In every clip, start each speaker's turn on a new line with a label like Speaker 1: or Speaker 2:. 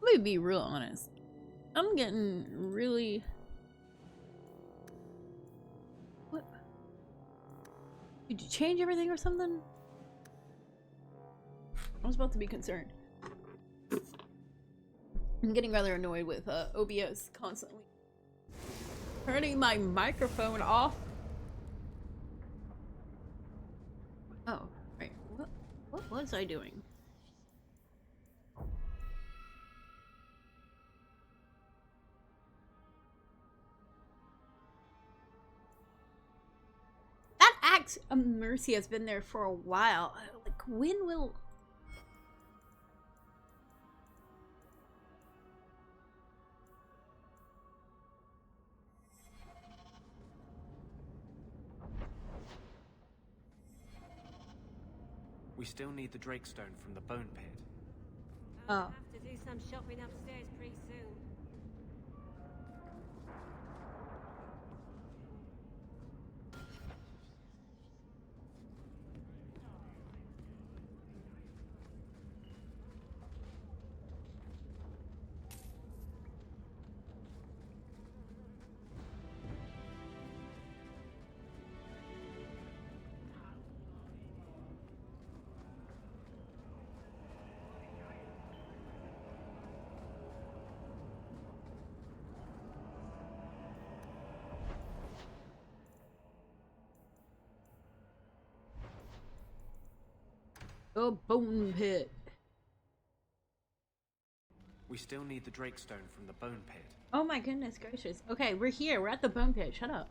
Speaker 1: Let me be real honest. I'm getting really... What? Did you change everything or something? I was about to be concerned. I'm getting rather annoyed with OBS constantly turning my microphone off. Oh, right. What was I doing? That act of mercy has been there for a while. Like, when will...
Speaker 2: We still need the Drakestone from the Bone Pit.
Speaker 1: Oh.
Speaker 3: I'll have to do some shopping upstairs pretty soon.
Speaker 1: The Bone Pit.
Speaker 2: We still need the Drakestone from the Bone Pit.
Speaker 1: Oh my goodness gracious. Okay, we're here. We're at the Bone Pit. Shut up.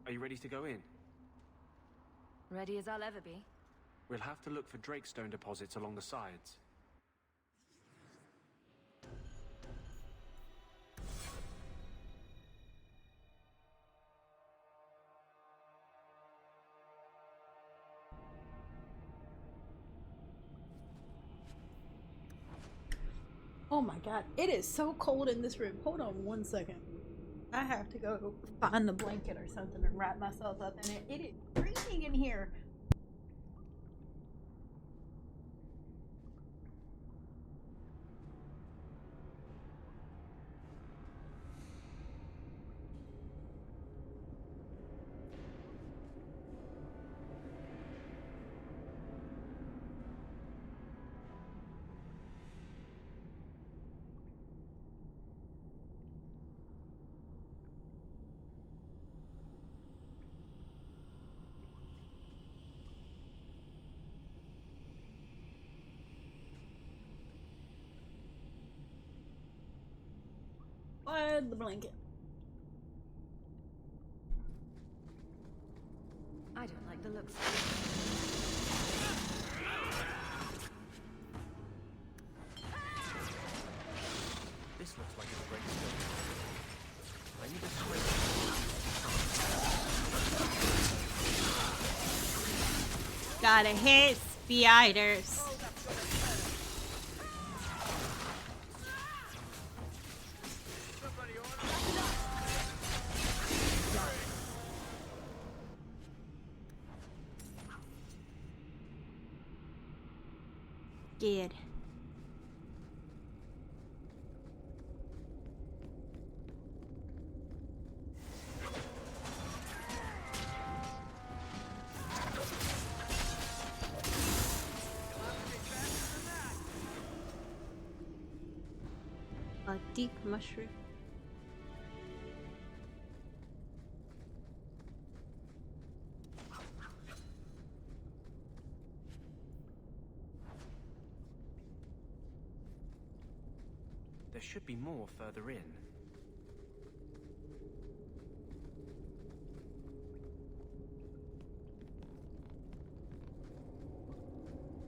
Speaker 2: Are you ready to go in?
Speaker 3: Ready as I'll ever be.
Speaker 2: We'll have to look for Drakestone deposits along the sides.
Speaker 1: Oh my god, it is so cold in this room. Hold on one second. I have to go find the blanket or something and wrap myself up in it. It is freezing in here. Find the blanket.
Speaker 3: I don't like the looks.
Speaker 2: This looks like a Drakestone. I need a switch.
Speaker 1: Gotta hit spiders. Scared. A deep mushroom.
Speaker 2: There should be more further in.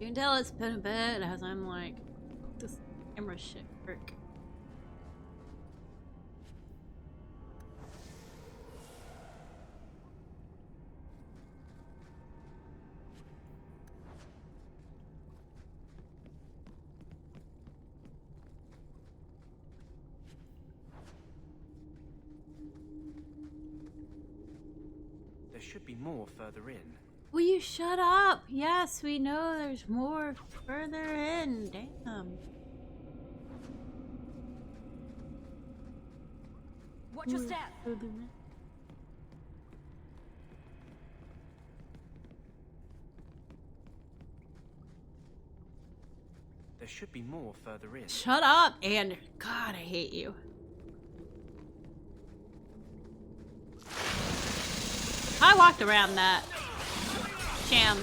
Speaker 1: You can tell it's been a bit as I'm like, this camera shit work.
Speaker 2: There should be more further in.
Speaker 1: Will you shut up? Yes, we know there's more further in. Damn.
Speaker 3: Watch your step.
Speaker 1: Further in.
Speaker 2: There should be more further in.
Speaker 1: Shut up, and God, I hate you. I walked around that. Sham.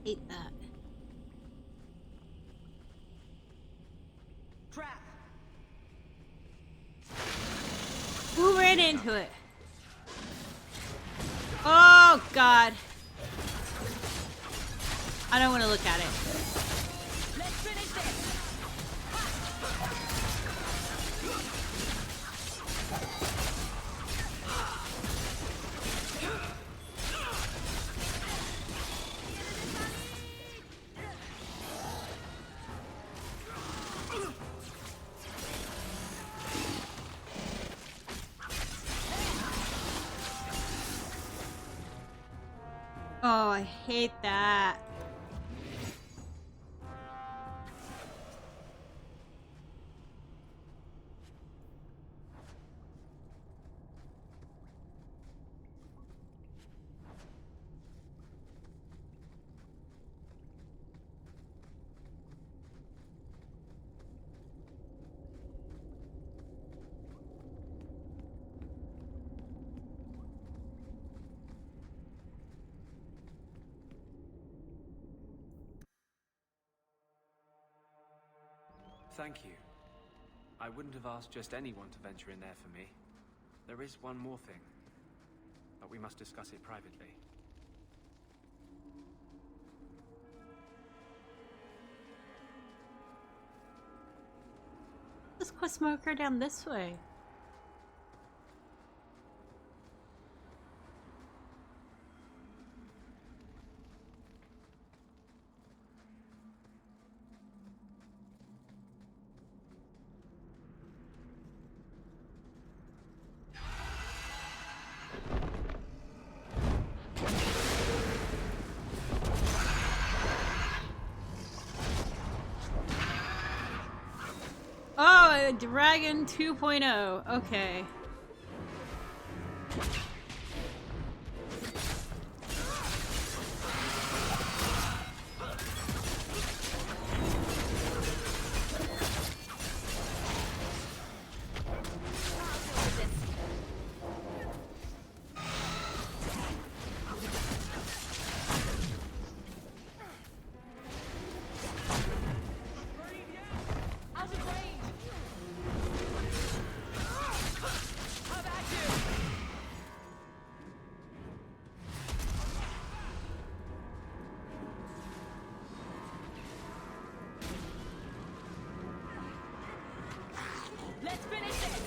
Speaker 1: Hate that.
Speaker 3: Trap.
Speaker 1: Who ran into it? Oh, God. I don't want to look at it.
Speaker 3: Let's finish this.
Speaker 1: Oh, I hate that.
Speaker 2: Thank you. I wouldn't have asked just anyone to venture in there for me. There is one more thing, but we must discuss it privately.
Speaker 1: Let's go smoker down this way. Oh, Dragon 2.0. Okay.
Speaker 3: Out of range. How about you? Let's finish this.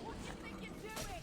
Speaker 3: What do you think you're doing?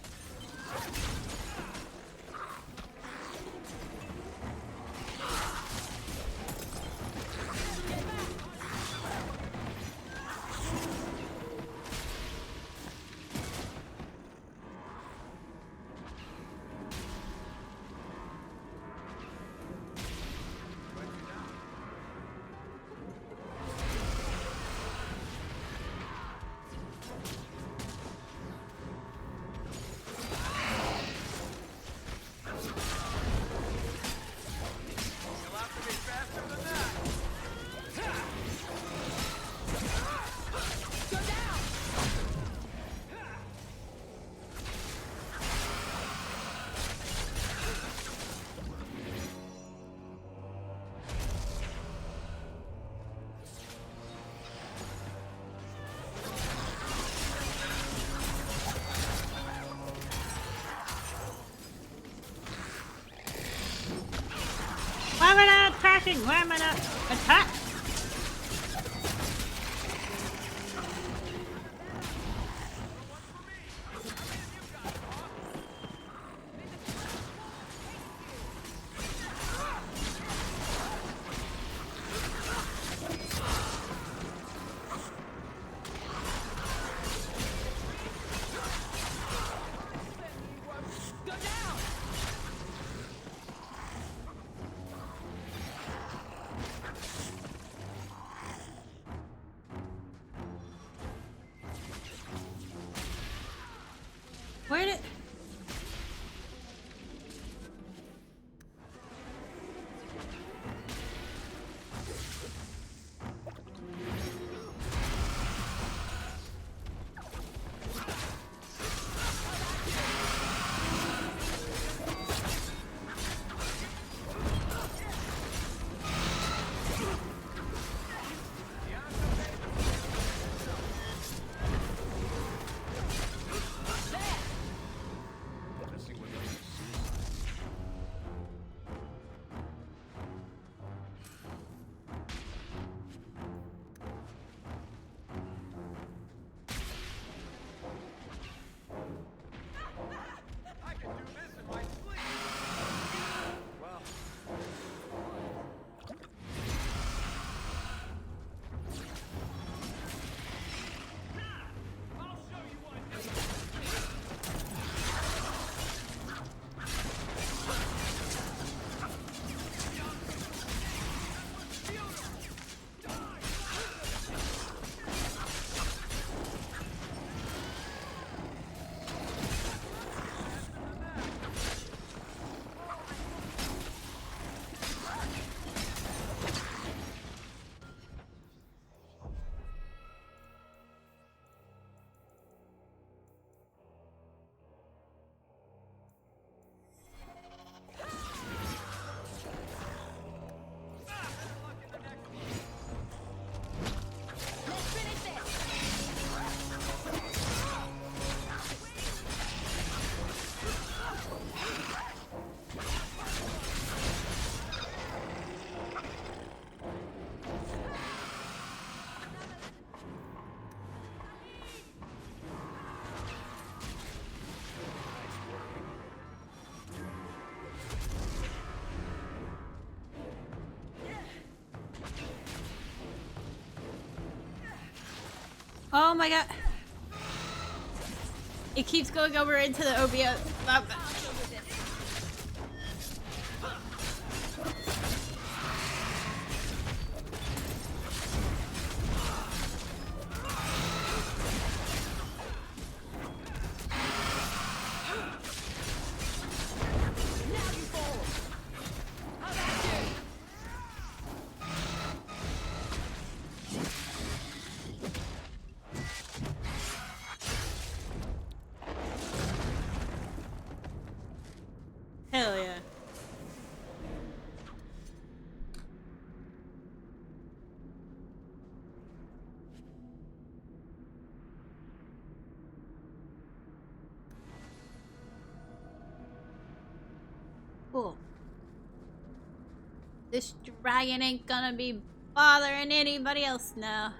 Speaker 1: am I not attacking? Why am I not attack? Where did... Oh my god. It keeps going over into the OBS. Hell yeah. Cool. This dragon ain't gonna be bothering anybody else now.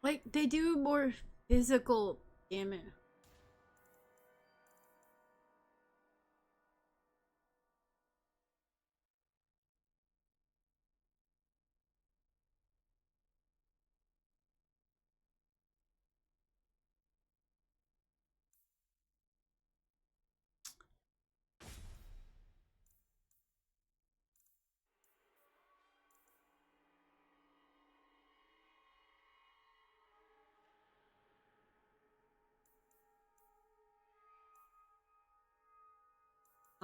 Speaker 1: Like, they do more physical damage.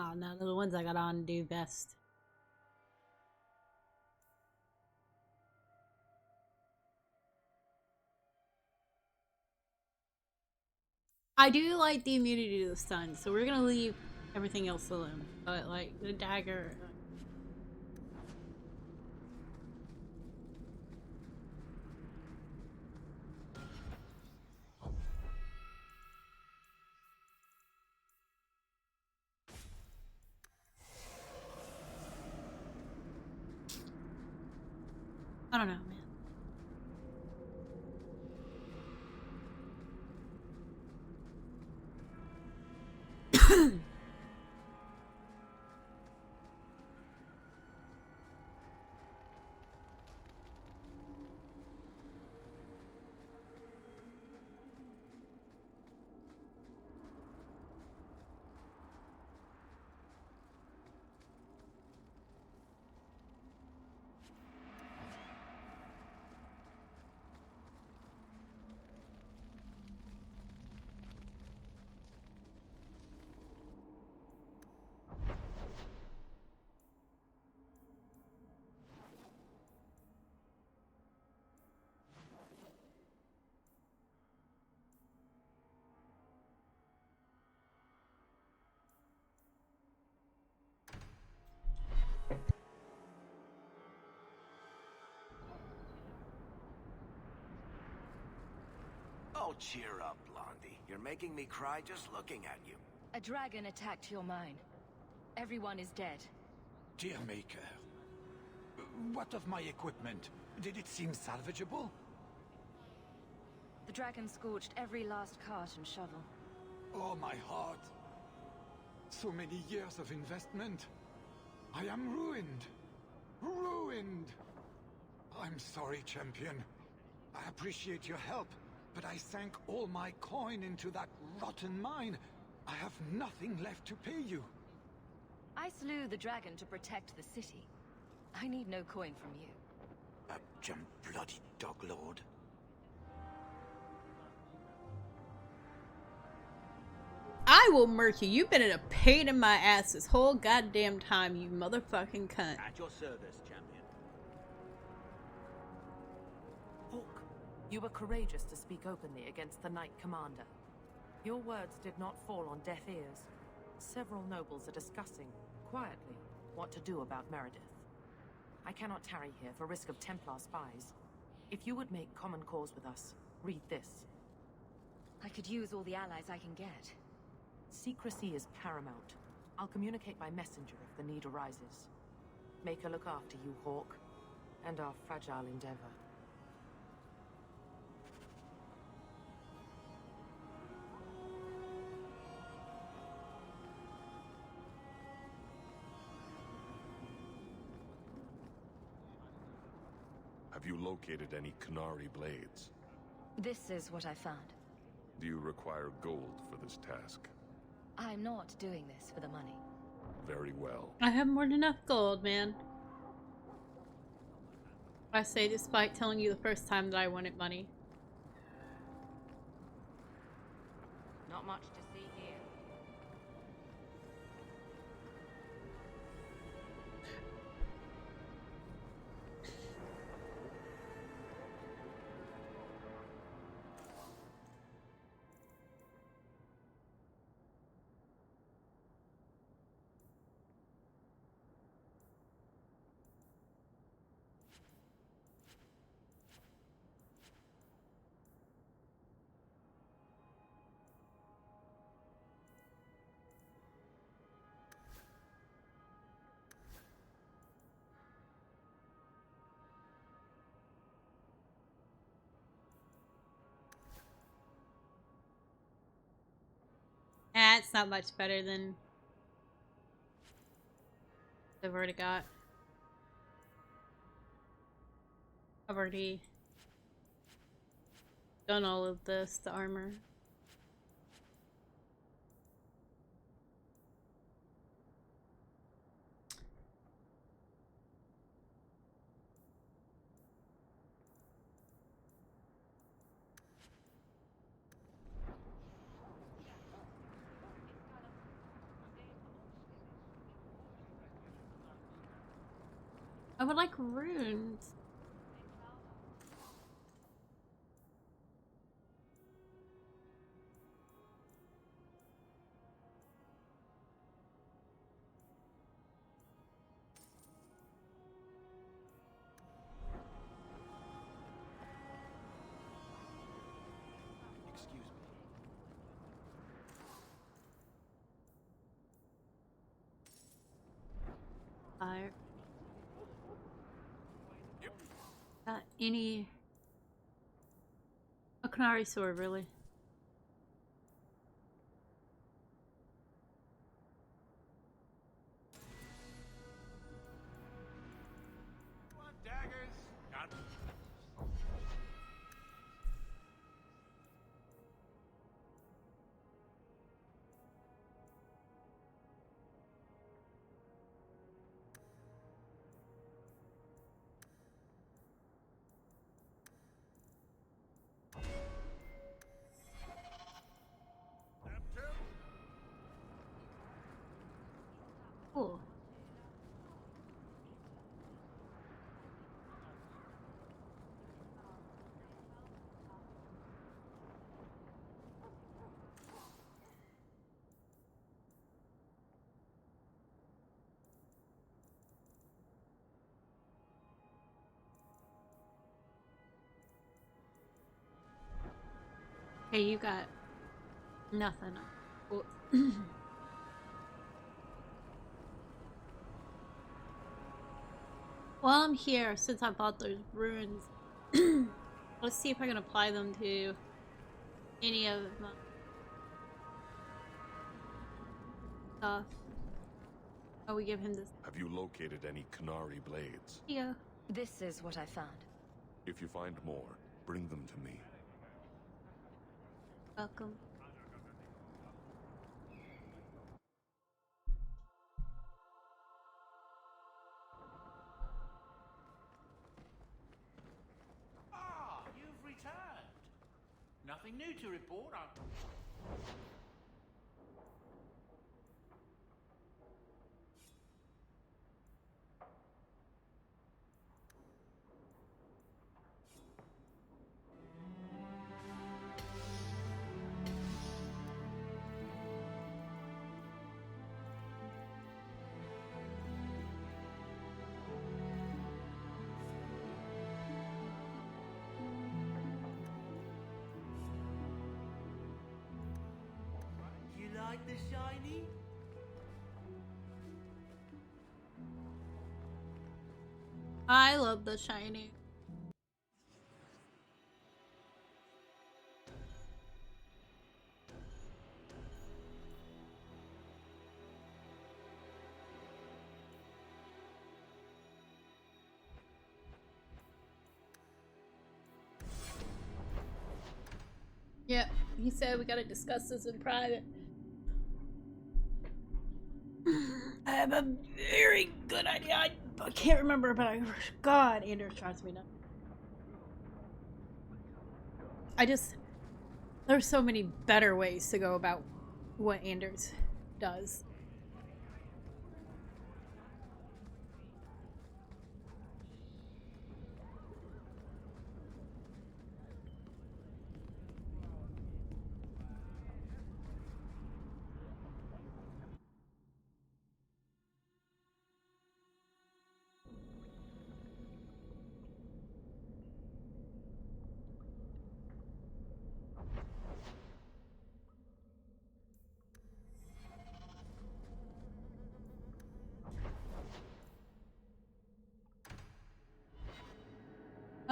Speaker 1: Oh no, the ones I got on do best. I do like the immunity to the stun, so we're gonna leave everything else alone. But like the dagger. I don't know, man.
Speaker 4: Oh, cheer up, Blondie. You're making me cry just looking at you.
Speaker 5: A dragon attacked your mine. Everyone is dead.
Speaker 6: Dear Maker, what of my equipment? Did it seem salvageable?
Speaker 5: The dragon scorched every last cart and shovel.
Speaker 6: Oh, my heart. So many years of investment. I am ruined. Ruined. I'm sorry, champion. I appreciate your help, but I sank all my coin into that rotten mine. I have nothing left to pay you.
Speaker 5: I slew the dragon to protect the city. I need no coin from you.
Speaker 4: Bloody dog lord.
Speaker 1: I will murk you. You've been in a pain in my ass this whole goddamn time, you motherfucking cunt.
Speaker 4: At your service, champion.
Speaker 7: Hawk, you were courageous to speak openly against the Knight Commander. Your words did not fall on deaf ears. Several nobles are discussing, quietly, what to do about Meredith. I cannot tarry here for risk of Templar spies. If you would make common cause with us, read this.
Speaker 5: I could use all the allies I can get.
Speaker 7: Secrecy is paramount. I'll communicate by messenger if the need arises. Maker look after you, Hawk, and our fragile endeavor.
Speaker 8: Have you located any Qunari blades?
Speaker 5: This is what I found.
Speaker 8: Do you require gold for this task?
Speaker 5: I'm not doing this for the money.
Speaker 8: Very well.
Speaker 1: I have more than enough gold, man. I say despite telling you the first time that I wanted money.
Speaker 7: Not much to see here.
Speaker 1: It's not much better than I've already got. I've already done all of this, the armor. I would like runes.
Speaker 2: Excuse me.
Speaker 1: Fire. Any a Canary sword, really?
Speaker 4: Want daggers? Got
Speaker 1: Cool. Hey, you got nothing. Well, while I'm here, since I bought those runes, let's see if I can apply them to any of my stuff. Oh, we give him this.
Speaker 8: Have you located any Canary blades?
Speaker 1: Yeah.
Speaker 5: This is what I found.
Speaker 8: If you find more, bring them to me.
Speaker 1: Welcome.
Speaker 9: Ah, you've returned. Nothing new to report on. You like the shiny?
Speaker 1: I love the shiny. Yep, he said we gotta discuss this in private. I have a very good idea. I can't remember, but God, Anders drives me nuts. There's so many better ways to go about what Anders does.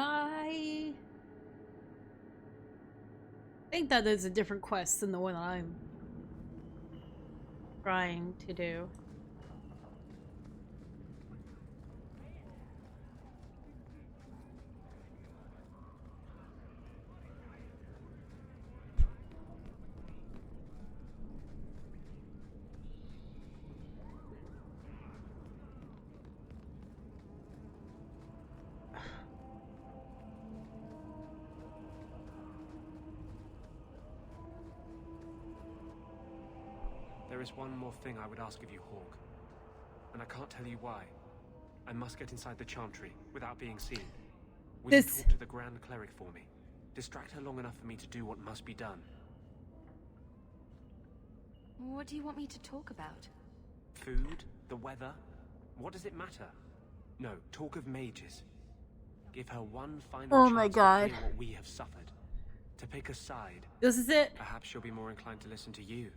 Speaker 1: I think that is a different quest than the one I'm trying to do.
Speaker 2: There is one more thing I would ask of you, Hawk. And I can't tell you why. I must get inside the Chantry without being seen. Will
Speaker 1: This-
Speaker 2: you talk to the Grand Cleric for me? Distract her long enough for me to do what must be done.
Speaker 5: What do you want me to talk about?
Speaker 2: Food? The weather? What does it matter? No, talk of mages. Give her one final
Speaker 1: Oh
Speaker 2: chance
Speaker 1: my
Speaker 2: to
Speaker 1: God.
Speaker 2: hear what we have suffered. To pick a side.
Speaker 1: This is it.
Speaker 2: Perhaps she'll be more inclined to listen to you.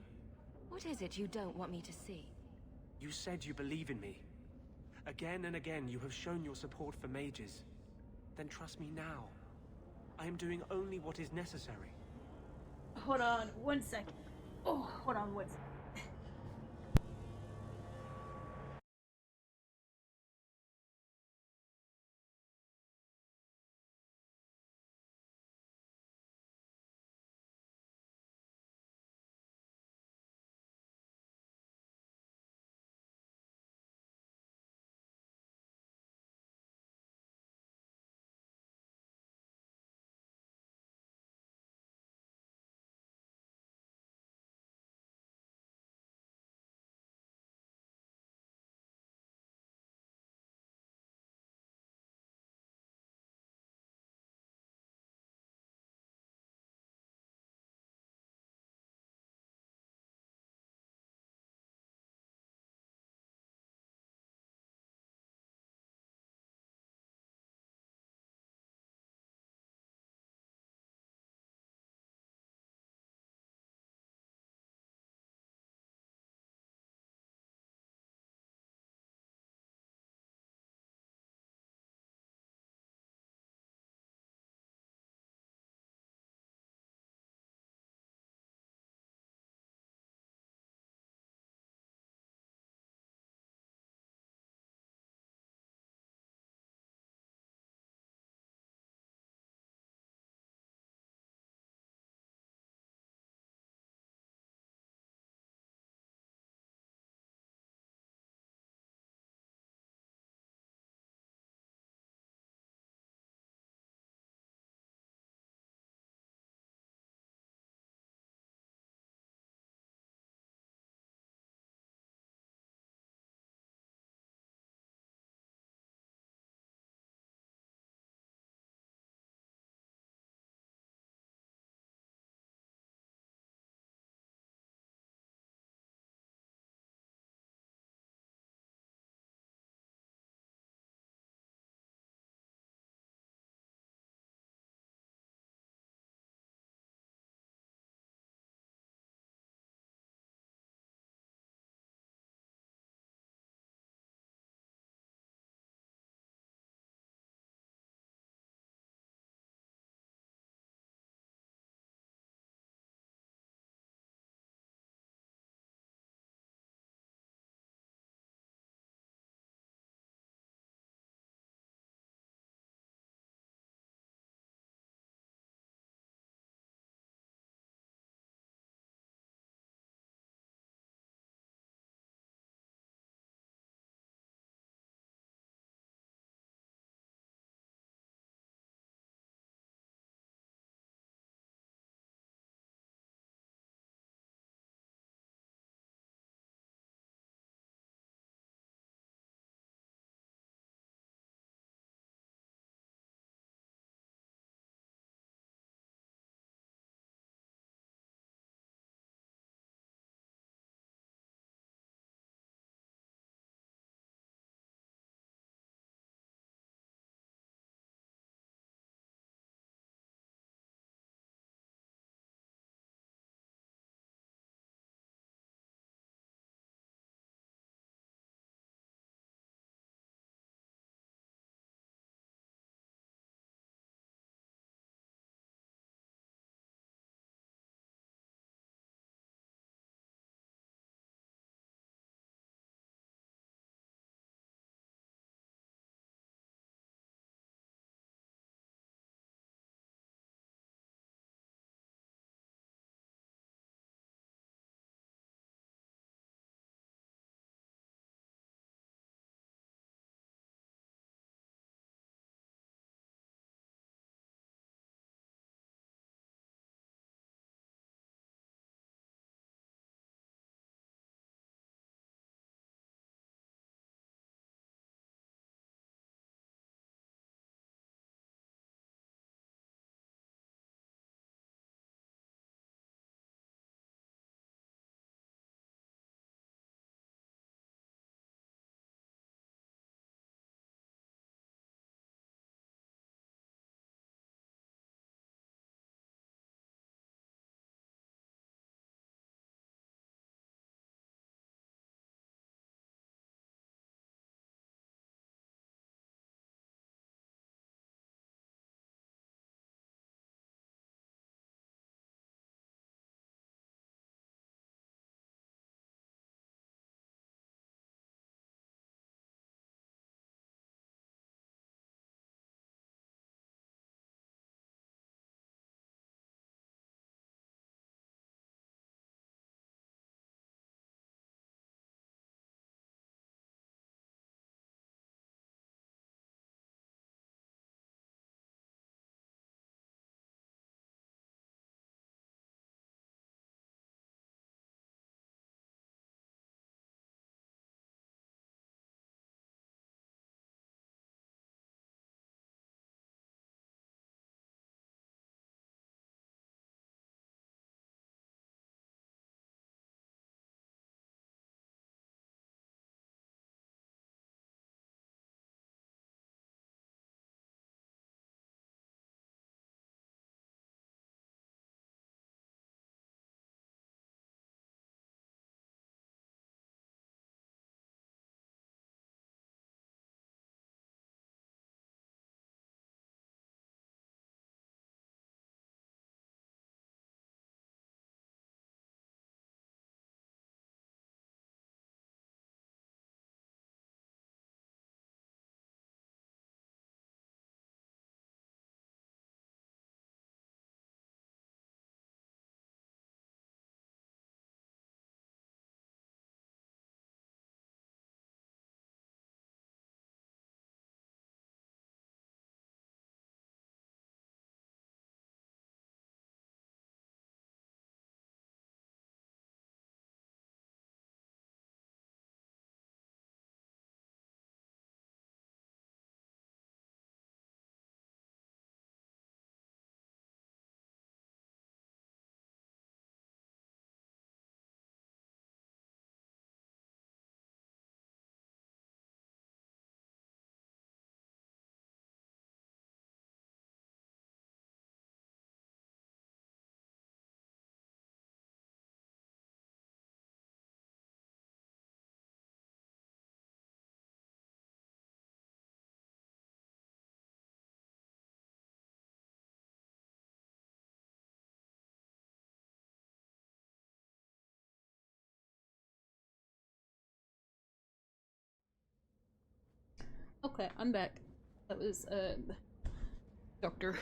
Speaker 5: What is it you don't want me to see?
Speaker 2: You said you believe in me. Again and again you have shown your support for mages. Then trust me now. I am doing only what is necessary.
Speaker 1: Hold on 1 second. Oh, hold on 1 second. Okay, I'm back. That was doctor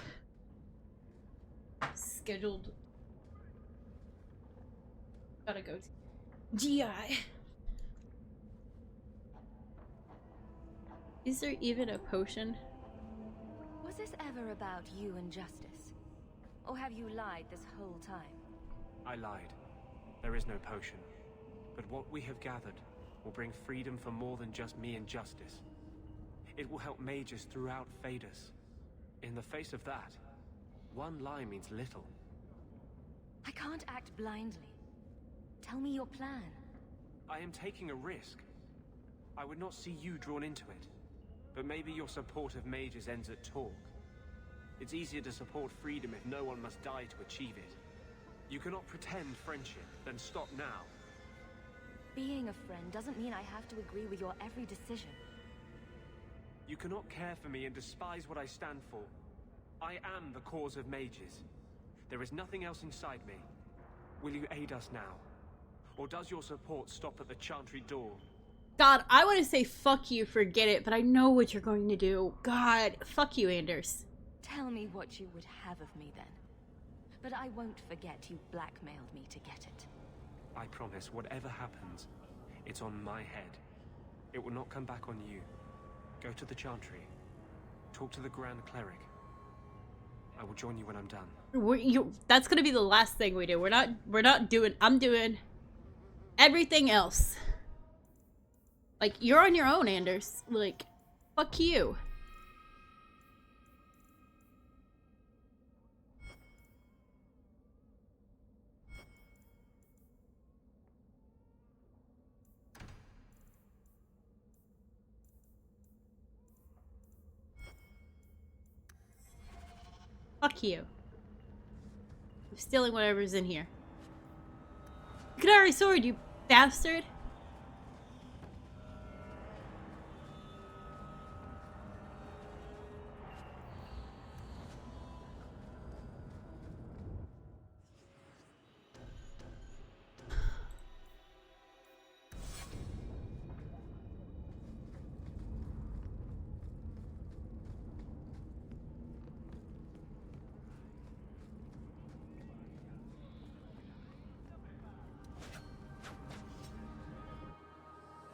Speaker 1: scheduled. Gotta go to GI. Is there even a potion?
Speaker 5: Was this ever about you and justice? Or have you lied this whole time?
Speaker 2: I lied. There is no potion. But what we have gathered will bring freedom for more than just me and justice. It will help mages throughout Phaedus. In the face of that, one lie means little.
Speaker 5: I can't act blindly. Tell me your plan.
Speaker 2: I am taking a risk. I would not see you drawn into it. But maybe your support of mages ends at talk. It's easier to support freedom if no one must die to achieve it. You cannot pretend friendship, then stop now.
Speaker 5: Being a friend doesn't mean I have to agree with your every decision.
Speaker 2: You cannot care for me and despise what I stand for. I am the cause of mages. There is nothing else inside me. Will you aid us now? Or does your support stop at the Chantry door?
Speaker 1: God, I want to say fuck you, forget it, but I know what you're going to do. God, fuck you, Anders.
Speaker 5: Tell me what you would have of me then. But I won't forget you blackmailed me to get it.
Speaker 2: I promise, whatever happens, it's on my head. It will not come back on you. Go to the Chantry. Talk to the Grand Cleric. I will join you when I'm done.
Speaker 1: That's gonna be the last thing we do. We're not doing, I'm doing everything else. Like, you're on your own, Anders. Like, fuck you. Fuck you. I'm stealing whatever's in here. Qunari sword, you bastard!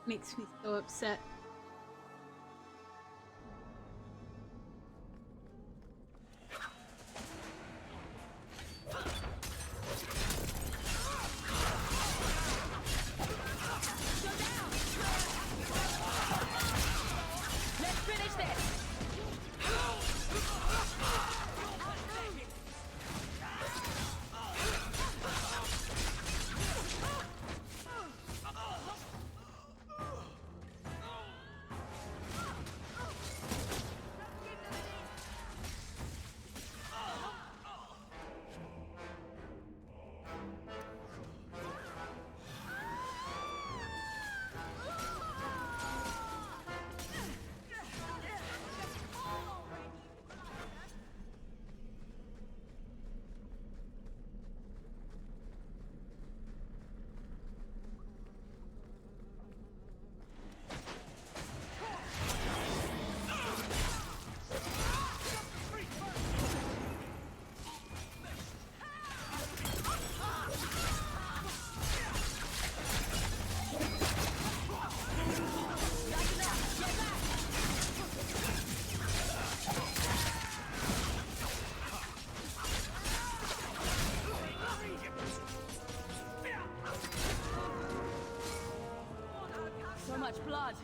Speaker 1: Makes me so upset.
Speaker 5: Blood.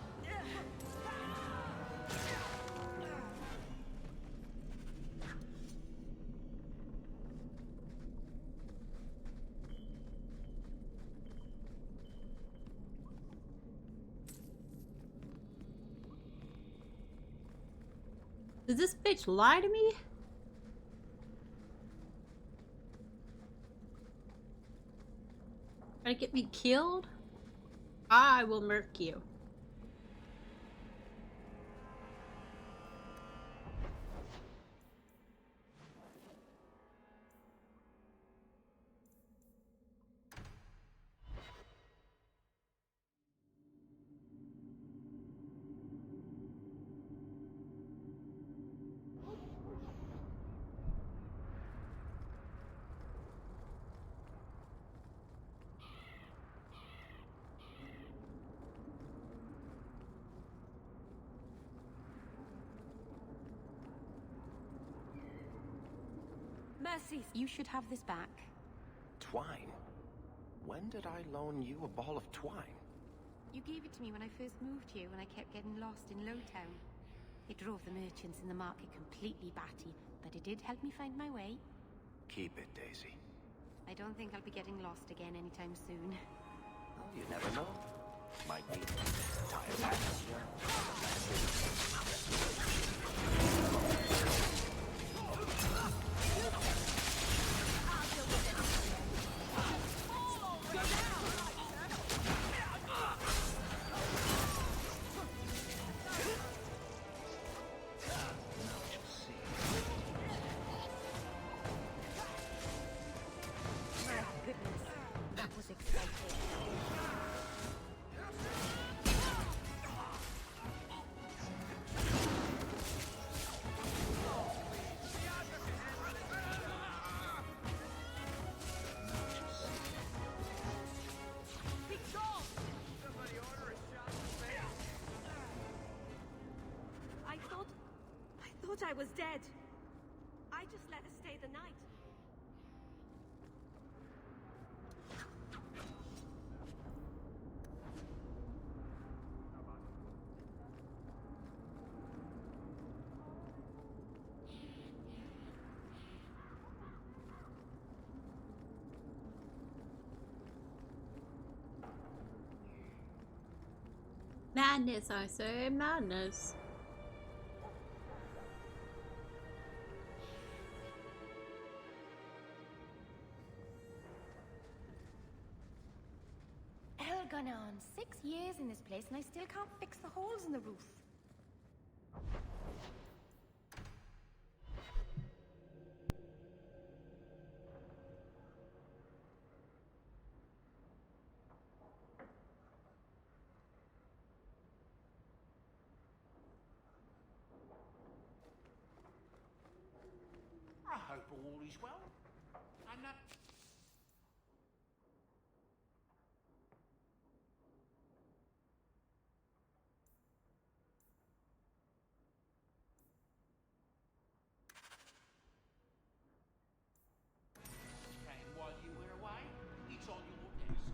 Speaker 1: Did this bitch lie to me? Trying to get me killed? I will murk you.
Speaker 3: Pixies!
Speaker 10: You should have this back.
Speaker 4: Twine? When did I loan you a ball of twine?
Speaker 10: You gave it to me when I first moved here when I kept getting lost in Lowtown. It drove the merchants in the market completely batty, but it did help me find my way.
Speaker 4: Keep it, Daisy.
Speaker 10: I don't think I'll be getting lost again anytime soon.
Speaker 4: Well, you never know. Might need to tie a package.
Speaker 3: I thought I was dead. I just let her stay the night.
Speaker 1: Madness, I say, madness.
Speaker 10: Gone on 6 years in this place and I still can't fix the holes in the roof.
Speaker 9: I hope all is well. And and while you were away, it's on your desk.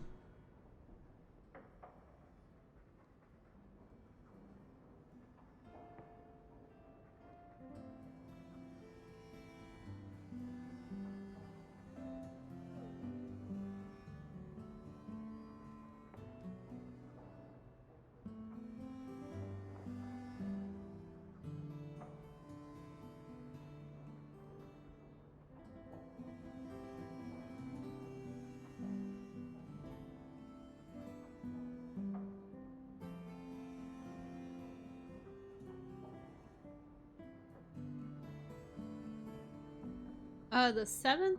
Speaker 1: The 7th?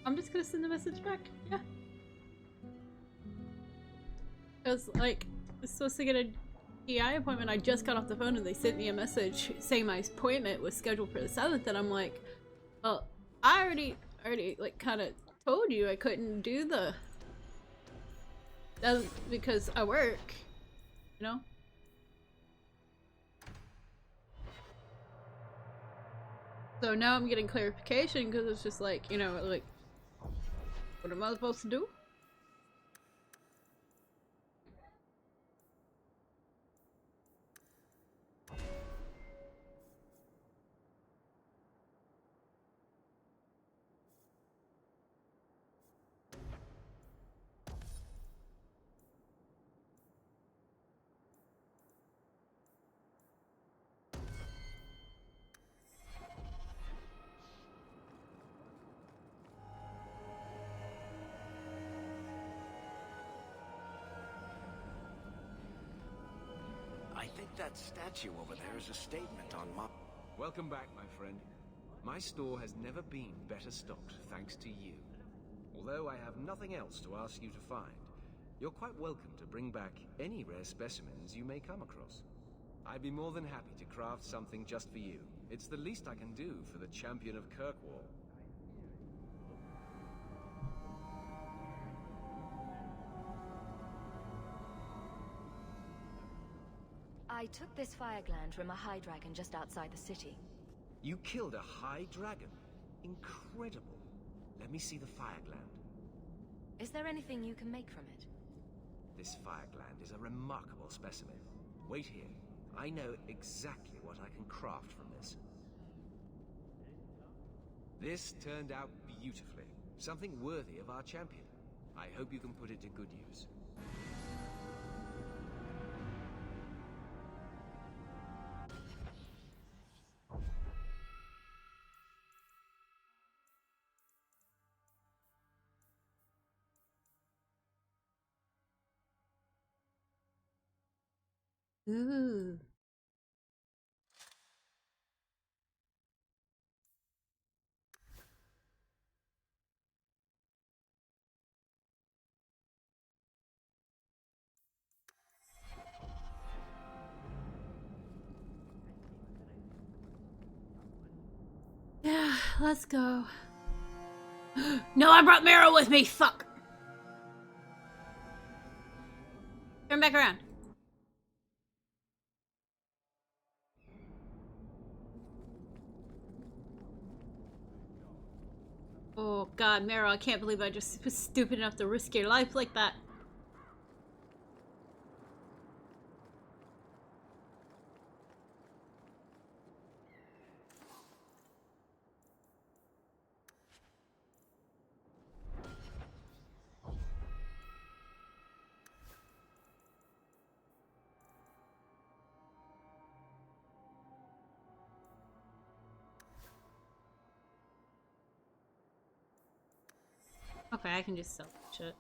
Speaker 1: I'm just gonna send the message back. Yeah. Because, like, I was supposed to get a DI appointment. I just got off the phone and they sent me a message saying my appointment was scheduled for the 7th, and I'm like, well, I already, like, kind of told you I couldn't do the... That's because I work, you know? So now I'm getting clarification because it's just like, you know, like, what am I supposed to do?
Speaker 4: I think that statue over there is a statement on my...
Speaker 11: Welcome back, my friend. My store has never been better stocked, thanks to you. Although I have nothing else to ask you to find, you're quite welcome to bring back any rare specimens you may come across. I'd be more than happy to craft something just for you. It's the least I can do for the champion of Kirkwall.
Speaker 5: I took this fire gland from a high dragon just outside the city.
Speaker 11: You killed a high dragon? Incredible. Let me see the fire gland.
Speaker 5: Is there anything you can make from it?
Speaker 11: This fire gland is a remarkable specimen. Wait here. I know exactly what I can craft from this. This turned out beautifully. Something worthy of our champion. I hope you can put it to good use.
Speaker 1: Ooh. Yeah, let's go. No, I brought Mara with me. Fuck. Turn back around. Oh god, Mara, I can't believe I just was stupid enough to risk your life like that. Okay, I can just sell that shit.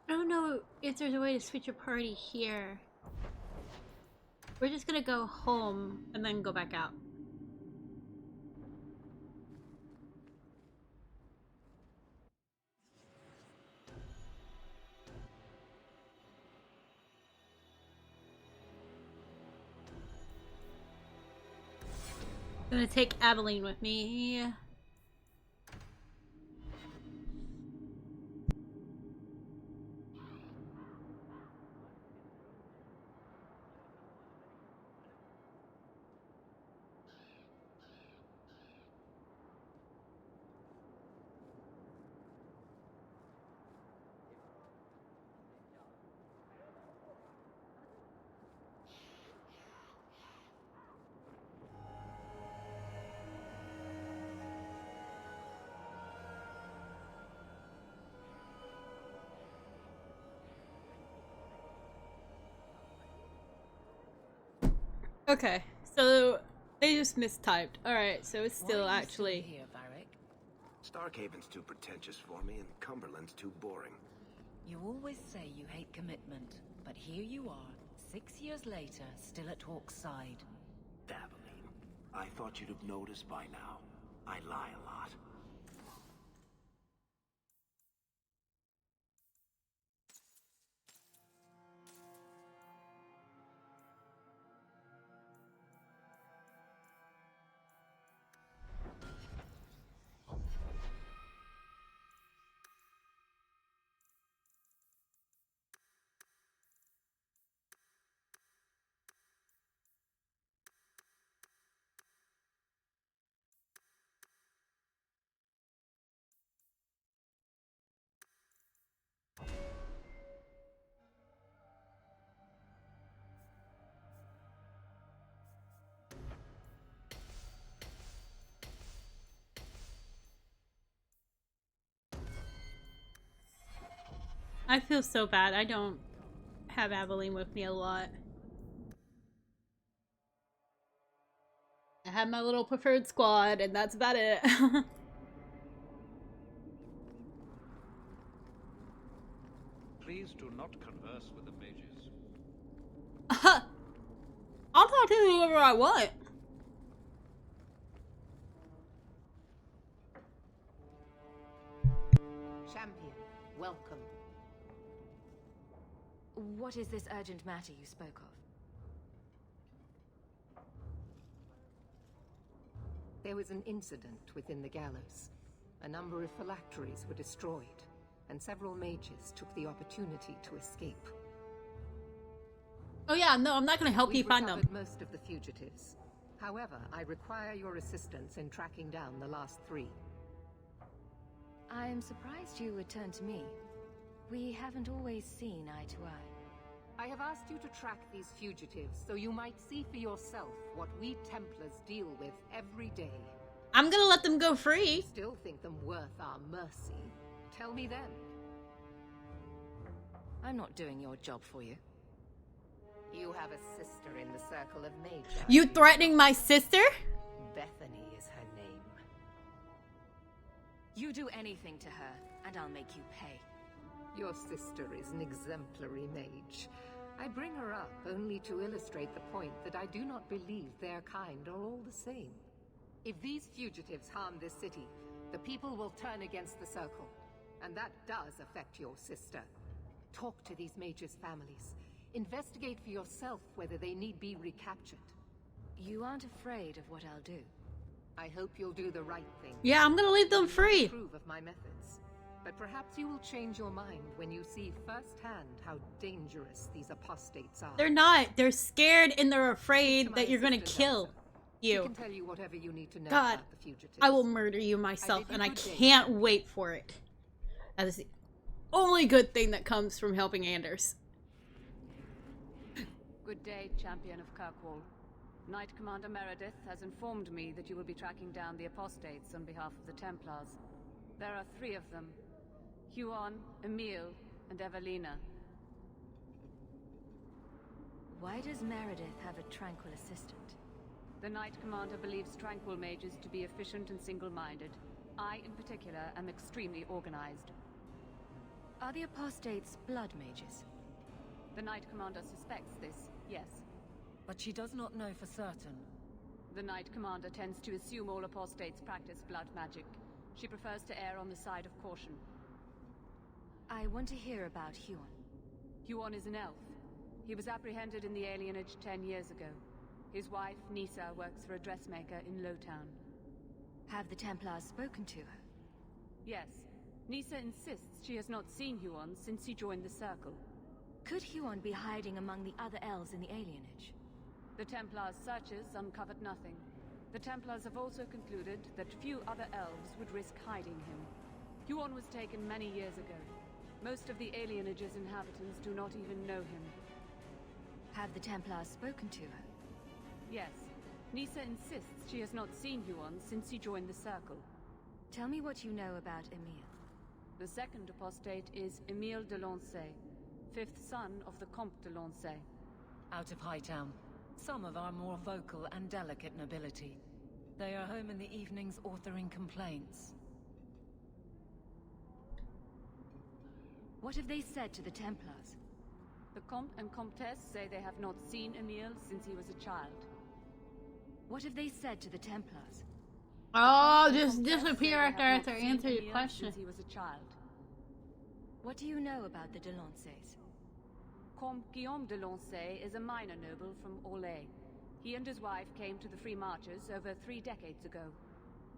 Speaker 1: I don't know if there's a way to switch a party here. We're just gonna go home and then go back out. I'm gonna take Aveline with me. Okay, so they just mistyped. Alright, so it's still actually
Speaker 4: here, Varric? Starkhaven's too pretentious for me, and Cumberland's too boring.
Speaker 5: You always say you hate commitment, but here you are, 6 years later, still at Hawke's side.
Speaker 4: Aveline, I thought you'd have noticed by now. I lie a lot.
Speaker 1: I feel so bad. I don't have Aveline with me a lot. I have my little preferred squad, and that's about it.
Speaker 9: Please do not converse with the mages.
Speaker 1: I'll talk to whoever I want.
Speaker 5: Champion, welcome. What is this urgent matter you spoke of? There was an incident within the gallows. A number of phylacteries were destroyed, and several mages took the opportunity to escape.
Speaker 1: Oh yeah, no, I'm not gonna help you find them.
Speaker 5: We've recovered most of the fugitives. However, I require your assistance in tracking down the last 3. I am surprised you would turn to me. We haven't always seen eye to eye. I have asked you to track these fugitives so you might see for yourself what we Templars deal with every day.
Speaker 1: I'm gonna let them go free.
Speaker 5: You still think them worth our mercy? Tell me then. I'm not doing your job for you. You have a sister in the Circle of Mage.
Speaker 1: You threatening my sister?
Speaker 5: Bethany is her name. You do anything to her, and I'll make you pay. Your sister is an exemplary mage. I bring her up only to illustrate the point that I do not believe their kind are all the same. If these fugitives harm this city, the people will turn against the Circle. And that does affect your sister. Talk to these mages' families. Investigate for yourself whether they need be recaptured. You aren't afraid of what I'll do. I hope you'll do the right thing.
Speaker 1: Yeah, I'm gonna leave them free.
Speaker 5: Approve of my methods. But perhaps you will change your mind when you see firsthand how dangerous these apostates are.
Speaker 1: They're not. They're scared and they're afraid that you're gonna kill
Speaker 5: She
Speaker 1: you.
Speaker 5: can tell you whatever you need to know
Speaker 1: God,
Speaker 5: about the fugitives.
Speaker 1: I will murder you myself, and I
Speaker 5: good day.
Speaker 1: can't wait for it. That is the only good thing that comes from helping Anders.
Speaker 12: Good day, Champion of Kirkwall. Knight Commander Meredith has informed me that you will be tracking down the apostates on behalf of the Templars. There are 3 of them. Huon, Emil, and Evelina.
Speaker 5: Why does Meredith have a tranquil assistant?
Speaker 12: The Knight Commander believes tranquil mages to be efficient and single-minded. I, in particular, am extremely organized.
Speaker 5: Are the apostates blood mages?
Speaker 12: The Knight Commander suspects this, yes.
Speaker 5: But she does not know for certain.
Speaker 12: The Knight Commander tends to assume all apostates practice blood magic. She prefers to err on the side of caution.
Speaker 5: I want to hear about Huon.
Speaker 12: Huon is an elf. He was apprehended in the alienage 10 years ago. His wife, Nisa, works for a dressmaker in Lowtown.
Speaker 5: Have the Templars spoken to her?
Speaker 12: Yes. Nisa insists she has not seen Huon since he joined the Circle.
Speaker 5: Could Huon be hiding among the other elves in the alienage?
Speaker 12: The Templars' searches uncovered nothing. The Templars have also concluded that few other elves would risk hiding him. Huon was taken many years ago. Most of the alienage's inhabitants do not even know him.
Speaker 5: Have the Templars spoken to her?
Speaker 12: Yes. Nisa insists she has not seen Huon since he joined the Circle.
Speaker 5: Tell me what you know about Emil.
Speaker 12: The second apostate is Emile de Lancey, 5th son of the Comte de Lancey.
Speaker 5: Out of Hightown. Some of our more vocal and delicate nobility. They are home in the evenings authoring complaints. What have they said to the Templars?
Speaker 12: The Comte and Comtesse say they have not seen Emile since he was a child.
Speaker 5: What have they said to the Templars?
Speaker 1: Oh, just disappear after I answer your question.
Speaker 12: Since he was a child.
Speaker 5: What do you know about the de Lanceys?
Speaker 12: Comte Guillaume de Lancey is a minor noble from Orlais. He and his wife came to the Free Marches over 3 decades ago.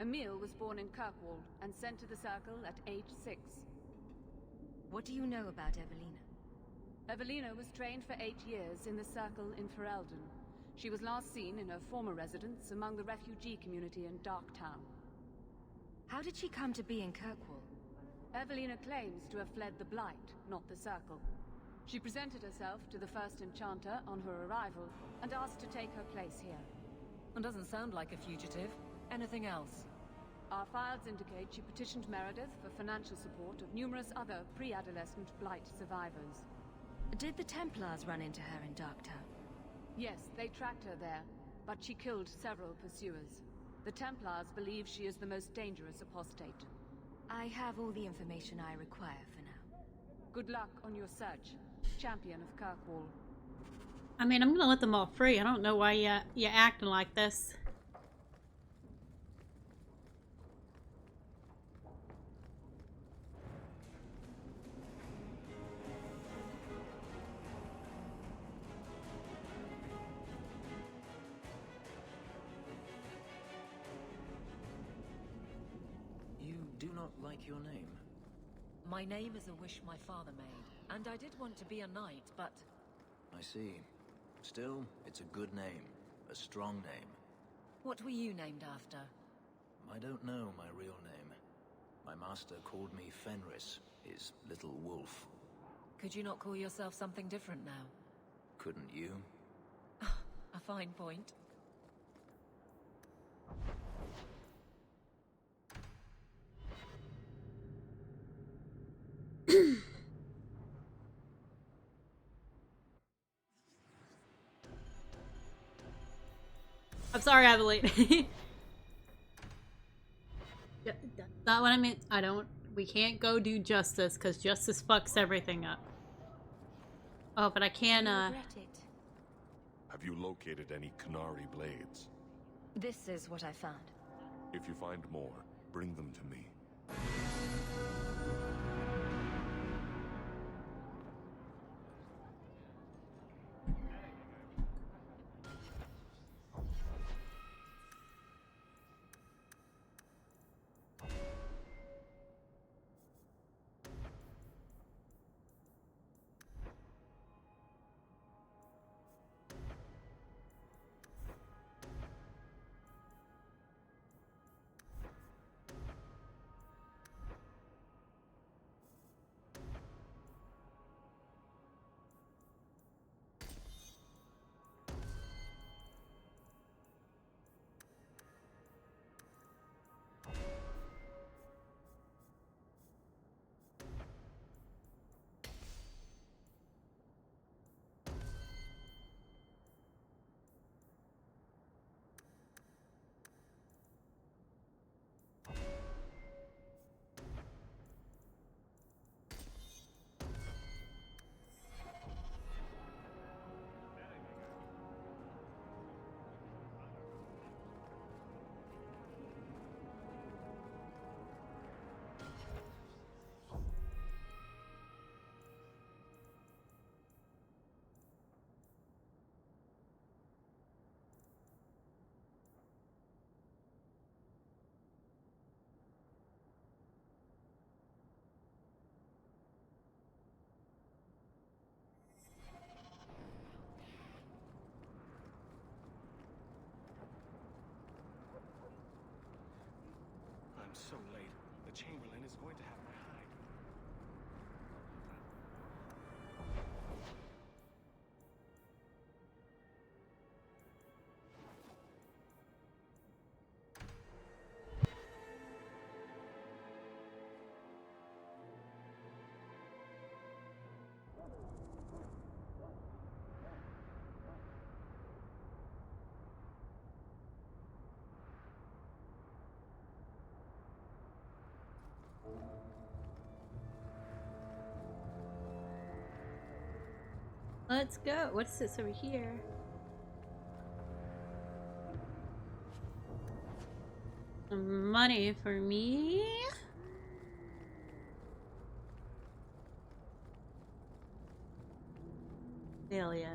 Speaker 12: Emile was born in Kirkwall and sent to the Circle at age 6.
Speaker 5: What do you know about Evelina?
Speaker 12: Evelina was trained for 8 years in the Circle in Ferelden. She was last seen in her former residence among the refugee community in Darktown.
Speaker 5: How did she come to be in Kirkwall?
Speaker 12: Evelina claims to have fled the Blight, not the Circle. She presented herself to the first Enchanter on her arrival and asked to take her place here.
Speaker 5: And doesn't sound like a fugitive. Anything else?
Speaker 12: Our files indicate she petitioned Meredith for financial support of numerous other pre-adolescent Blight survivors.
Speaker 13: Did the Templars run into her in Darktown?
Speaker 12: Yes, they tracked her there, but she killed several pursuers. The Templars believe she is the most dangerous apostate.
Speaker 13: I have all the information I require for now.
Speaker 12: Good luck on your search, Champion of Kirkwall.
Speaker 1: I mean, I'm gonna let them all free. I don't know why you're acting like this.
Speaker 14: You do not like your name?
Speaker 15: My name is a wish my father made, and I did want to be a knight, but...
Speaker 14: I see. Still, it's a good name. A strong name.
Speaker 15: What were you named after?
Speaker 14: I don't know my real name. My master called me Fenris, his little wolf.
Speaker 15: Could you not call yourself something different now?
Speaker 14: Couldn't you?
Speaker 15: A fine point.
Speaker 1: I'm sorry I'm late. That's not what I meant. We can't go do justice because justice fucks everything up. Oh, but I can,
Speaker 8: Have you located any Qunari blades?
Speaker 15: This is what I found.
Speaker 8: If you find more, bring them to me.
Speaker 2: So late. The Chamberlain is going to have my hide.
Speaker 1: Let's go. What's this over here? Some money for me. Dahlia.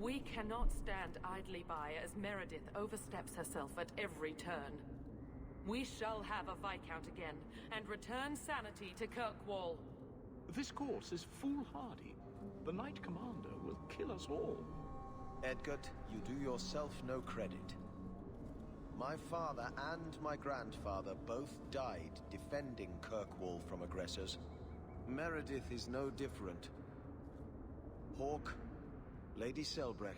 Speaker 7: We cannot stand idly by as Meredith oversteps herself at every turn. We shall have a Viscount again, and return sanity to Kirkwall.
Speaker 9: This course is foolhardy. The Knight Commander will kill us all.
Speaker 16: Edgard, you do yourself no credit. My father and my grandfather both died defending Kirkwall from aggressors. Meredith is no different. Hawke, Lady Selbrecht,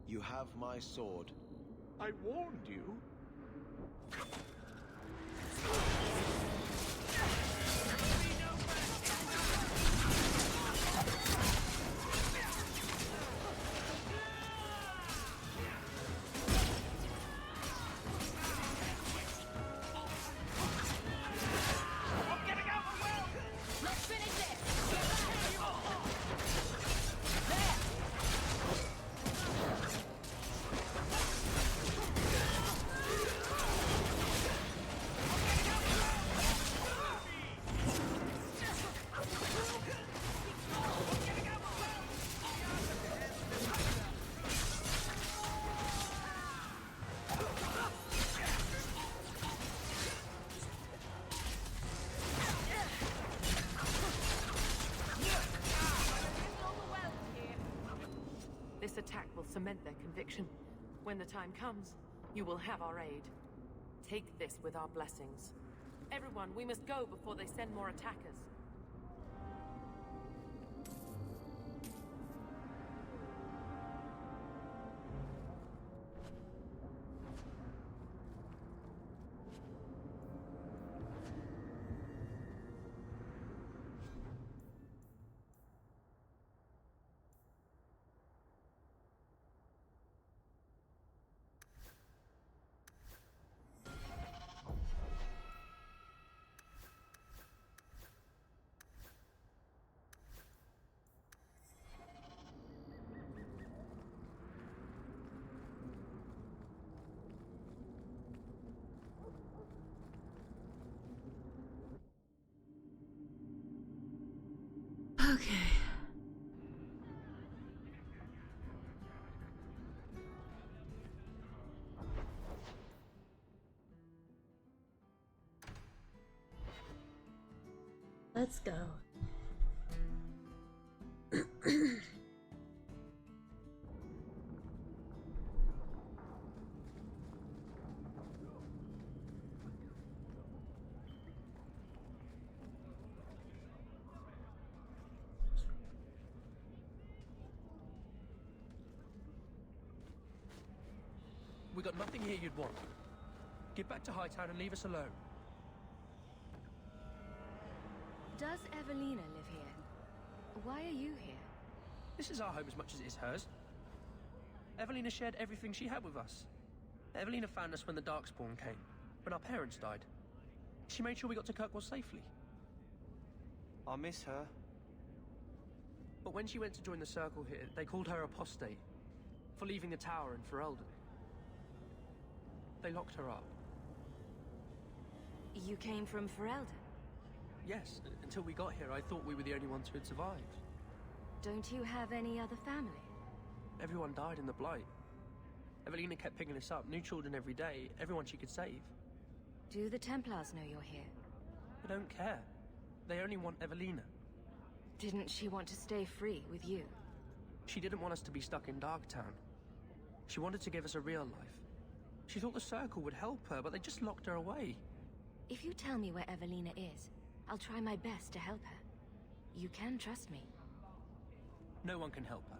Speaker 16: you have my sword.
Speaker 9: I warned you.
Speaker 7: This attack will cement their conviction. When the time comes, you will have our aid. Take this with our blessings. Everyone, we must go before they send more attackers.
Speaker 1: Okay. Let's go.
Speaker 17: We got nothing here you'd want. Get back to Hightown and leave us alone.
Speaker 13: Does Evelina live here? Why are you here?
Speaker 17: This is our home as much as it is hers. Evelina shared everything she had with us. Evelina found us when the Darkspawn came, when our parents died. She made sure we got to Kirkwall safely.
Speaker 2: I miss her.
Speaker 17: But when she went to join the Circle here, they called her apostate for leaving the tower in Ferelden. They locked her up.
Speaker 13: You came from Ferelden?
Speaker 17: Yes, until we got here, I thought we were the only ones who had survived.
Speaker 13: Don't you have any other family?
Speaker 17: Everyone died in the Blight. Evelina kept picking us up, new children every day, everyone she could save.
Speaker 13: Do the Templars know you're here?
Speaker 17: They don't care. They only want Evelina.
Speaker 13: Didn't she want to stay free with you?
Speaker 17: She didn't want us to be stuck in Darktown. She wanted to give us a real life. She thought the Circle would help her, but they just locked her away.
Speaker 13: If you tell me where Evelina is, I'll try my best to help her. You can trust me.
Speaker 17: No one can help her.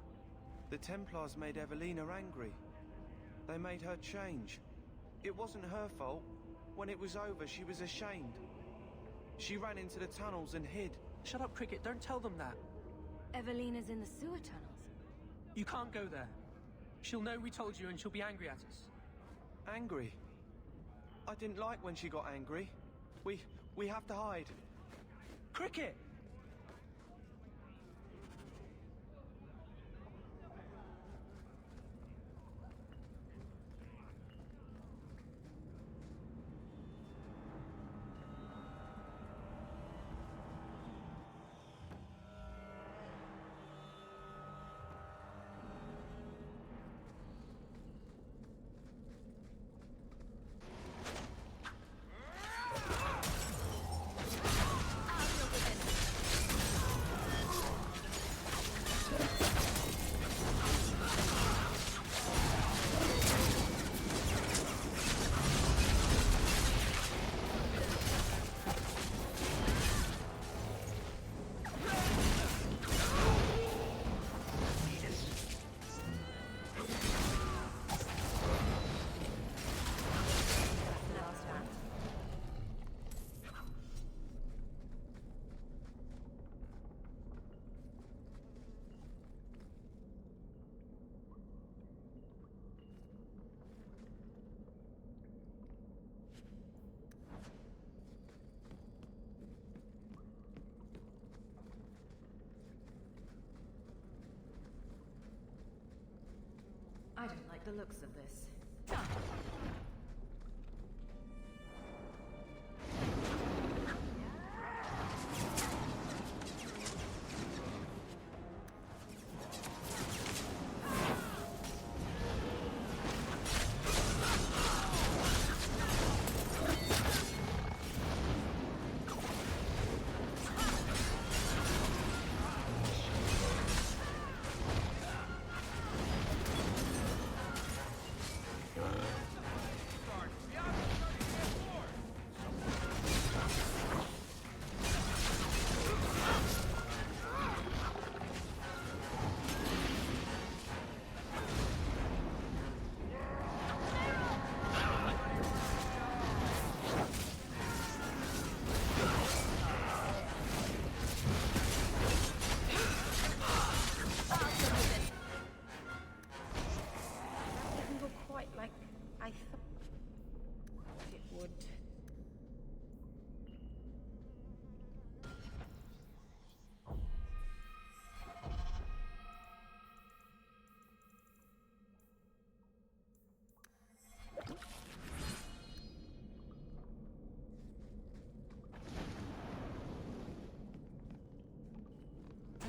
Speaker 2: The Templars made Evelina angry. They made her change. It wasn't her fault. When it was over, she was ashamed. She ran into the tunnels and hid.
Speaker 17: Shut up, Cricket. Don't tell them that.
Speaker 13: Evelina's in the sewer tunnels.
Speaker 17: You can't go there. She'll know we told you and she'll be angry at us.
Speaker 2: Angry? I didn't like when she got angry. We have to hide.
Speaker 17: Cricket!
Speaker 15: like the looks of this.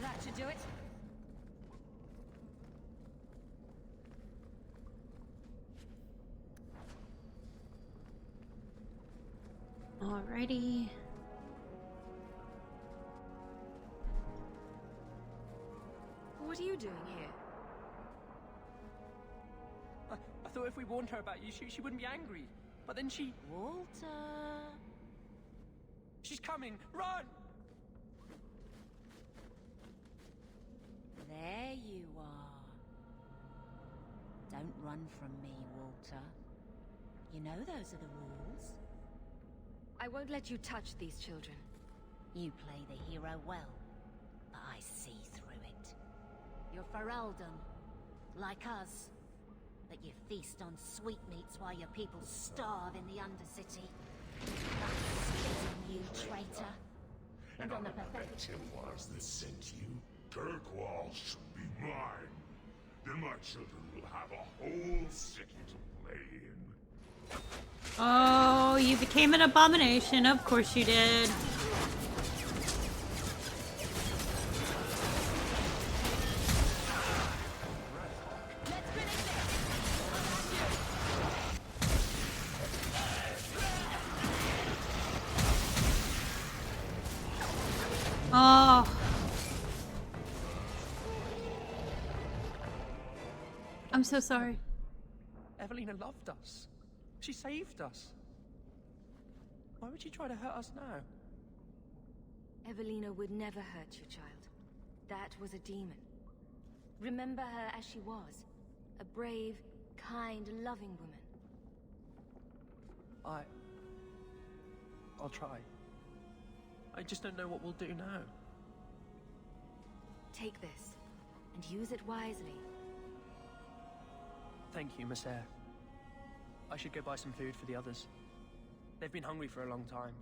Speaker 15: That should do it.
Speaker 1: Alrighty.
Speaker 13: What are you doing here?
Speaker 17: I thought if we warned her about you, she wouldn't be angry. But then she...
Speaker 13: Walter...
Speaker 17: She's coming! Run!
Speaker 18: There you are. Don't run from me, Walter. You know those are the rules.
Speaker 13: I won't let you touch these children.
Speaker 18: You play the hero well, but I see through it. You're Ferelden, like us. But you feast on sweetmeats while your people starve in the Undercity. That's spitting you, traitor.
Speaker 8: And on the pathetic Templars that sent you, Kirkwall should be mine. Then my children will have a whole city to play in.
Speaker 1: Oh, you became an abomination. Of course you did. Oh. I'm so sorry.
Speaker 17: Evelina loved us. She saved us. Why would she try to hurt us now?
Speaker 13: Evelina would never hurt you, child. That was a demon. Remember her as she was. A brave, kind, loving woman.
Speaker 17: I'll try. I just don't know what we'll do now.
Speaker 13: Take this, and use it wisely.
Speaker 17: Thank you, Miss Eyre. I should go buy some food for the others. They've been hungry for a long time.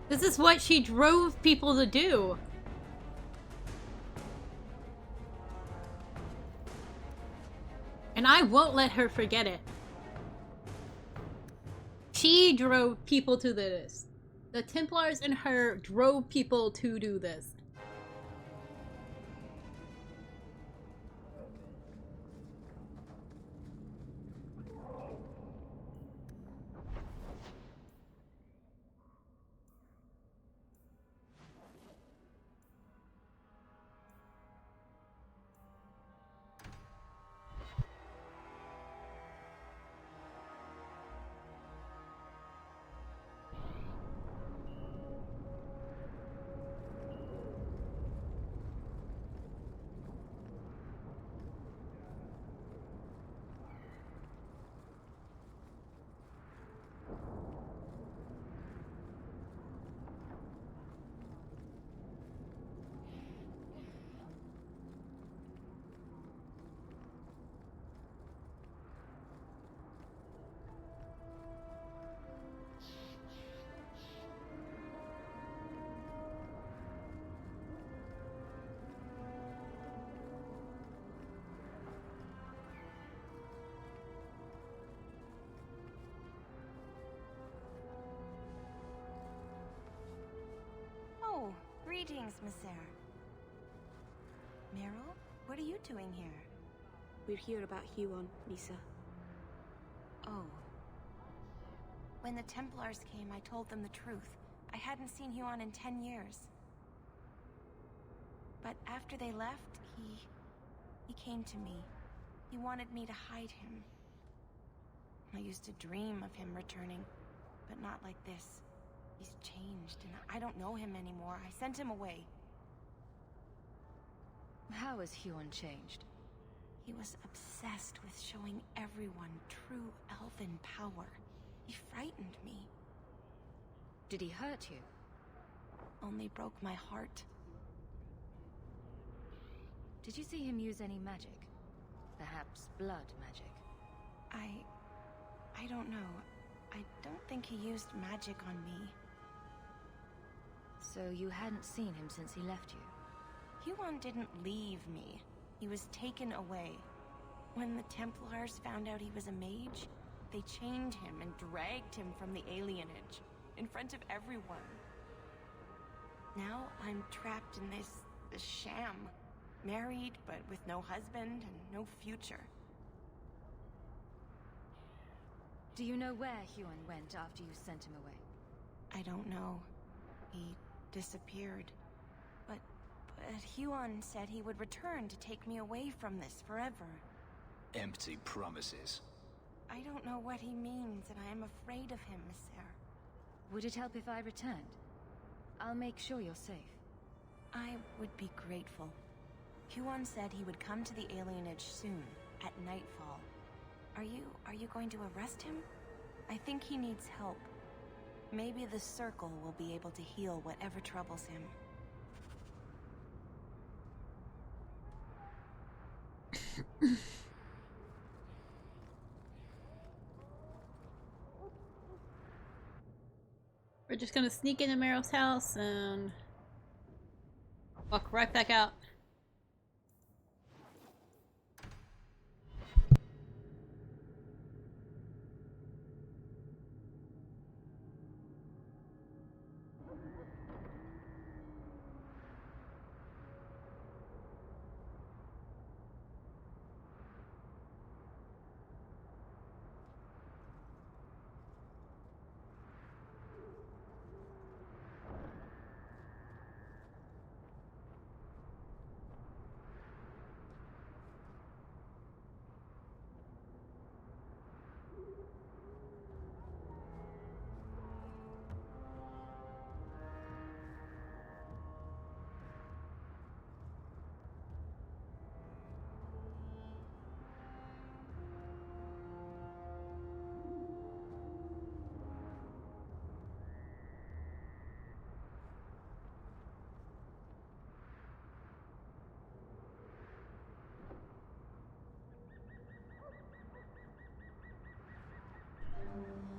Speaker 1: This is what she drove people to do. And I won't let her forget it. She drove people to this. The Templars and her drove people to do this.
Speaker 19: Greetings, Messer. Meryl, what are you doing here?
Speaker 20: We're here about Huon, Misa.
Speaker 19: Oh. When the Templars came, I told them the truth. I hadn't seen Huon in 10 years. But after they left, he came to me. He wanted me to hide him. I used to dream of him returning, but not like this. He's changed, and I don't know him anymore. I sent him away.
Speaker 13: How has Huon changed?
Speaker 19: He was obsessed with showing everyone true elven power. He frightened me.
Speaker 13: Did he hurt you?
Speaker 19: Only broke my heart.
Speaker 13: Did you see him use any magic? Perhaps blood magic?
Speaker 19: I don't know. I don't think he used magic on me.
Speaker 13: So you hadn't seen him since he left you?
Speaker 19: Huon didn't leave me. He was taken away. When the Templars found out he was a mage, they chained him and dragged him from the alienage, in front of everyone. Now I'm trapped in this sham. Married, but with no husband and no future.
Speaker 13: Do you know where Huon went after you sent him away?
Speaker 19: I don't know. He disappeared. But Huon said he would return to take me away from this forever.
Speaker 14: Empty promises.
Speaker 19: I don't know what he means, and I am afraid of him, Messer.
Speaker 13: Would it help if I returned? I'll make sure you're safe.
Speaker 19: I would be grateful. Huon said he would come to the alienage soon, at nightfall. Are you going to arrest him? I think he needs help. Maybe the Circle will be able to heal whatever troubles him.
Speaker 1: We're just gonna sneak into Meryl's house and walk right back out.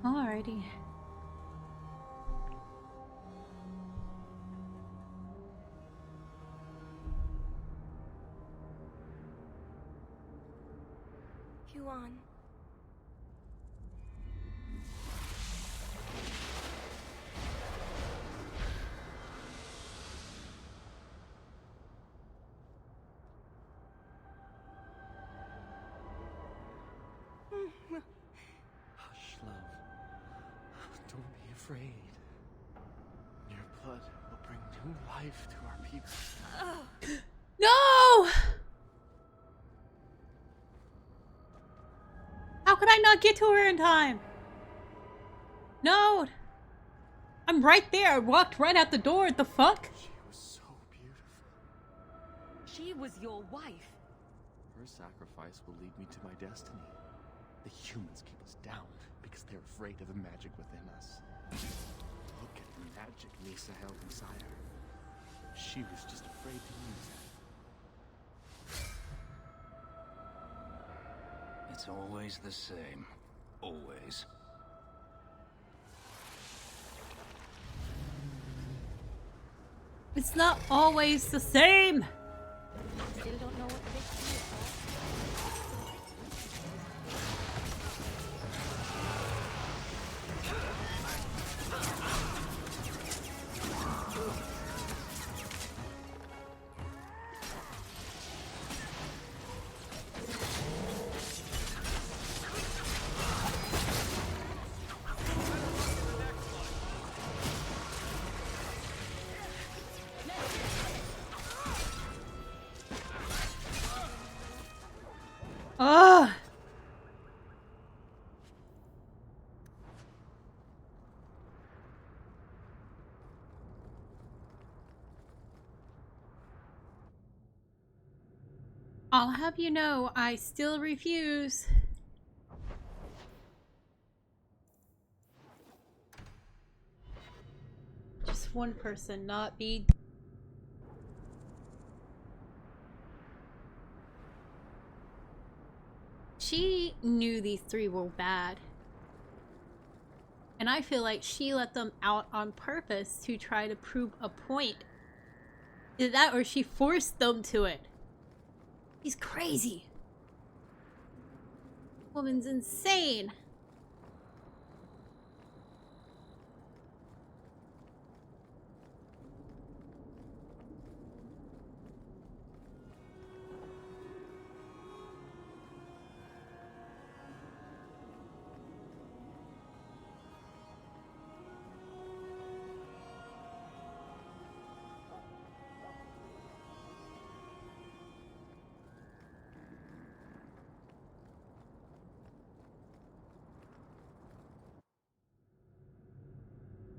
Speaker 1: Alrighty.
Speaker 19: Huon.
Speaker 21: Hush, love. Don't be afraid. Your blood will bring new life to our people.
Speaker 1: No! How could I not get to her in time? No! I'm right there. I walked right out the door. What the fuck?
Speaker 21: She was so beautiful.
Speaker 15: She was your wife.
Speaker 21: Her sacrifice will lead me to my destiny. The humans keep us down because they're afraid of the magic within us. Look at the magic Misa held inside her. She was just afraid to use it.
Speaker 14: It's always the same. Always.
Speaker 1: It's not always the same.
Speaker 10: Still don't know what the big deal is.
Speaker 1: Ugh! I'll have you know, I still refuse. Just one person, not be. She knew these three were bad. And I feel like she let them out on purpose to try to prove a point. Either that or she forced them to it. He's crazy. Woman's insane.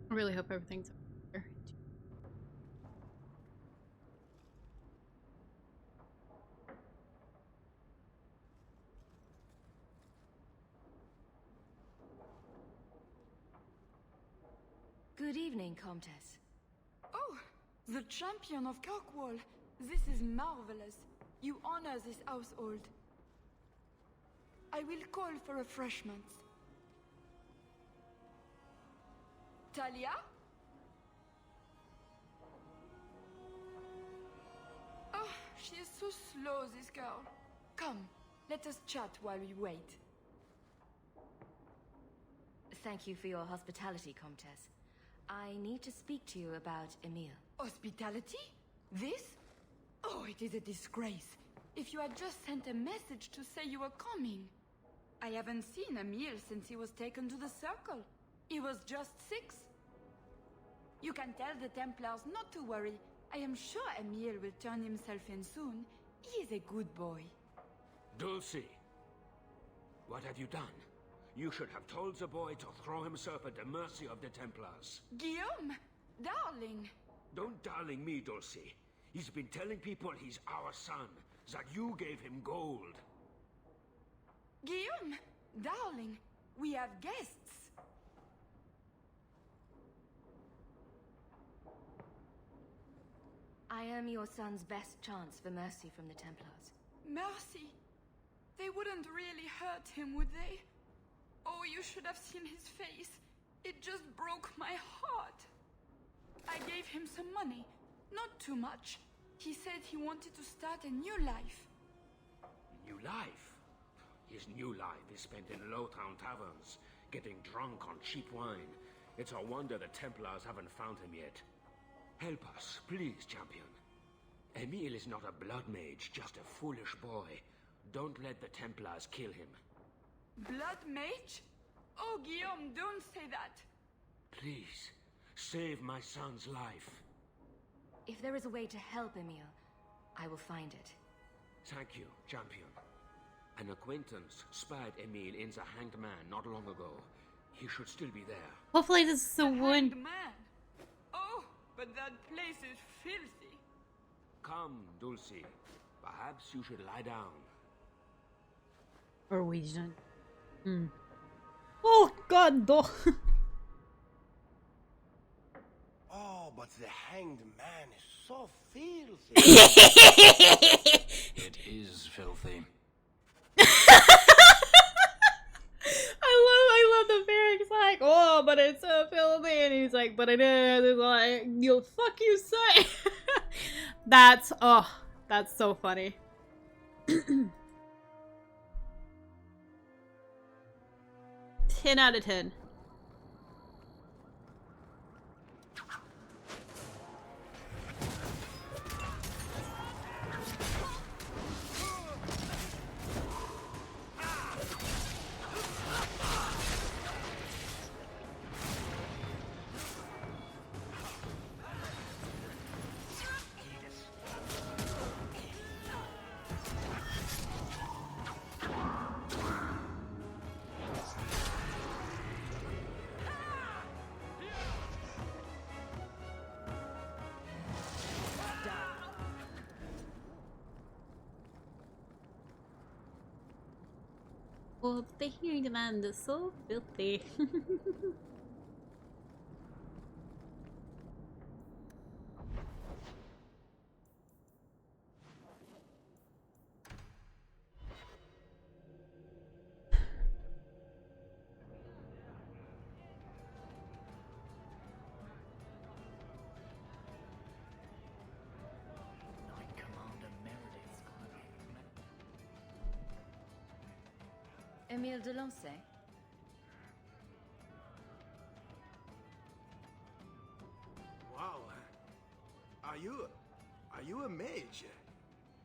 Speaker 1: I really hope everything's okay.
Speaker 13: Good evening, Comtesse.
Speaker 6: Oh, the champion of Kirkwall. This is marvelous. You honor this household. I will call for refreshments. Talia? Oh, she is so slow, this girl. Come, let us chat while we wait.
Speaker 13: Thank you for your hospitality, Comtesse. I need to speak to you about Emile.
Speaker 6: Hospitality? This? Oh, it is a disgrace. If you had just sent a message to say you were coming. I haven't seen Emile since he was taken to the Circle. He was just 6. You can tell the Templars not to worry. I am sure Emile will turn himself in soon. He is a good boy.
Speaker 22: Dulcie, what have you done? You should have told the boy to throw himself at the mercy of the Templars.
Speaker 6: Guillaume! Darling!
Speaker 22: Don't darling me, Dulcie. He's been telling people he's our son, that you gave him gold.
Speaker 6: Guillaume! Darling, we have guests.
Speaker 13: I am your son's best chance for mercy from the Templars.
Speaker 6: Mercy? They wouldn't really hurt him, would they? Oh, you should have seen his face. It just broke my heart. I gave him some money. Not too much. He said he wanted to start a new life.
Speaker 22: New life? His new life is spent in low-town taverns, getting drunk on cheap wine. It's a wonder the Templars haven't found him yet. Help us, please, champion. Emile is not a blood mage, just a foolish boy. Don't let the Templars kill him.
Speaker 6: Blood mage? Oh, Guillaume, don't say that.
Speaker 22: Please, save my son's life.
Speaker 13: If there is a way to help Emile, I will find it.
Speaker 22: Thank you, champion. An acquaintance spied Emile in the Hanged Man not long ago. He should still be there.
Speaker 1: Hopefully this is the one.
Speaker 6: Man. Oh, but that place is filthy.
Speaker 22: Come, Dulcie. Perhaps you should lie down.
Speaker 1: Or we should. Oh God, no.
Speaker 16: Oh, but the Hanged Man is so filthy.
Speaker 14: It is filthy.
Speaker 1: I love the Varric's like, oh, but it's so filthy, and he's like, but it is. Like, you'll fuck you say. That's so funny. 10 out of 10. Oh, the hearing land is so filthy.
Speaker 14: Knight Commander Meredith's gonna be...
Speaker 13: Emile de Lancey?
Speaker 3: Wow. Are you a mage?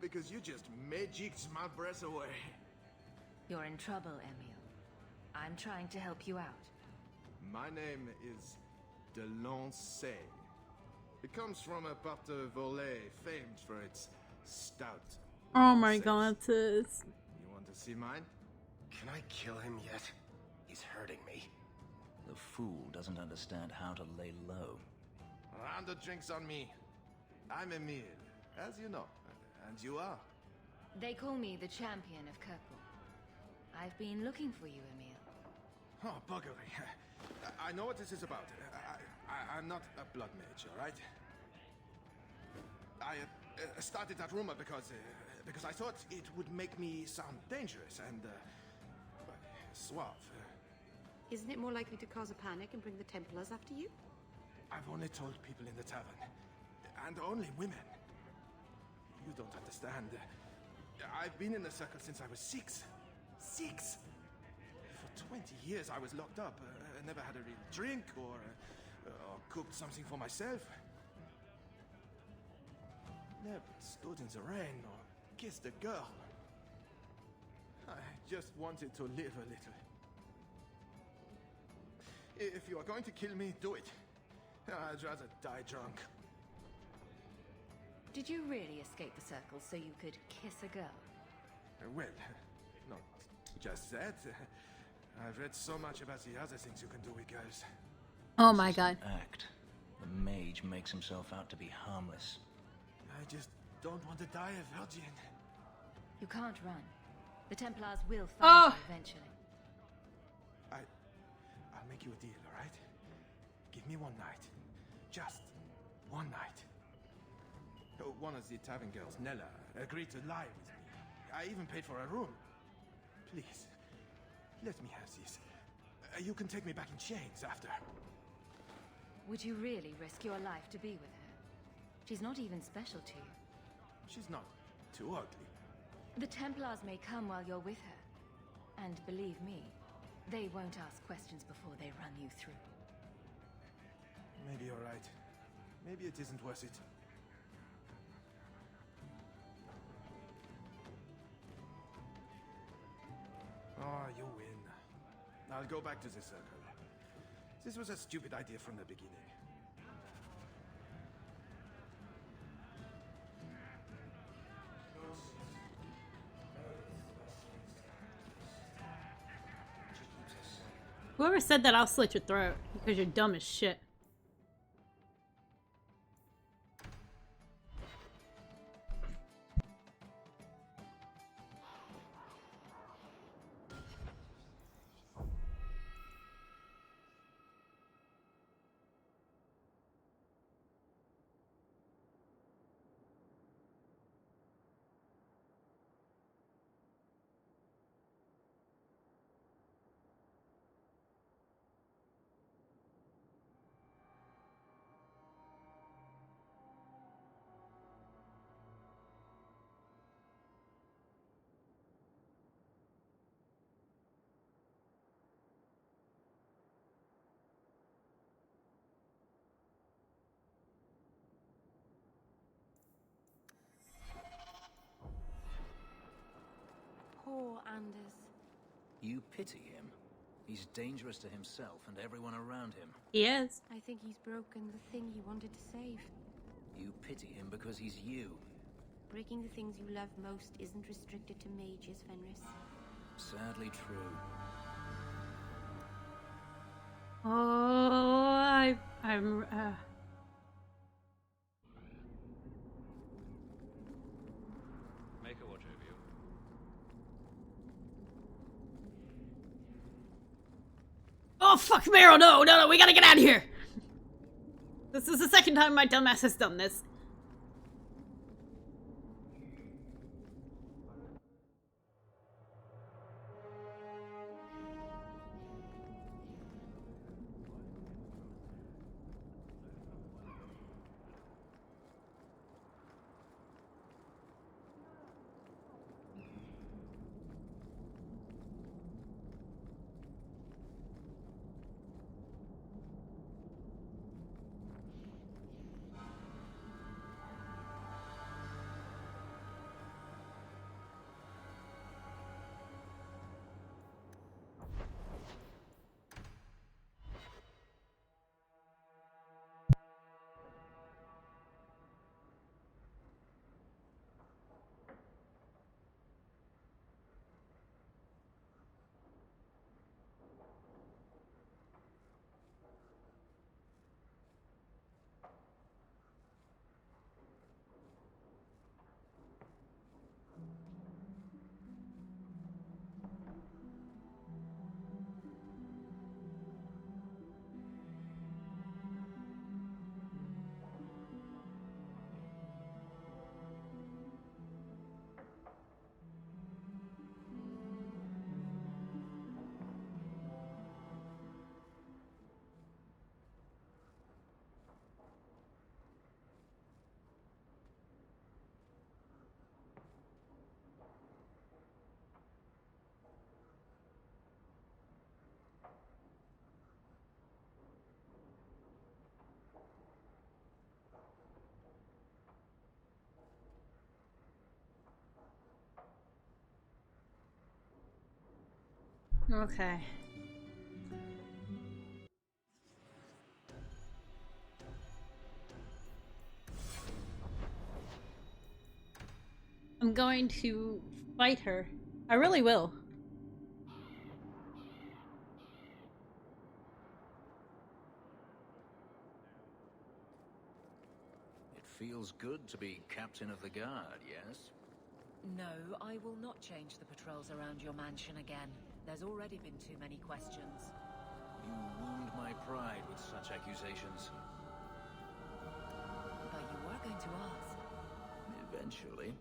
Speaker 3: Because you just magicked my breath away.
Speaker 13: You're in trouble, Emile. I'm trying to help you out.
Speaker 3: My name is de Lancey. It comes from a part of Volée famed for its stout.
Speaker 1: Oh my god, sis.
Speaker 3: You want to see mine?
Speaker 4: Can I kill him yet? He's hurting me.
Speaker 14: The fool doesn't understand how to lay low.
Speaker 3: Round of drinks on me. I'm Emile, as you know. And you are?
Speaker 13: They call me the champion of Kirkwall. I've been looking for you, Emile.
Speaker 3: Oh, buggery. I know what this is about. I'm not a blood mage, all right? I started that rumor because I thought it would make me sound dangerous and suave.
Speaker 20: Isn't it more likely to cause a panic and bring the Templars after you?
Speaker 3: I've only told people in the tavern, and only women. You don't understand. I've been in the circle since I was 6. 6! For 20 years I was locked up. I never had a real drink or cooked something for myself. Never stood in the rain or kissed a girl. I just wanted to live a little. If you are going to kill me, do it. I'd rather die drunk.
Speaker 13: Did you really escape the circle so you could kiss a girl?
Speaker 3: Well, not just that. I've read so much about the other things you can do with girls.
Speaker 1: Oh my god.
Speaker 14: Act. The mage makes himself out to be harmless.
Speaker 3: I just don't want to die a virgin.
Speaker 13: You can't run. The Templars will find you eventually.
Speaker 3: I'll make you a deal, all right? Give me one night. Just one night. One of the tavern girls, Nella, agreed to lie with me. I even paid for a room. Please, let me have this. You can take me back in chains after.
Speaker 13: Would you really risk your life to be with her? She's not even special to you.
Speaker 3: She's not too ugly.
Speaker 13: The Templars may come while you're with her. And believe me, they won't ask questions before they run you through.
Speaker 3: Maybe you're right. Maybe it isn't worth it. Oh, you win. I'll go back to the circle. This was a stupid idea from the beginning.
Speaker 1: Whoever said that, I'll slit your throat because you're dumb as shit.
Speaker 10: Poor Anders.
Speaker 14: You pity him. He's dangerous to himself and everyone around him.
Speaker 1: He is.
Speaker 10: I think he's broken the thing he wanted to save.
Speaker 14: You pity him because he's you.
Speaker 10: Breaking the things you love most isn't restricted to mages, Fenris.
Speaker 14: Sadly true.
Speaker 1: Oh, I'm.
Speaker 11: Make a watch over you.
Speaker 1: Oh, fuck Meryl, no, we gotta get out of here! This is the second time my dumbass has done this. Okay. I'm going to fight her. I really will.
Speaker 14: It feels good to be captain of the guard, yes?
Speaker 15: No, I will not change the patrols around your mansion again. There's already been too many questions.
Speaker 14: You wound my pride with such accusations.
Speaker 15: But you were going to ask.
Speaker 14: Eventually.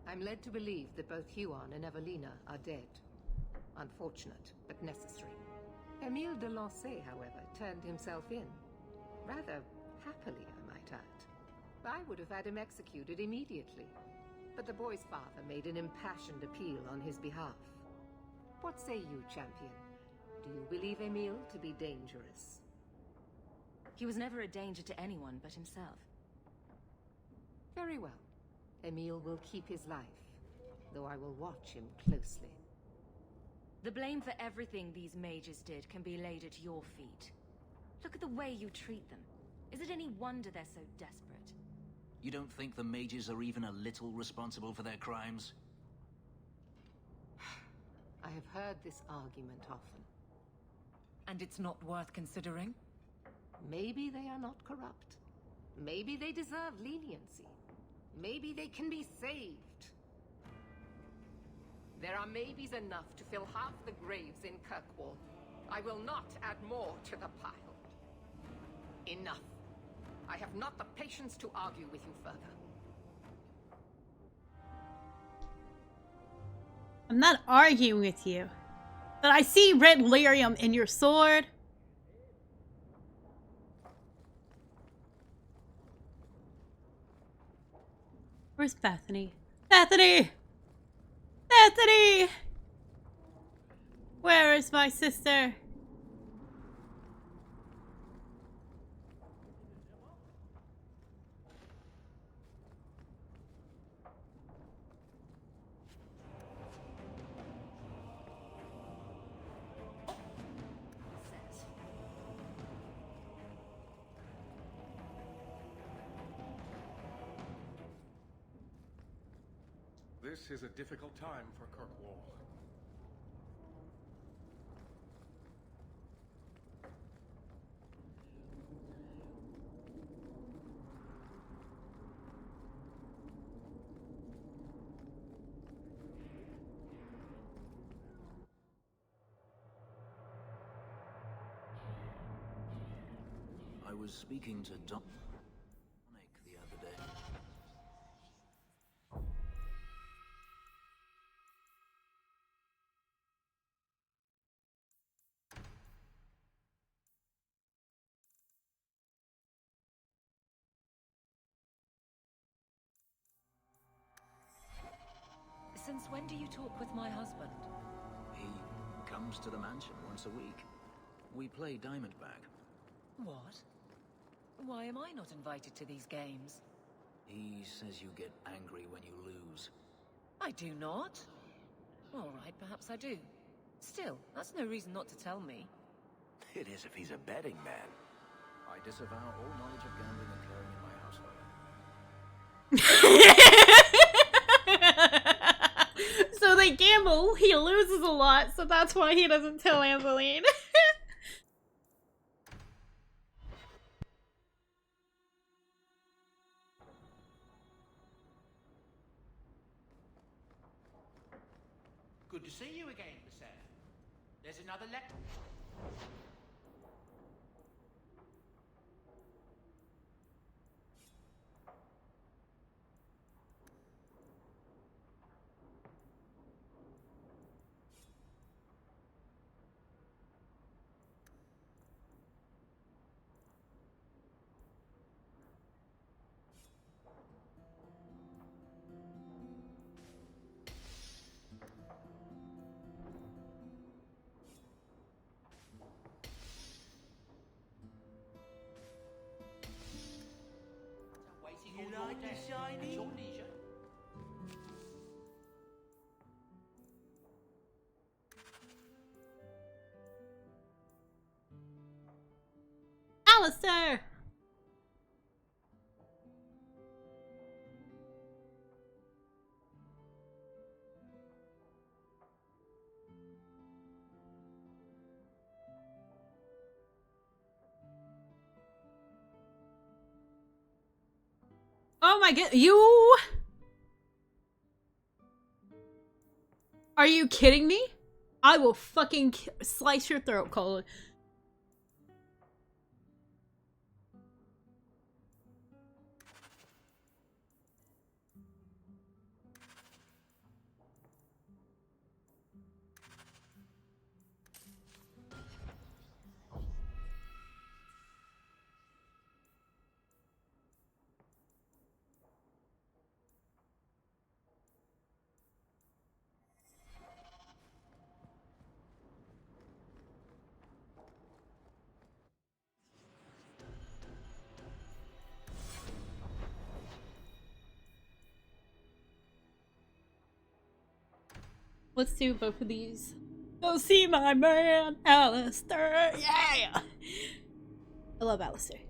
Speaker 5: I'm led to believe that both Huon and Evelina are dead. Unfortunate, but necessary. Emile de Lancey, however, turned himself in. Rather happily, I might add. I would have had him executed immediately. But the boy's father made an impassioned appeal on his behalf. What say you, champion? Do you believe Emile to be dangerous?
Speaker 13: He was never a danger to anyone but himself.
Speaker 5: Very well. Emile will keep his life, though I will watch him closely.
Speaker 13: The blame for everything these mages did can be laid at your feet. Look at the way you treat them. Is it any wonder they're so desperate?
Speaker 14: You don't think the mages are even a little responsible for their crimes?
Speaker 5: I have heard this argument often.
Speaker 15: And it's not worth considering?
Speaker 5: Maybe they are not corrupt. Maybe they deserve leniency. Maybe they can be saved. There are maybes enough to fill half the graves in Kirkwall. I will not add more to the pile. Enough. I have not the patience to argue with you further.
Speaker 1: I'm not arguing with you. But I see red lyrium in your sword. Where's Bethany? Bethany! Bethany! Where is my sister?
Speaker 3: This is a difficult time for Kirkwall.
Speaker 14: was speaking to Dominic the other day.
Speaker 15: Since when do you talk with my husband?
Speaker 14: He comes to the mansion once a week. We play Diamondback.
Speaker 15: What? Why am I not invited to these games?
Speaker 14: He says you get angry when you lose.
Speaker 15: I do not. All right, perhaps I do. Still, that's no reason not to tell me.
Speaker 4: It is if he's a betting man.
Speaker 14: I disavow all knowledge of gambling occurring in my household.
Speaker 1: So they gamble, he loses a lot, so that's why he doesn't tell Angeline.
Speaker 9: Good to see you again, sir. There's another letter. You like it shiny? At your leisure.
Speaker 1: Alistair! Oh my god, you... Are you kidding me? I will fucking slice your throat, Colin. Let's do both of these. Go see my man, Alistair. Yeah! I love Alistair.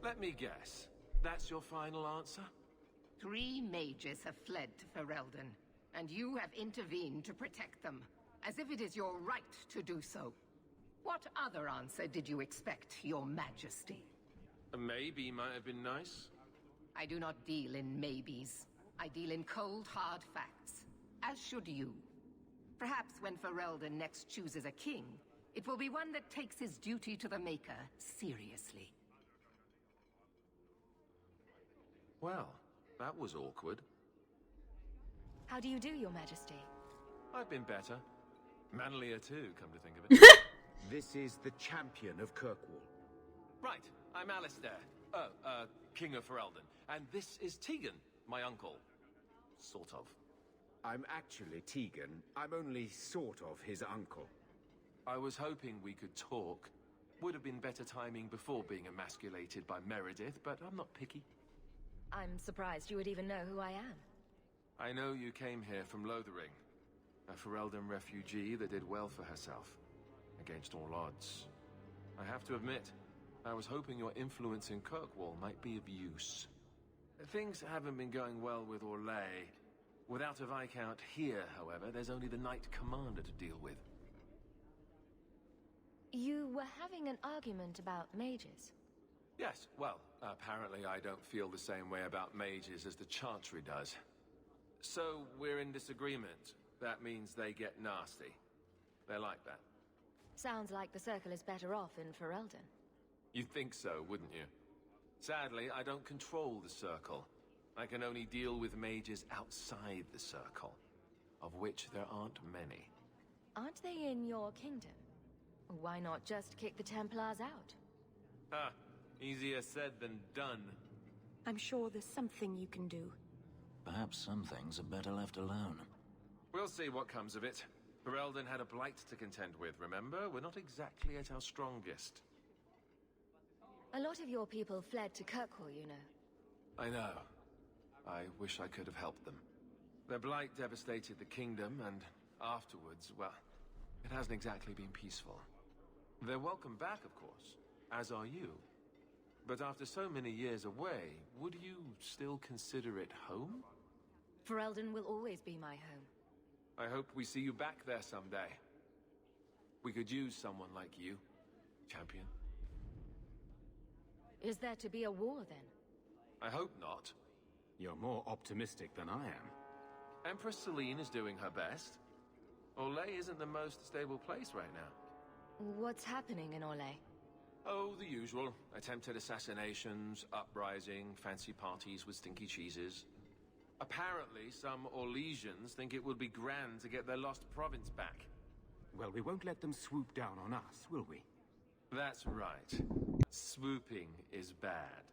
Speaker 11: Let me guess. That's your final answer?
Speaker 5: 3 mages have fled to Ferelden, and you have intervened to protect them, as if it is your right to do so. What other answer did you expect, your majesty?
Speaker 11: A maybe might have been nice.
Speaker 5: I do not deal in maybes. I deal in cold, hard facts. As should you. Perhaps when Ferelden next chooses a king, it will be one that takes his duty to the Maker seriously.
Speaker 11: Well, that was awkward.
Speaker 13: How do you do, Your Majesty?
Speaker 11: I've been better. Manlier too, come to think of it.
Speaker 12: This is the champion of Kirkwall.
Speaker 11: Right, I'm Alistair. King of Ferelden. And this is Tegan, my uncle. Sort of.
Speaker 12: I'm actually Tegan. I'm only sort of his uncle.
Speaker 11: I was hoping we could talk. Would have been better timing before being emasculated by Meredith, but I'm not picky.
Speaker 13: I'm surprised you would even know who I am.
Speaker 11: I know you came here from Lothering, a Ferelden refugee that did well for herself, against all odds. I have to admit, I was hoping your influence in Kirkwall might be of use. Things haven't been going well with Orlais. Without a Viscount here, however, there's only the Knight Commander to deal with.
Speaker 13: You were having an argument about mages.
Speaker 11: Yes, well, apparently I don't feel the same way about mages as the Chantry does. So, we're in disagreement. That means they get nasty. They're like that.
Speaker 13: Sounds like the Circle is better off in Ferelden.
Speaker 11: You'd think so, wouldn't you? Sadly, I don't control the Circle. I can only deal with mages outside the Circle, of which there aren't many.
Speaker 13: Aren't they in your kingdom? Why not just kick the Templars out?
Speaker 11: Ha! Easier said than done.
Speaker 2: I'm sure there's something you can do.
Speaker 14: Perhaps some things are better left alone.
Speaker 11: We'll see what comes of it. Ferelden had a blight to contend with, remember? We're not exactly at our strongest.
Speaker 13: A lot of your people fled to Kirkwall, you know.
Speaker 11: I know. I wish I could have helped them. Their blight devastated the kingdom, and afterwards, well, it hasn't exactly been peaceful. They're welcome back, of course, as are you. But after so many years away, would you still consider it home?
Speaker 13: Ferelden will always be my home.
Speaker 11: I hope we see you back there someday. We could use someone like you, champion.
Speaker 13: Is there to be a war, then?
Speaker 11: I hope not.
Speaker 12: You're more optimistic than I am.
Speaker 11: Empress Celine is doing her best. Orlais isn't the most stable place right now.
Speaker 13: What's happening in Orlais?
Speaker 11: Oh, the usual. Attempted assassinations, uprising, fancy parties with stinky cheeses. Apparently, some Orlesians think it would be grand to get their lost province back.
Speaker 12: Well, we won't let them swoop down on us, will we?
Speaker 11: That's right. Swooping is bad.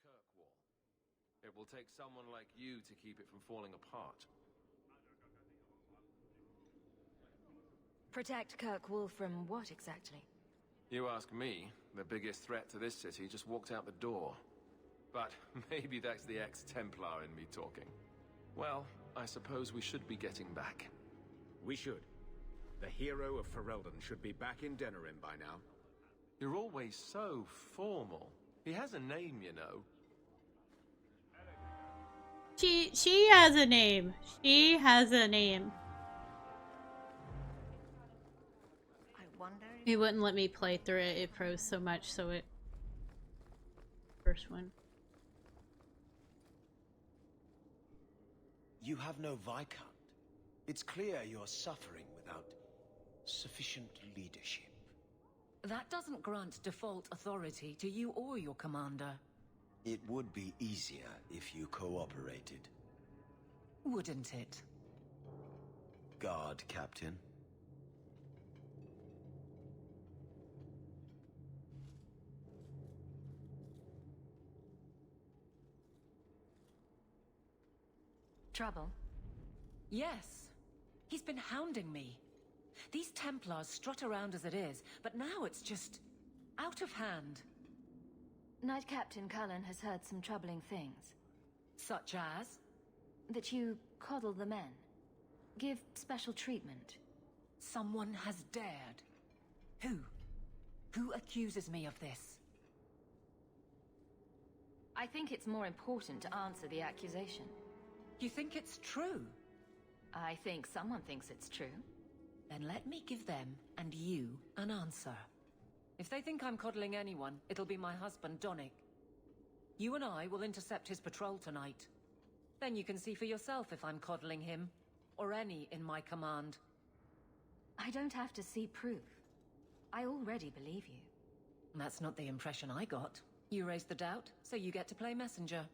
Speaker 11: Kirkwall. It will take someone like you to keep it from falling apart.
Speaker 13: Protect Kirkwall from what exactly?
Speaker 11: You ask me, the biggest threat to this city just walked out the door. But maybe that's the ex-Templar in me talking. Well, I suppose we should be getting back.
Speaker 12: We should. The hero of Ferelden should be back in Denerim by now.
Speaker 11: You're always so formal. He has a name, you know.
Speaker 1: She has a name. She has a name.
Speaker 18: I wonder.
Speaker 1: He wouldn't let me play through it. It froze so much, so it. First one.
Speaker 16: You have no Viscount. It's clear you're suffering without sufficient leadership.
Speaker 15: That doesn't grant default authority to you or your commander.
Speaker 16: It would be easier if you cooperated.
Speaker 15: Wouldn't it?
Speaker 16: Guard, Captain.
Speaker 13: Trouble?
Speaker 15: Yes. He's been hounding me. These Templars strut around as it is, but now it's just out of hand.
Speaker 13: Knight Captain Cullen has heard some troubling things.
Speaker 15: Such as?
Speaker 13: That you coddle the men. Give special treatment.
Speaker 15: Someone has dared. Who? Who accuses me of this?
Speaker 13: I think it's more important to answer the accusation.
Speaker 15: You think it's true?
Speaker 13: I think someone thinks it's true.
Speaker 15: Then let me give them, and you, an answer. If they think I'm coddling anyone, it'll be my husband, Donnic. You and I will intercept his patrol tonight. Then you can see for yourself if I'm coddling him, or any in my command.
Speaker 13: I don't have to see proof. I already believe you.
Speaker 15: That's not the impression I got. You raised the doubt, so you get to play messenger.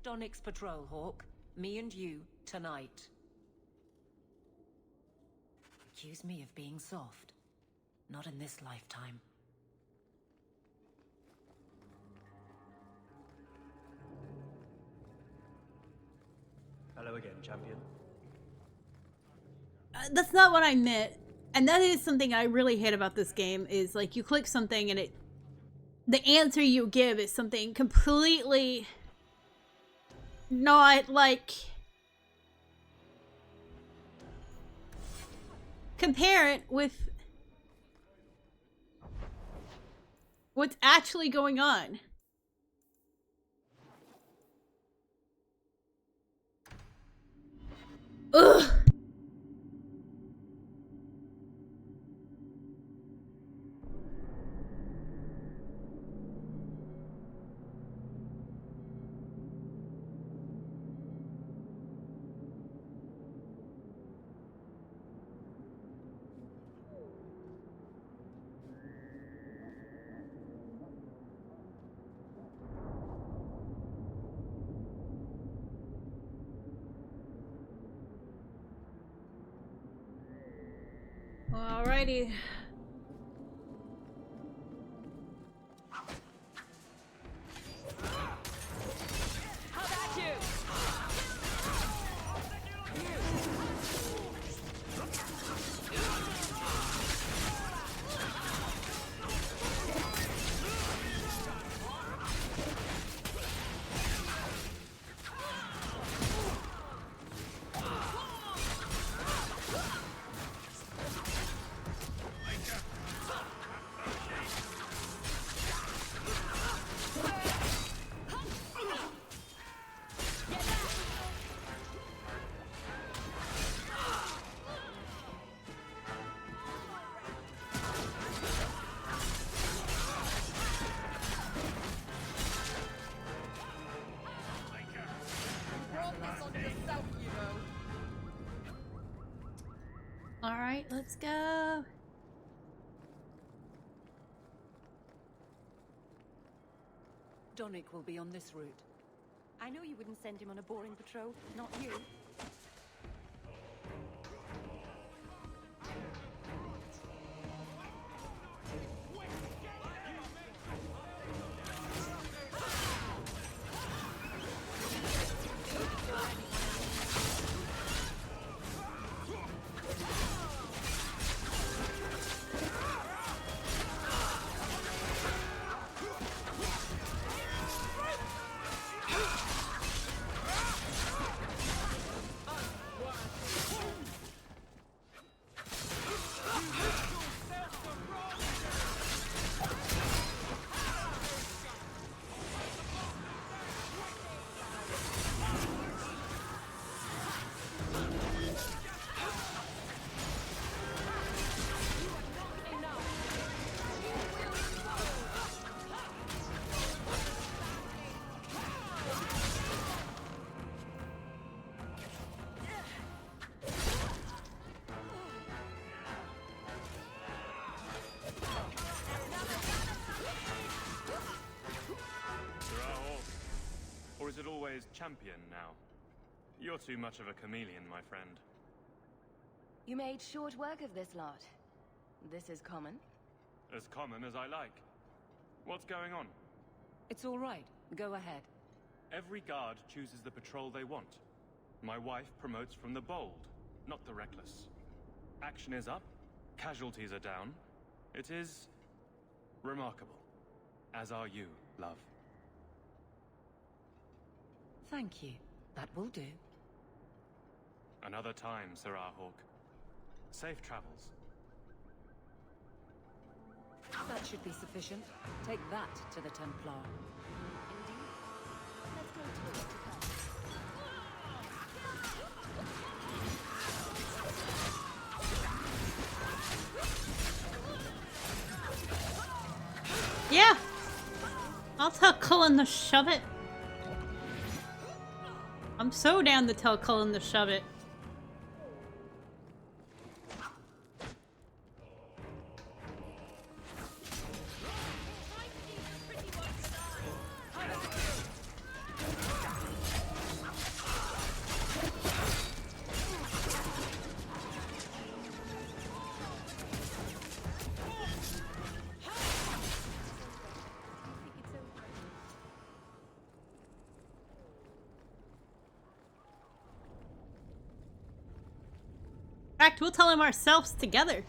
Speaker 15: Donnick's patrol, Hawke. Me and you, tonight. Accuse me of being soft. Not in this lifetime.
Speaker 7: Hello again, champion.
Speaker 1: That's not what I meant. And that is something I really hate about this game, is like you click something and the answer you give is something completely not like compare it with what's actually going on. Ugh. Alrighty.
Speaker 6: How about you?
Speaker 1: Alright, let's go.
Speaker 15: Donnick will be on this route.
Speaker 2: I know you wouldn't send him on a boring patrol, not you.
Speaker 8: Is it always champion now? You're too much of a chameleon, my friend.
Speaker 19: You made short work of this lot. This is common?
Speaker 8: As common as I like. What's going on?
Speaker 15: It's all right. Go ahead.
Speaker 8: Every guard chooses the patrol they want. My wife promotes from the bold, not the reckless. Action is up, casualties are down. It is remarkable. As are you, love.
Speaker 15: Thank you. That will do.
Speaker 8: Another time, Serah Hawke. Safe travels.
Speaker 15: That should be sufficient. Take that to the Templar.
Speaker 2: Indeed. Let's go to it.
Speaker 1: Yeah! I'll tell Cullen to shove it. I'm so down to tell Cullen to shove it. In fact, we'll tell him ourselves together.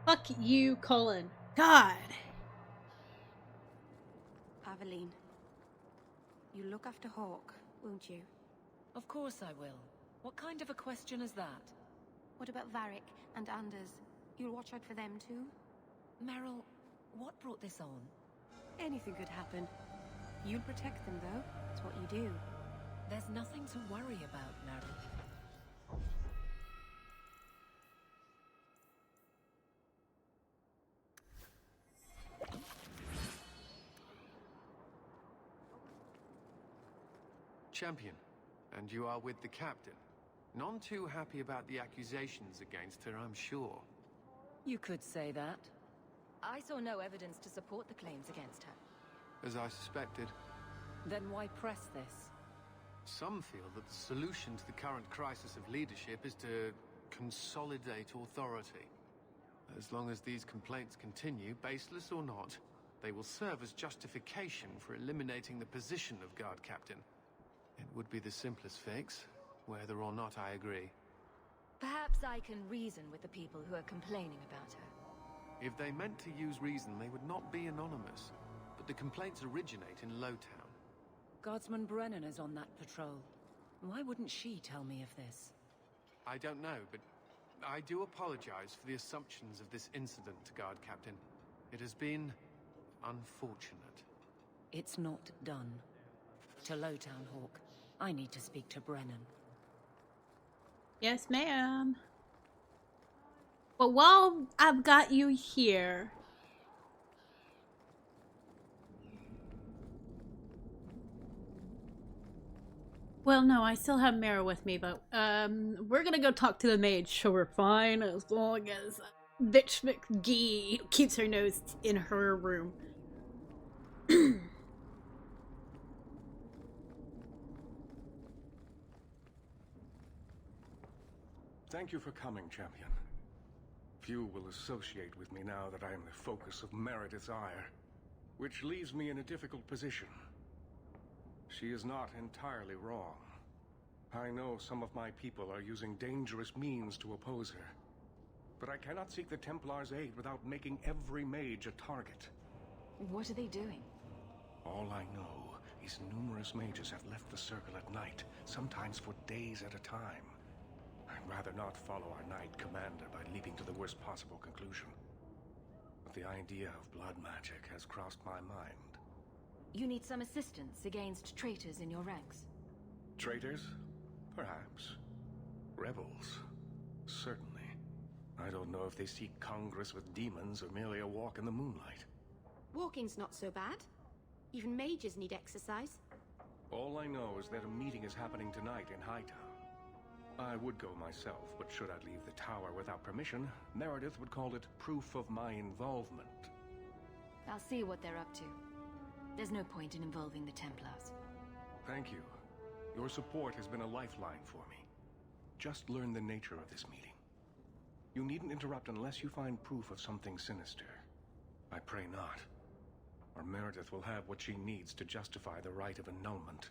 Speaker 1: Fuck you, Cullen. God.
Speaker 2: Aveline, you look after Hawke, won't you?
Speaker 15: Of course I will. What kind of a question is that?
Speaker 10: What about Varric and Anders? You'll watch out for them too?
Speaker 15: Meryl, what brought this on?
Speaker 2: Anything could happen. You'll protect them, though. It's what you do.
Speaker 15: There's nothing to worry about, Meryl.
Speaker 11: Champion, and you are with the captain. None too happy about the accusations against her, I'm sure.
Speaker 15: You could say that. I saw no evidence to support the claims against her.
Speaker 11: As I suspected.
Speaker 15: Then why press this?
Speaker 11: Some feel that the solution to the current crisis of leadership is to consolidate authority. As long as these complaints continue, baseless or not, they will serve as justification for eliminating the position of guard captain. It would be the simplest fix, whether or not I agree.
Speaker 13: Perhaps I can reason with the people who are complaining about her.
Speaker 11: If they meant to use reason, they would not be anonymous. But the complaints originate in Lowtown.
Speaker 15: Guardsman Brennan is on that patrol. Why wouldn't she tell me of this?
Speaker 11: I don't know, but I do apologize for the assumptions of this incident, Guard Captain. It has been unfortunate.
Speaker 15: It's not done. To Lowtown, Hawke. I need to speak to Brennan.
Speaker 1: Yes, ma'am. But while I've got you here... Well, no, I still have Mara with me, but we're gonna go talk to the mage, so we're fine as long as Bitch McGee keeps her nose in her room.
Speaker 3: Thank you for coming, champion. Few will associate with me now that I am the focus of Meredith's ire, which leaves me in a difficult position. She is not entirely wrong. I know some of my people are using dangerous means to oppose her. But I cannot seek the Templars' aid without making every mage a target.
Speaker 13: What are they doing?
Speaker 3: All I know is numerous mages have left the Circle at night, sometimes for days at a time. I'd rather not follow our Knight Commander by leaping to the worst possible conclusion. But the idea of blood magic has crossed my mind.
Speaker 13: You need some assistance against traitors in your ranks.
Speaker 3: Traitors? Perhaps. Rebels? Certainly. I don't know if they seek congress with demons or merely a walk in the moonlight.
Speaker 20: Walking's not so bad. Even mages need exercise.
Speaker 3: All I know is that a meeting is happening tonight in Hightown. I would go myself, but should I leave the tower without permission, Meredith would call it proof of my involvement.
Speaker 13: I'll see what they're up to. There's no point in involving the Templars.
Speaker 3: Thank you. Your support has been a lifeline for me. Just learn the nature of this meeting. You needn't interrupt unless you find proof of something sinister. I pray not. Or Meredith will have what she needs to justify the right of annulment.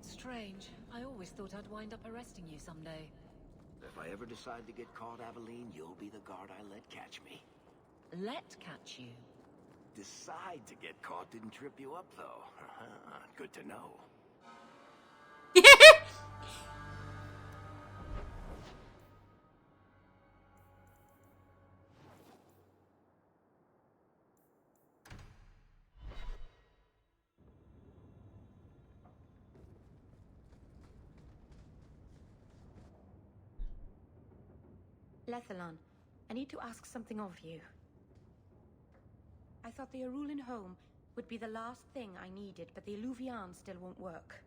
Speaker 15: Strange. I always thought I'd wind up arresting you someday.
Speaker 4: If I ever decide to get caught, Aveline, you'll be the guard I let catch me.
Speaker 15: Let catch you?
Speaker 4: decide to get caught didn't trip you up, though. Good to know.
Speaker 10: Lethalon, I need to ask something of you. I thought the Arulin home would be the last thing I needed, but the Eluvian still won't work.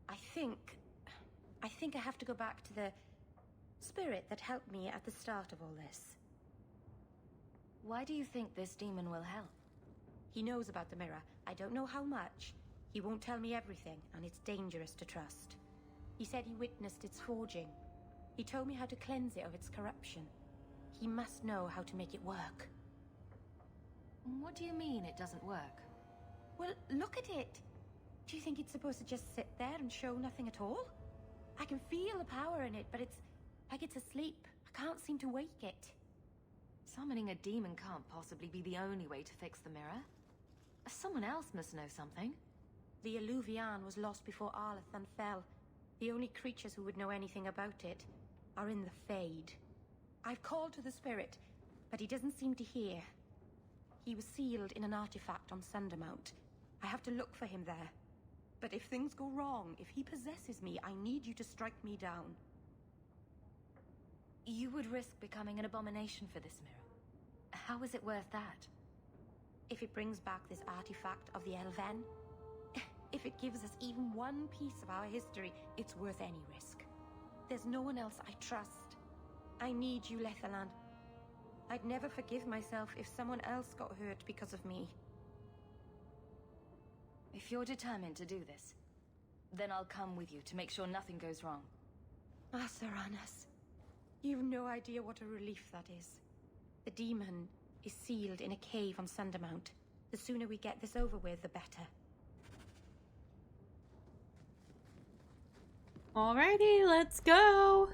Speaker 10: I think I have to go back to the spirit that helped me at the start of all this.
Speaker 13: Why do you think this demon will help?
Speaker 10: He knows about the mirror. I don't know how much. He won't tell me everything, and it's dangerous to trust. He said he witnessed its forging. He told me how to cleanse it of its corruption. He must know how to make it work.
Speaker 13: What do you mean it doesn't work?
Speaker 10: Well, look at it. Do you think it's supposed to just sit there and show nothing at all? I can feel the power in it, but it's like it's asleep. I can't seem to wake it.
Speaker 13: Summoning a demon can't possibly be the only way to fix the mirror. Someone else must know something.
Speaker 10: The Eluvian was lost before Arlathan fell. The only creatures who would know anything about it are in the Fade. I've called to the spirit, but he doesn't seem to hear. He was sealed in an artifact on Sundermount. I have to look for him there. But if things go wrong, if he possesses me, I need you to strike me down.
Speaker 13: You would risk becoming an abomination for this mirror. How is it worth that?
Speaker 10: If it brings back this artifact of the Elven, if it gives us even one piece of our history, it's worth any risk. There's no one else I trust. I need you, Lethalon. I'd never forgive myself if someone else got hurt because of me.
Speaker 13: If you're determined to do this, then I'll come with you to make sure nothing goes wrong.
Speaker 10: Saranas, you've no idea what a relief that is. The demon is sealed in a cave on Sundermount. The sooner we get this over with, the better.
Speaker 1: Alrighty, let's go.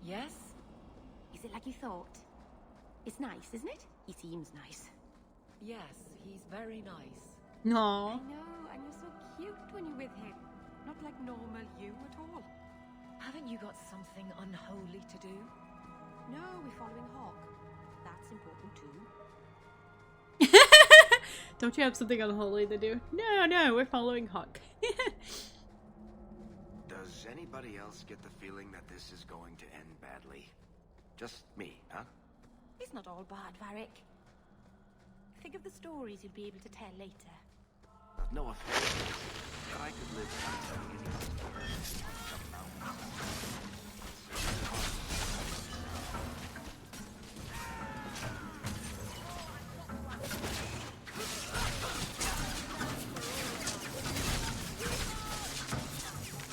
Speaker 10: Yes? Is it like you thought? It's nice, isn't it? He seems nice.
Speaker 15: Yes, he's very nice.
Speaker 1: No.
Speaker 10: I know, and you're so cute when you're with him. Not like normal you at all.
Speaker 15: Haven't you got something unholy to do?
Speaker 10: No, we're following Hawk. That's important too.
Speaker 1: Don't you have something unholy to do? No, we're following Hawk.
Speaker 4: Does anybody else get the feeling that this is going to end badly? Just me, huh?
Speaker 10: It's not all bad, Varric. Think of the stories you'll be able to tell later.
Speaker 4: No offense, but I could live without telling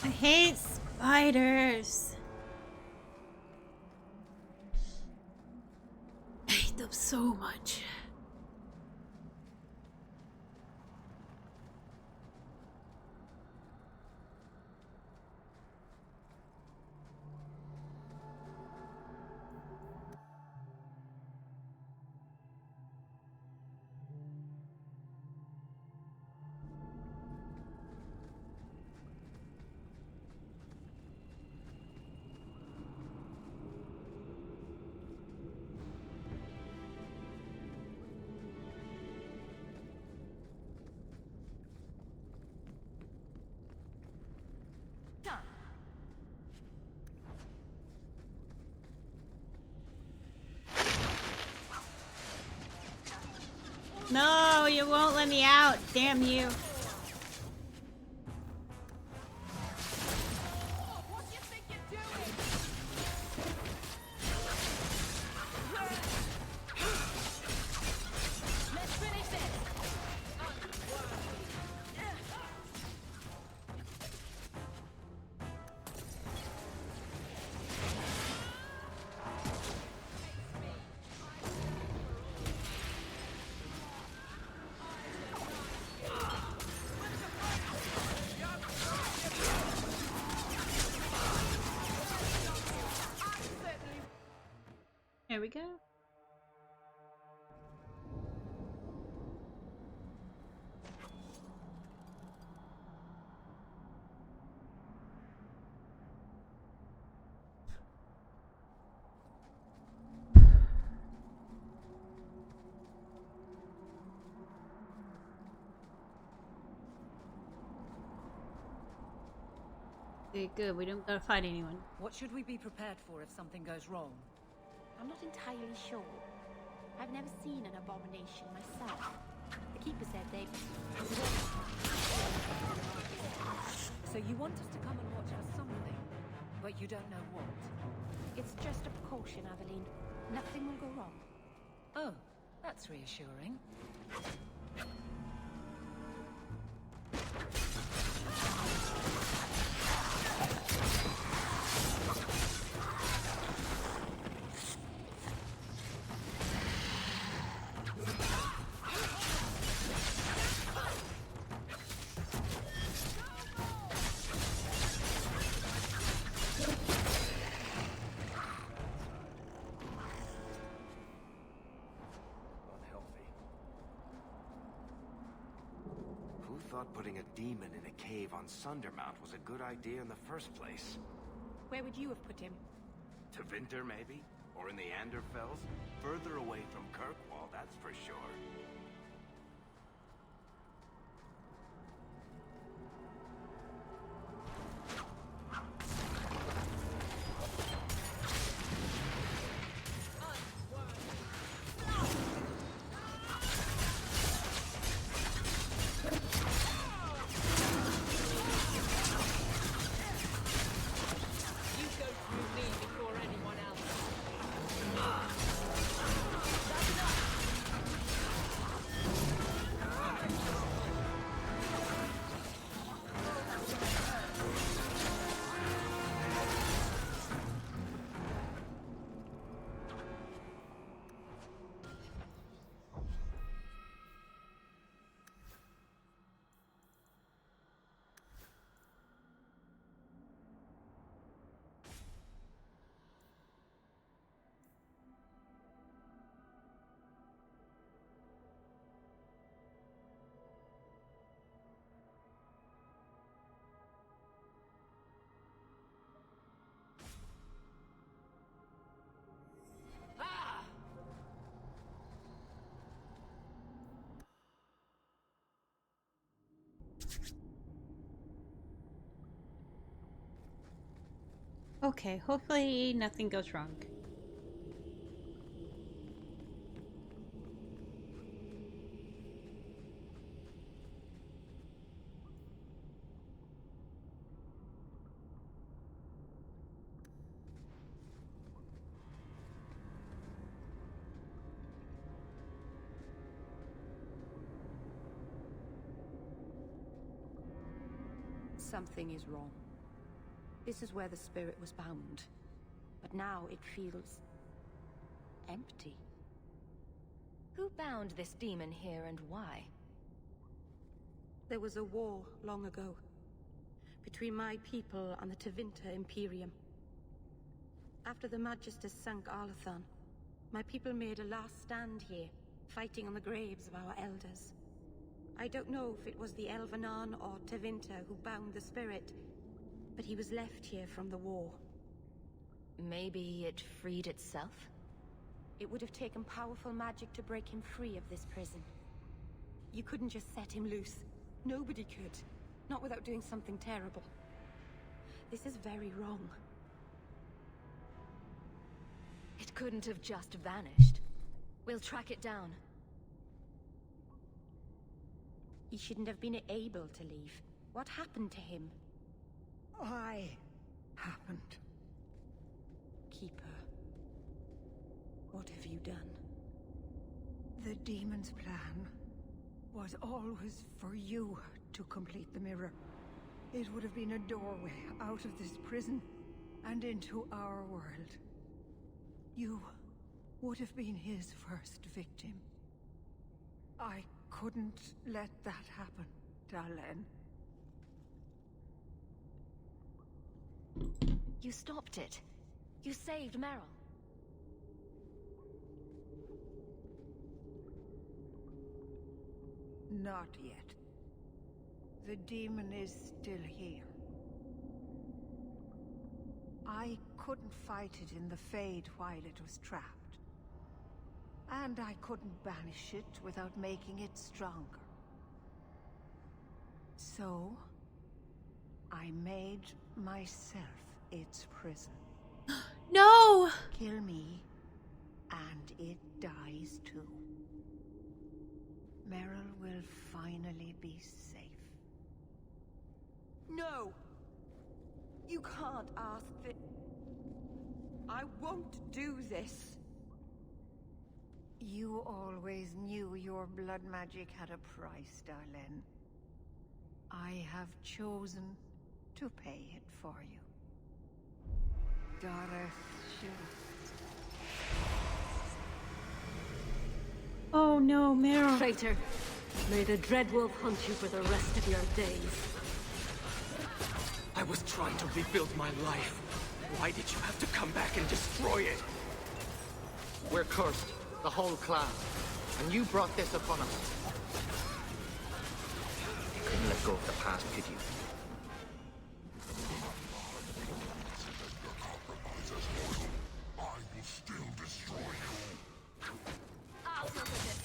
Speaker 1: I hate spiders. I hate them so much. No, you won't let me out. Damn you.
Speaker 10: Let's finish this.
Speaker 1: There we go. Okay, good. We don't gotta fight anyone.
Speaker 15: What should we be prepared for if something goes wrong?
Speaker 10: I'm not entirely sure. I've never seen an abomination myself. The Keeper said they...
Speaker 15: So you want us to come and watch for something, but you don't know what?
Speaker 10: It's just a precaution, Aveline. Nothing will go wrong.
Speaker 15: Oh, that's reassuring.
Speaker 4: Thought putting a demon in a cave on Sundermount was a good idea in the first place.
Speaker 10: Where would you have put him?
Speaker 4: To Winter, maybe? Or in the Anderfells? Further away from Kirkwall, that's for sure.
Speaker 1: Okay, hopefully nothing goes wrong.
Speaker 10: Something is wrong. This is where the spirit was bound. But now it feels... empty.
Speaker 13: Who bound this demon here and why?
Speaker 10: There was a war long ago between my people and the Tevinter Imperium. After the Magisters sank Arlathan, my people made a last stand here, fighting on the graves of our elders. I don't know if it was the Elvenan or Tevinter who bound the spirit, but he was left here from the war.
Speaker 13: Maybe it freed itself?
Speaker 10: It would have taken powerful magic to break him free of this prison. You couldn't just set him loose. Nobody could. Not without doing something terrible. This is very wrong.
Speaker 13: It couldn't have just vanished. We'll track it down.
Speaker 10: He shouldn't have been able to leave. What happened to him?
Speaker 17: I happened.
Speaker 10: Keeper. What have you done?
Speaker 17: The demon's plan was always for you to complete the mirror. It would have been a doorway out of this prison and into our world. You would have been his first victim. I couldn't let that happen, Dalen.
Speaker 13: You stopped it. You saved Meryl.
Speaker 17: Not yet. The demon is still here. I couldn't fight it in the Fade while it was trapped. And I couldn't banish it without making it stronger. So, I made myself its prison.
Speaker 1: No!
Speaker 17: Kill me, and it dies too. Meryl will finally be safe.
Speaker 6: No! You can't ask that. I won't do this.
Speaker 17: You always knew your blood magic had a price, Darlene. I have chosen to pay it for you.
Speaker 1: Oh no, Meryl.
Speaker 21: Traitor. May the Dreadwolf hunt you for the rest of your days.
Speaker 22: I was trying to rebuild my life. Why did you have to come back and destroy it?
Speaker 23: We're cursed, the whole clan. And you brought this upon us. You couldn't let go of the past, could you?
Speaker 24: I will still destroy you.
Speaker 6: I'll deal with it.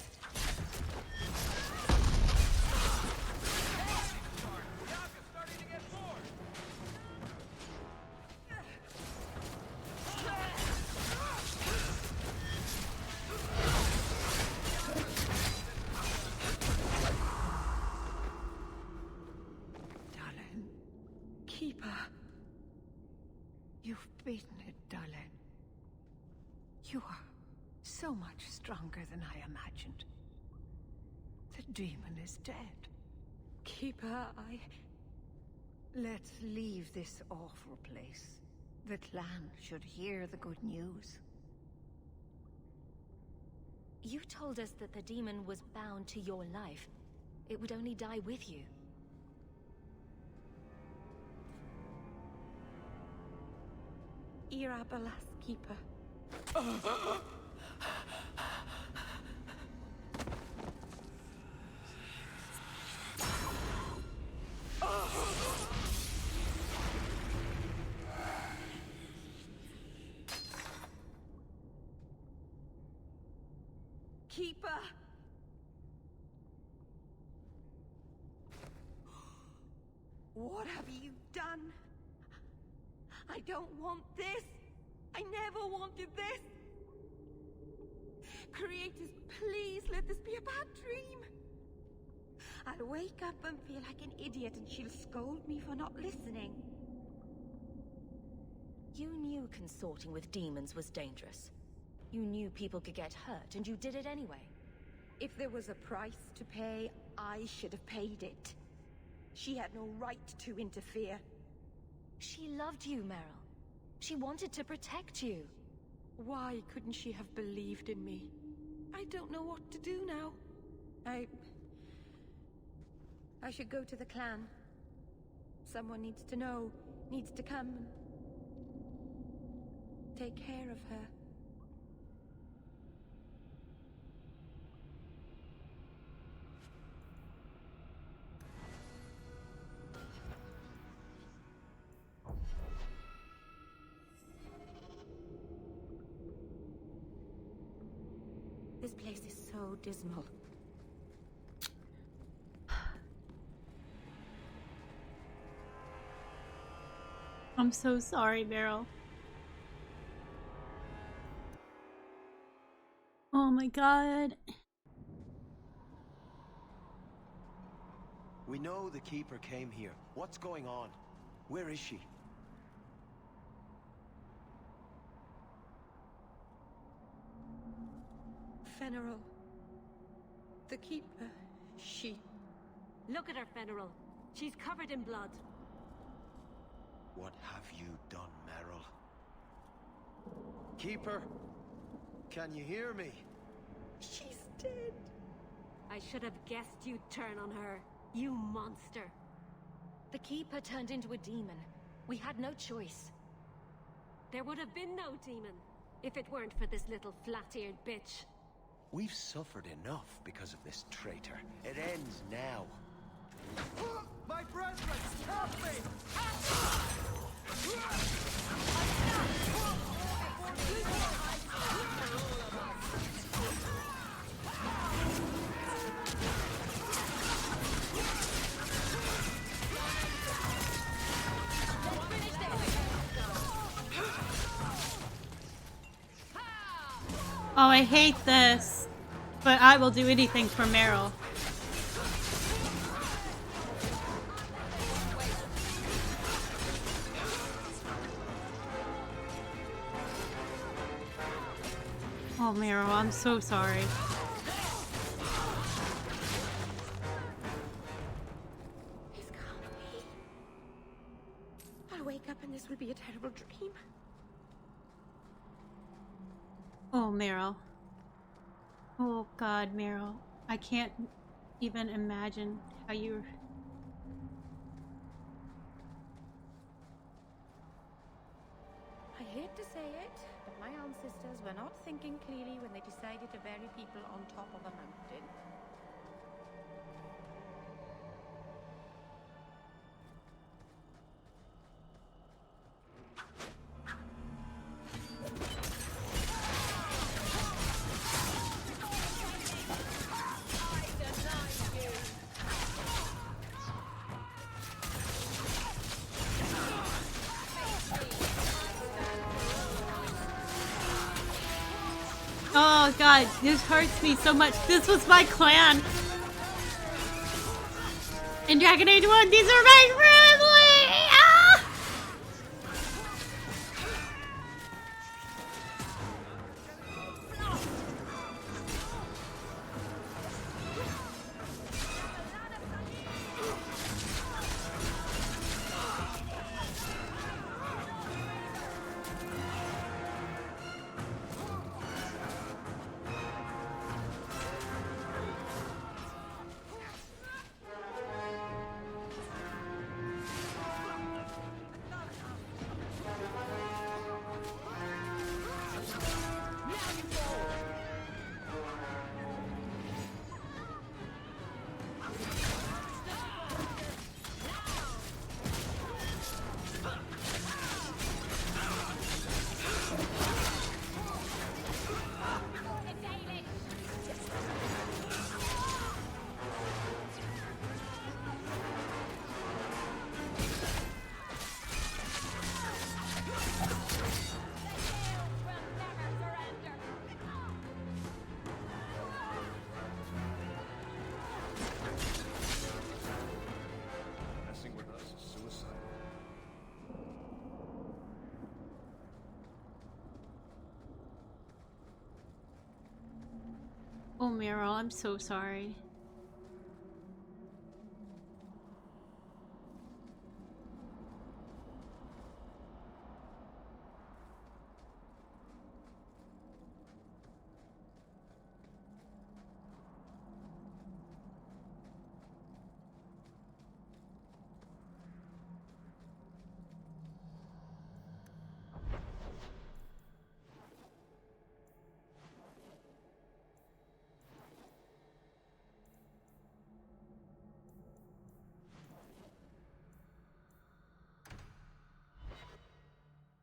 Speaker 17: Keeper. You've beaten it, Darlene. You are so much stronger than I imagined. The demon is dead.
Speaker 6: Keeper,
Speaker 17: Let's leave this awful place. The clan should hear the good news.
Speaker 10: You told us that the demon was bound to your life. It would only die with you.
Speaker 6: Irabalas, Keeper. Keeper! What have you done? I don't want this! I never wanted this! Creators, please let this be a bad dream! I'll wake up and feel like an idiot and she'll scold me for not listening.
Speaker 10: You knew consorting with demons was dangerous. You knew people could get hurt, and you did it anyway.
Speaker 6: If there was a price to pay, I should have paid it. She had no right to interfere.
Speaker 10: She loved you, Meryl. She wanted to protect you.
Speaker 6: Why couldn't she have believed in me? I don't know what to do now. I should go to the clan. Someone needs to know, needs to come and take care of her. This place is so dismal.
Speaker 1: I'm so sorry, Meryl. Oh my god.
Speaker 16: We know the Keeper came here. What's going on? Where is she?
Speaker 6: Fenrir. The Keeper, she...
Speaker 21: Look at her, Fenrir. She's covered in blood.
Speaker 16: What have you done, Meryl? Keeper? Can you hear me?
Speaker 6: She's dead.
Speaker 21: I should have guessed you'd turn on her, you monster.
Speaker 10: The Keeper turned into a demon. We had no choice.
Speaker 21: There would have been no demon, if it weren't for this little flat-eared bitch.
Speaker 16: We've suffered enough because of this traitor. It ends now.
Speaker 24: My brethren, help me!
Speaker 1: Oh, I hate this, but I will do anything for Meryl. Oh, Meryl, I'm so sorry.
Speaker 10: He's gone. I'll wake up and this will be a terrible dream.
Speaker 1: Oh, Meryl. Oh, God, Meryl. I can't even imagine how you...
Speaker 10: I hate to say it, but my ancestors were not thinking clearly when they decided to bury people on top of a mountain.
Speaker 1: Oh, God, this hurts me so much. This was my clan. In Dragon Age 1, these are my family! Ah!
Speaker 3: Messing with us is suicide.
Speaker 1: Oh, Meryl, I'm so sorry.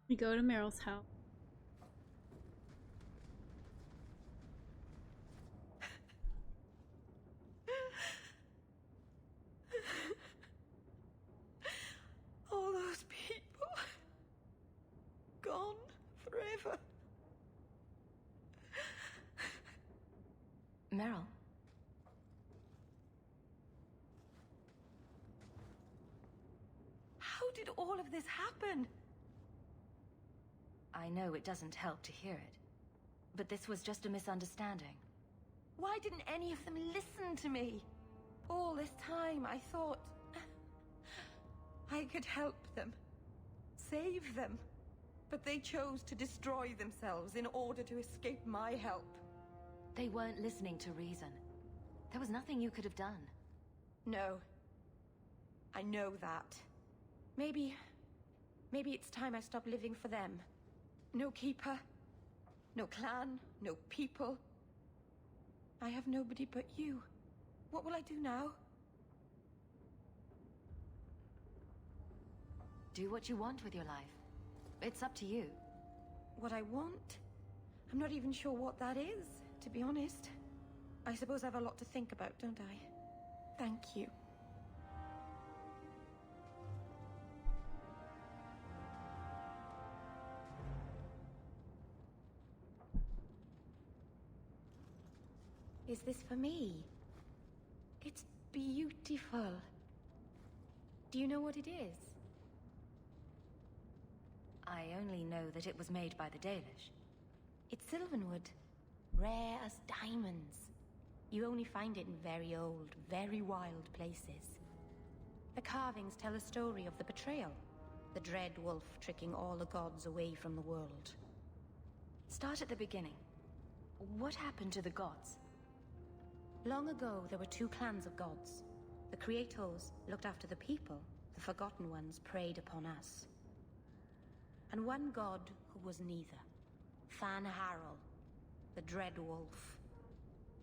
Speaker 1: We go to Meryl's house.
Speaker 6: All those people gone forever.
Speaker 13: Meryl?
Speaker 6: How did all of this happen?
Speaker 13: I know it doesn't help to hear it, but this was just a misunderstanding.
Speaker 6: Why didn't any of them listen to me? All this time I thought I could help them, save them, but they chose to destroy themselves in order to escape my help.
Speaker 13: They weren't listening to reason. There was nothing you could have done.
Speaker 6: No. I know that. Maybe it's time I stop living for them. No keeper, no clan, no people.
Speaker 10: I have nobody but you. What will I do now?
Speaker 13: Do what you want with your life. It's up to you.
Speaker 10: What I want? I'm not even sure what that is, to be honest. I suppose I have a lot to think about, don't I? Thank you. Is this for me? It's beautiful. Do you know what it is?
Speaker 13: I only know that it was made by the Dalish.
Speaker 10: It's Sylvanwood. Rare as diamonds. You only find it in very old, very wild places. The carvings tell a story of the betrayal. The Dread Wolf tricking all the gods away from the world.
Speaker 13: Start at the beginning. What happened to the gods?
Speaker 10: Long ago, there were two clans of gods. The Creators looked after the people. The Forgotten Ones preyed upon us. And one god who was neither. Fan Harel, the Dread Wolf.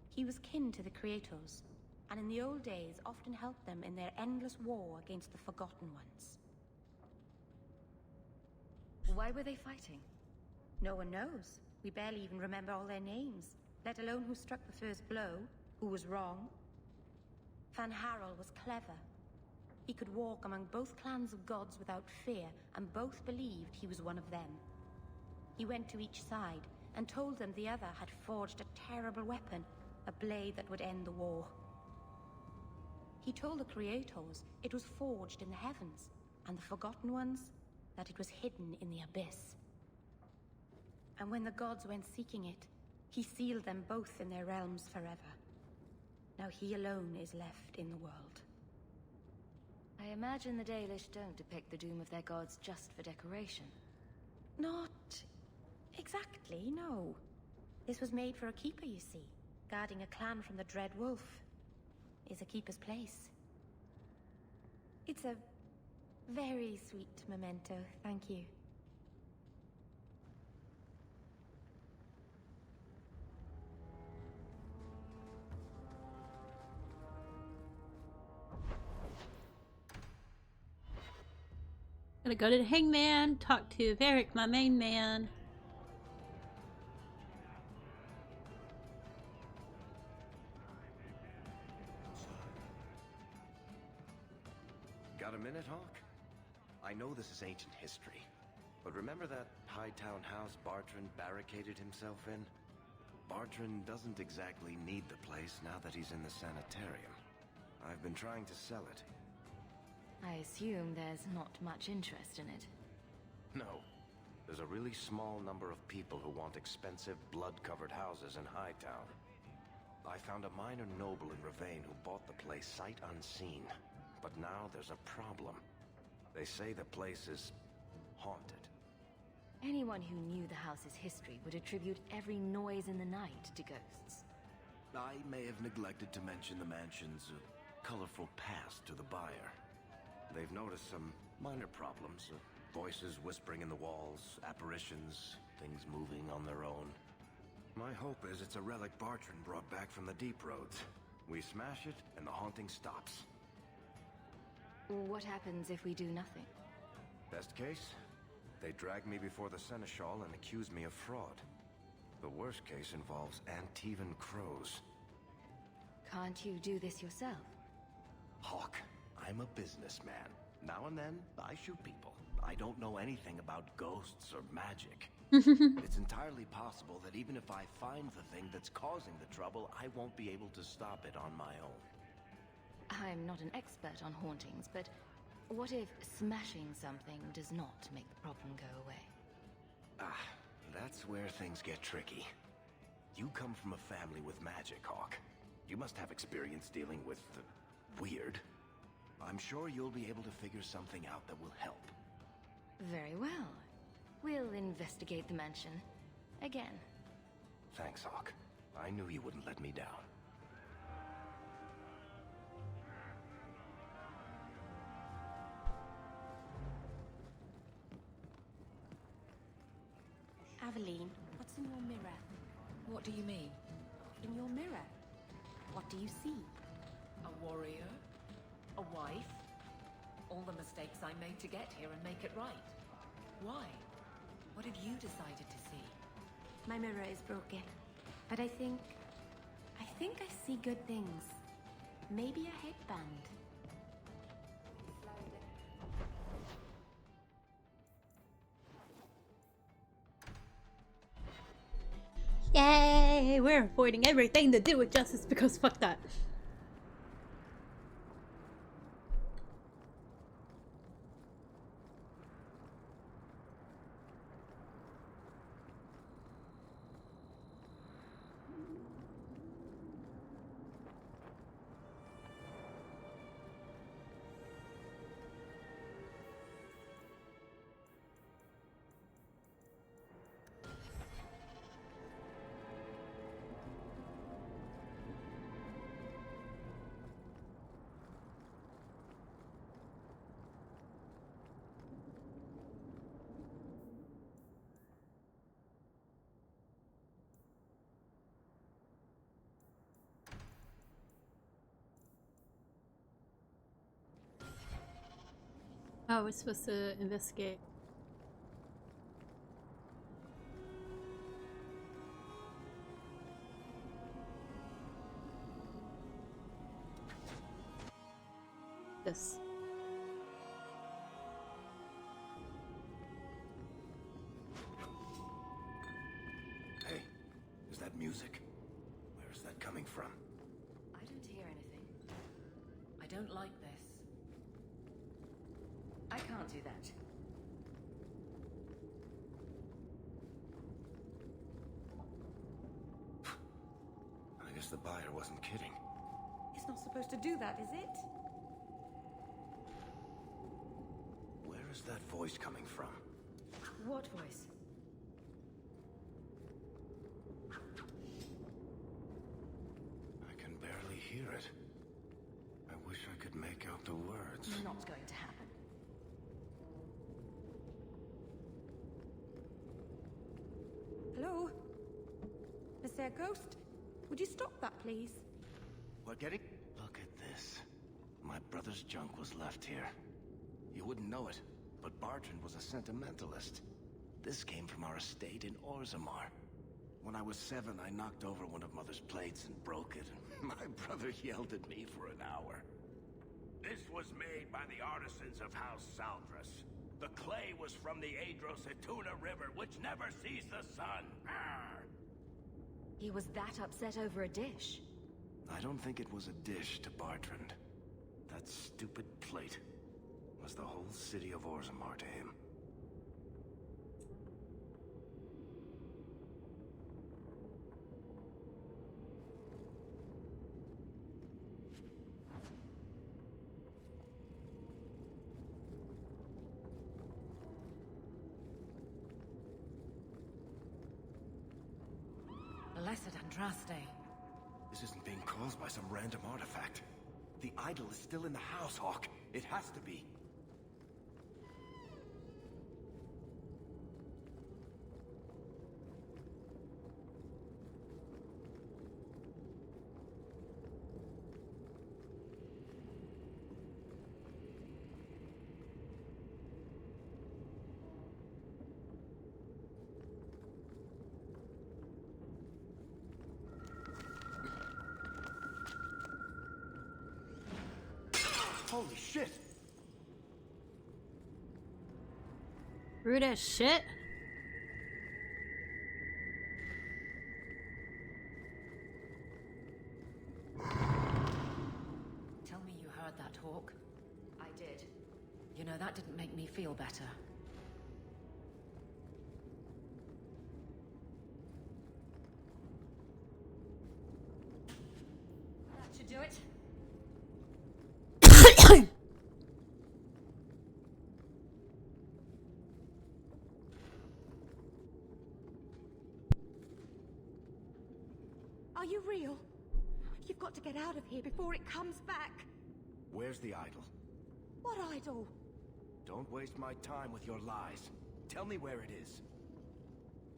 Speaker 10: He was kin to the Creators, and in the old days often helped them in their endless war against the Forgotten Ones.
Speaker 13: Why were they fighting?
Speaker 10: No one knows. We barely even remember all their names, let alone who struck the first blow, who was wrong. Fan Harel was clever. He could walk among both clans of gods without fear, and both believed he was one of them. He went to each side and told them the other had forged a terrible weapon, a blade that would end the war. He told the Creators it was forged in the heavens, and the Forgotten Ones that it was hidden in the abyss. And when the gods went seeking it, he sealed them both in their realms forever. Now he alone is left in the world.
Speaker 13: I imagine the Dalish don't depict the doom of their gods just for decoration.
Speaker 10: Not exactly, no. This was made for a keeper, you see. Guarding a clan from the Dread Wolf is a keeper's place. It's a very sweet memento, thank you.
Speaker 1: Gotta go to the Hangman, talk to Varric, my main man.
Speaker 4: Got a minute, Hawk? I know this is ancient history, but remember that Hightown house Bartrand barricaded himself in? Bartrand doesn't exactly need the place now that he's in the sanitarium. I've been trying to sell it.
Speaker 13: I assume there's not much interest in it.
Speaker 4: No. There's a really small number of people who want expensive, blood-covered houses in Hightown. I found a minor noble in Ravane who bought the place sight unseen. But now there's a problem. They say the place is haunted.
Speaker 13: Anyone who knew the house's history would attribute every noise in the night to ghosts.
Speaker 4: I may have neglected to mention the mansion's colorful past to the buyer. They've noticed some minor problems. Voices whispering in the walls, apparitions, things moving on their own. My hope is it's a relic Bartrand brought back from the Deep Roads. We smash it, and the haunting stops.
Speaker 13: What happens if we do nothing?
Speaker 4: Best case, they drag me before the Seneschal and accuse me of fraud. The worst case involves Antivan crows.
Speaker 13: Can't you do this yourself?
Speaker 4: Hawk, I'm a businessman. Now and then, I shoot people. I don't know anything about ghosts or magic. It's entirely possible that even if I find the thing that's causing the trouble, I won't be able to stop it on my own.
Speaker 13: I'm not an expert on hauntings, but what if smashing something does not make the problem go away?
Speaker 4: Ah, that's where things get tricky. You come from a family with magic, Hawk. You must have experience dealing with the weird. I'm sure you'll be able to figure something out that will help.
Speaker 13: Very well. We'll investigate the mansion. Again.
Speaker 4: Thanks, Hawk. I knew you wouldn't let me down.
Speaker 10: Aveline, what's in your mirror?
Speaker 15: What do you mean?
Speaker 10: In your mirror. What do you see?
Speaker 15: A warrior? A wife? All the mistakes I made to get here and make it right. Why? What have you decided to see?
Speaker 10: My mirror is broken, but I think I see good things. Maybe a headband.
Speaker 1: Yay! We're avoiding everything to do with justice because fuck that. Oh, we're supposed to investigate. This.
Speaker 4: Hey, is that music? Where is that coming from?
Speaker 15: I don't hear anything. I don't like this. I can't do that.
Speaker 4: I guess the buyer wasn't kidding.
Speaker 2: It's not supposed to do that, is it?
Speaker 4: Where is that voice coming from?
Speaker 2: What voice?
Speaker 4: I can barely hear it. I wish I could make out the words.
Speaker 15: Not going to happen.
Speaker 2: Hello? Monsieur Ghost? Would you stop that, please?
Speaker 4: What, getting? Look at this. My brother's junk was left here. You wouldn't know it, but Bartrand was a sentimentalist. This came from our estate in Orzammar. When I was 7, I knocked over one of Mother's plates and broke it. My brother yelled at me for an hour.
Speaker 5: This was made by the artisans of House Saldras. The clay was from the Adro-Setuna River, which never sees the sun. Arr!
Speaker 13: He was that upset over a dish.
Speaker 4: I don't think it was a dish to Bartrand. That stupid plate was the whole city of Orzammar to him.
Speaker 15: Blessed Andraste.
Speaker 4: This isn't being caused by some random artifact. The idol is still in the house, Hawk. It has to be. Holy shit!
Speaker 1: Rude as shit.
Speaker 15: Tell me you heard that, Hawk.
Speaker 2: I did.
Speaker 15: You know, that didn't make me feel better.
Speaker 2: That should do it. Are you real? You've got to get out of here before it comes back.
Speaker 4: Where's the idol?
Speaker 2: What idol?
Speaker 4: Don't waste my time with your lies. Tell me where it is.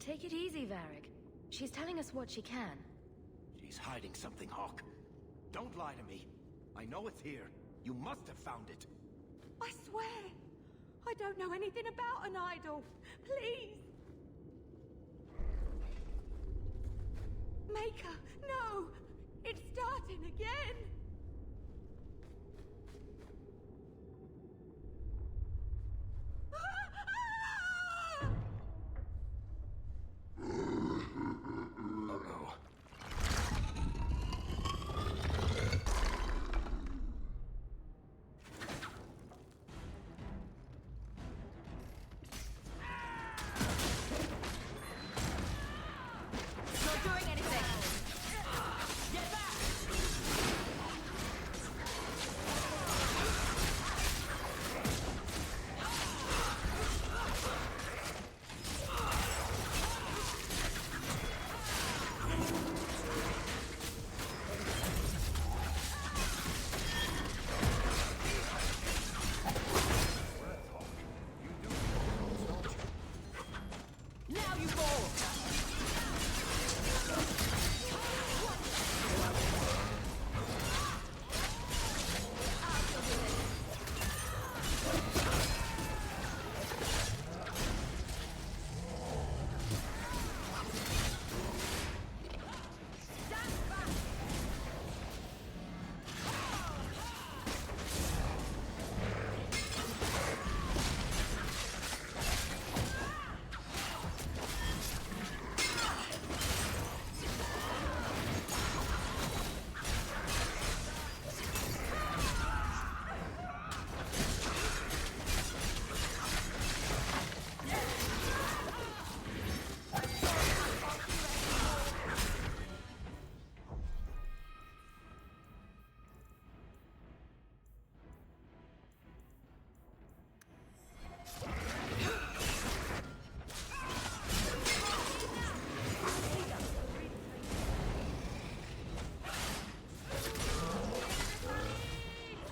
Speaker 13: Take it easy, Varric. She's telling us what she can.
Speaker 4: She's hiding something, Hawk. Don't lie to me. I know it's here. You must have found it.
Speaker 21: I swear, I don't know anything about an idol. Please. Maker, no! It's starting again!
Speaker 4: Uh-oh.
Speaker 21: Not doing anything! Get back! Now you fall!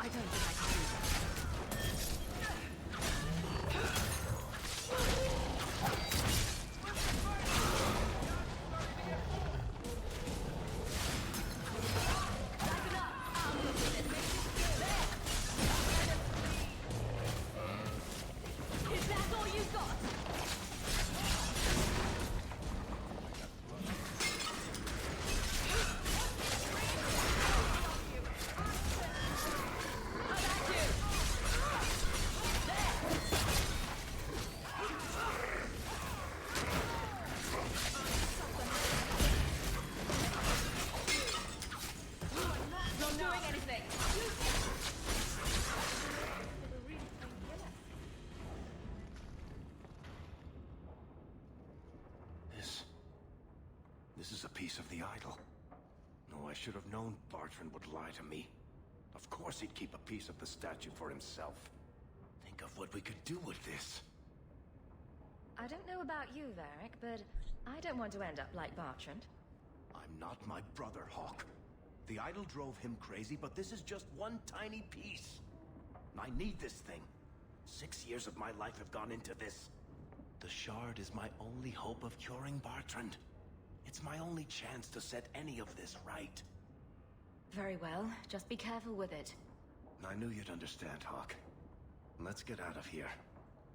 Speaker 21: I don't think I can do that. Is that all you got? Not doing anything.
Speaker 4: This is a piece of the idol. No, I should have known Bartrand would lie to me. Of course he'd keep a piece of the statue for himself. Think of what we could do with this.
Speaker 13: I don't know about you, Varric, but I don't want to end up like Bartrand.
Speaker 4: I'm not my brother, Hawk. The idol drove him crazy, but this is just one tiny piece. I need this thing. 6 years of my life have gone into this. The shard is my only hope of curing Bartrand. It's my only chance to set any of this right.
Speaker 13: Very well, just be careful with it.
Speaker 4: I knew you'd understand, Hawk. Let's get out of here.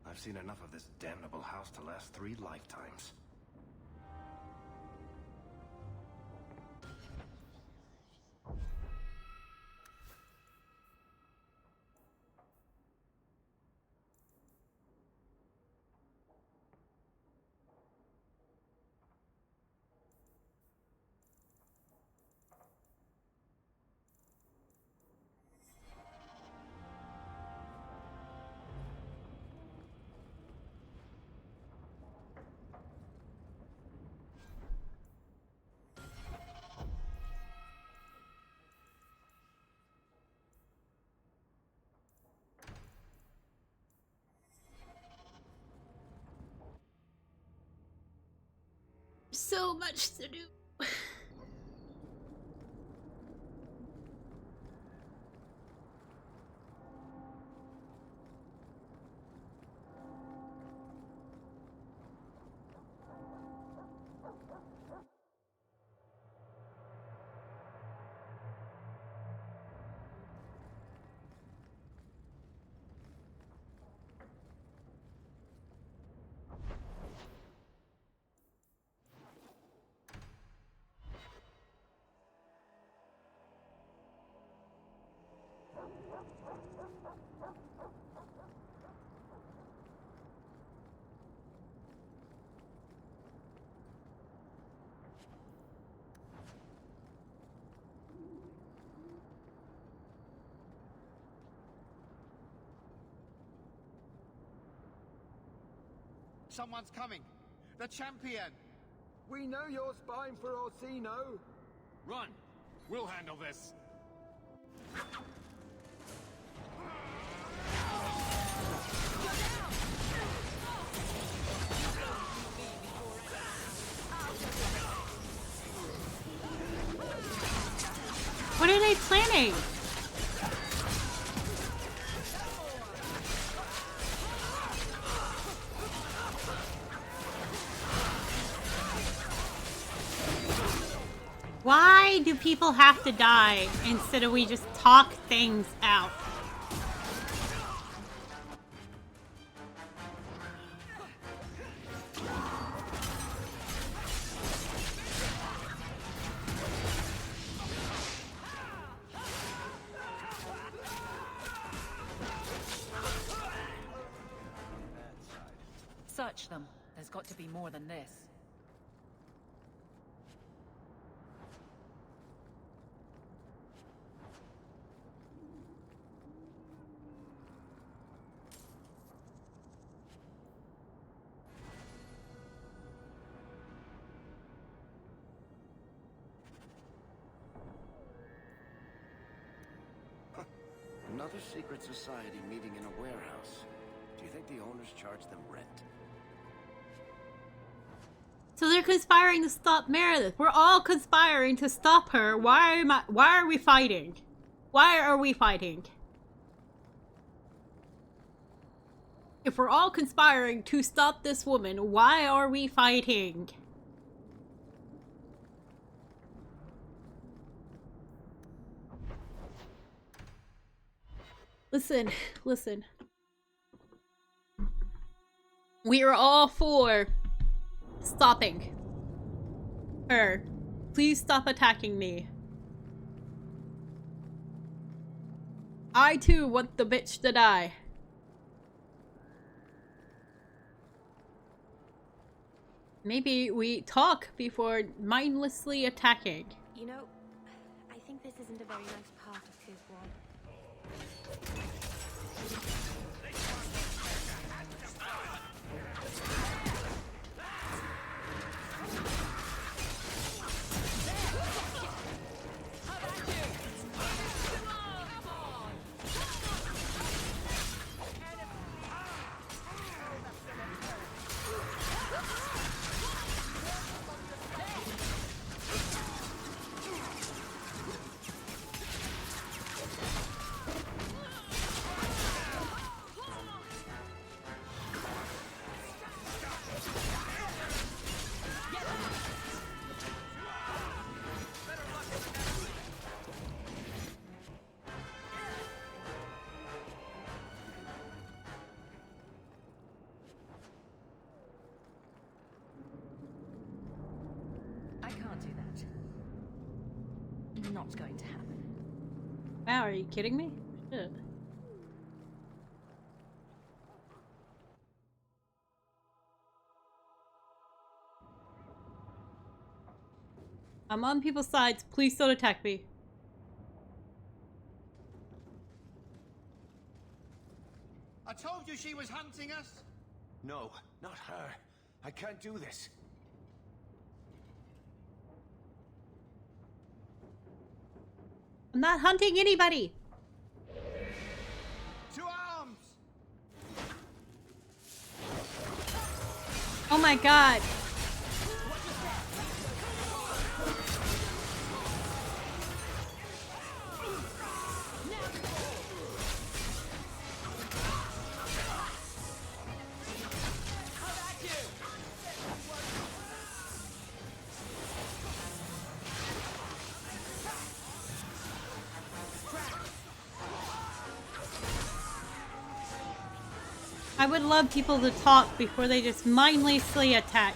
Speaker 4: I've seen enough of this damnable house to last 3 lifetimes.
Speaker 1: So much to do.
Speaker 24: Someone's coming. The champion. We know you're spying for Orsino.
Speaker 5: Run! We'll handle this.
Speaker 1: What are they planning? Why do people have to die instead of we just talk things out?
Speaker 15: Search them. There's got to be more than this.
Speaker 4: Another secret society meeting in a warehouse. Do you think the owners charge them rent?
Speaker 1: So they're conspiring to stop Meredith. We're all conspiring to stop her. Why are we fighting? Why are we fighting? If we're all conspiring to stop this woman, why are we fighting? Listen, listen. We are all for stopping her. Please stop attacking me. I too want the bitch to die. Maybe we talk before mindlessly attacking.
Speaker 10: You know, I think this isn't a very nice part of Kirkwall.
Speaker 15: I can't do that. Not going to happen.
Speaker 1: Wow, are you kidding me? Shit. I'm on people's sides. Please don't attack me.
Speaker 24: I told you she was hunting us.
Speaker 4: No, not her. I can't do this.
Speaker 1: I'm not hunting anybody.
Speaker 24: To arms!
Speaker 1: Oh my god. I would love people to talk before they just mindlessly attack.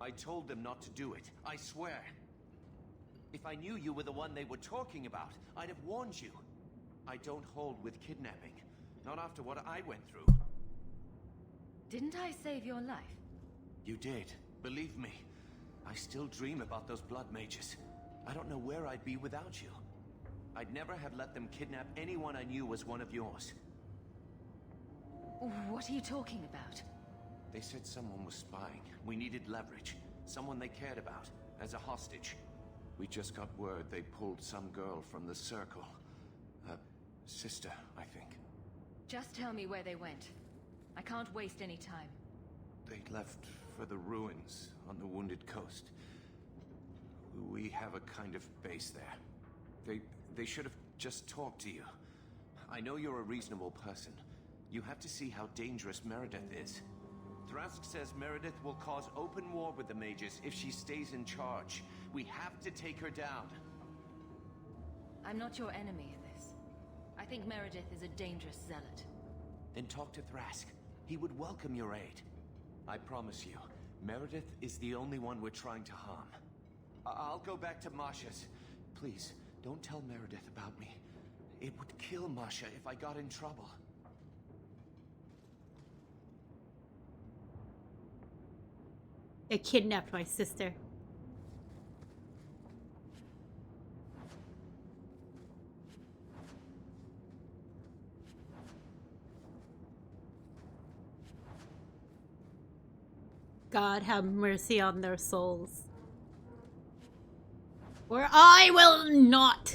Speaker 9: I told them not to do it, I swear. If I knew you were the one they were talking about, I'd have warned you. I don't hold with kidnapping. Not after what I went through.
Speaker 13: Didn't I save your life?
Speaker 9: You did. Believe me. I still dream about those blood mages. I don't know where I'd be without you. I'd never have let them kidnap anyone I knew was one of yours.
Speaker 13: What are you talking about?
Speaker 9: They said someone was spying. We needed leverage. Someone they cared about. As a hostage. We just got word they pulled some girl from the Circle. A sister, I think.
Speaker 13: Just tell me where they went. I can't waste any time.
Speaker 9: They left for the ruins on the Wounded Coast. We have a kind of base there. They should have just talked to you. I know you're a reasonable person. You have to see how dangerous Meredith is. Thrask says Meredith will cause open war with the mages if she stays in charge. We have to take her down.
Speaker 13: I'm not your enemy in this. I think Meredith is a dangerous zealot.
Speaker 9: Then talk to Thrask. He would welcome your aid. I promise you, Meredith is the only one we're trying to harm. I'll go back to Masha's. Please, don't tell Meredith about me. It would kill Masha if I got in trouble.
Speaker 1: They kidnapped my sister. God have mercy on their souls. Or I will not.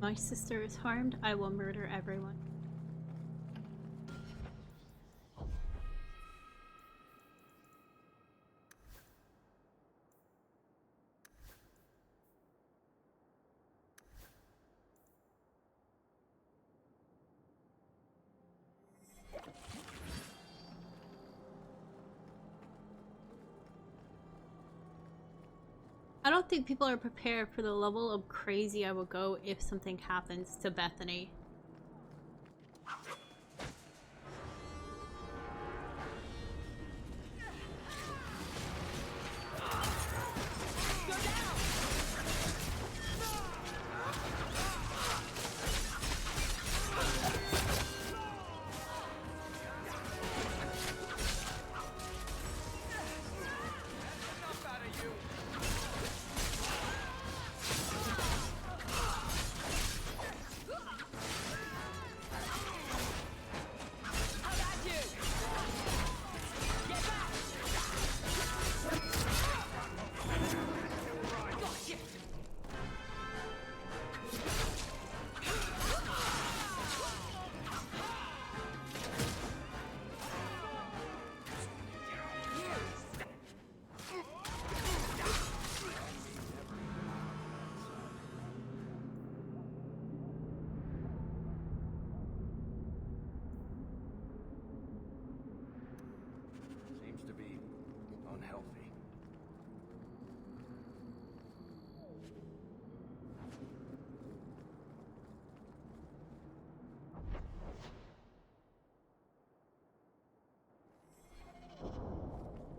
Speaker 1: My sister is harmed, I will murder everyone. I don't think people are prepared for the level of crazy I would go if something happens to Bethany.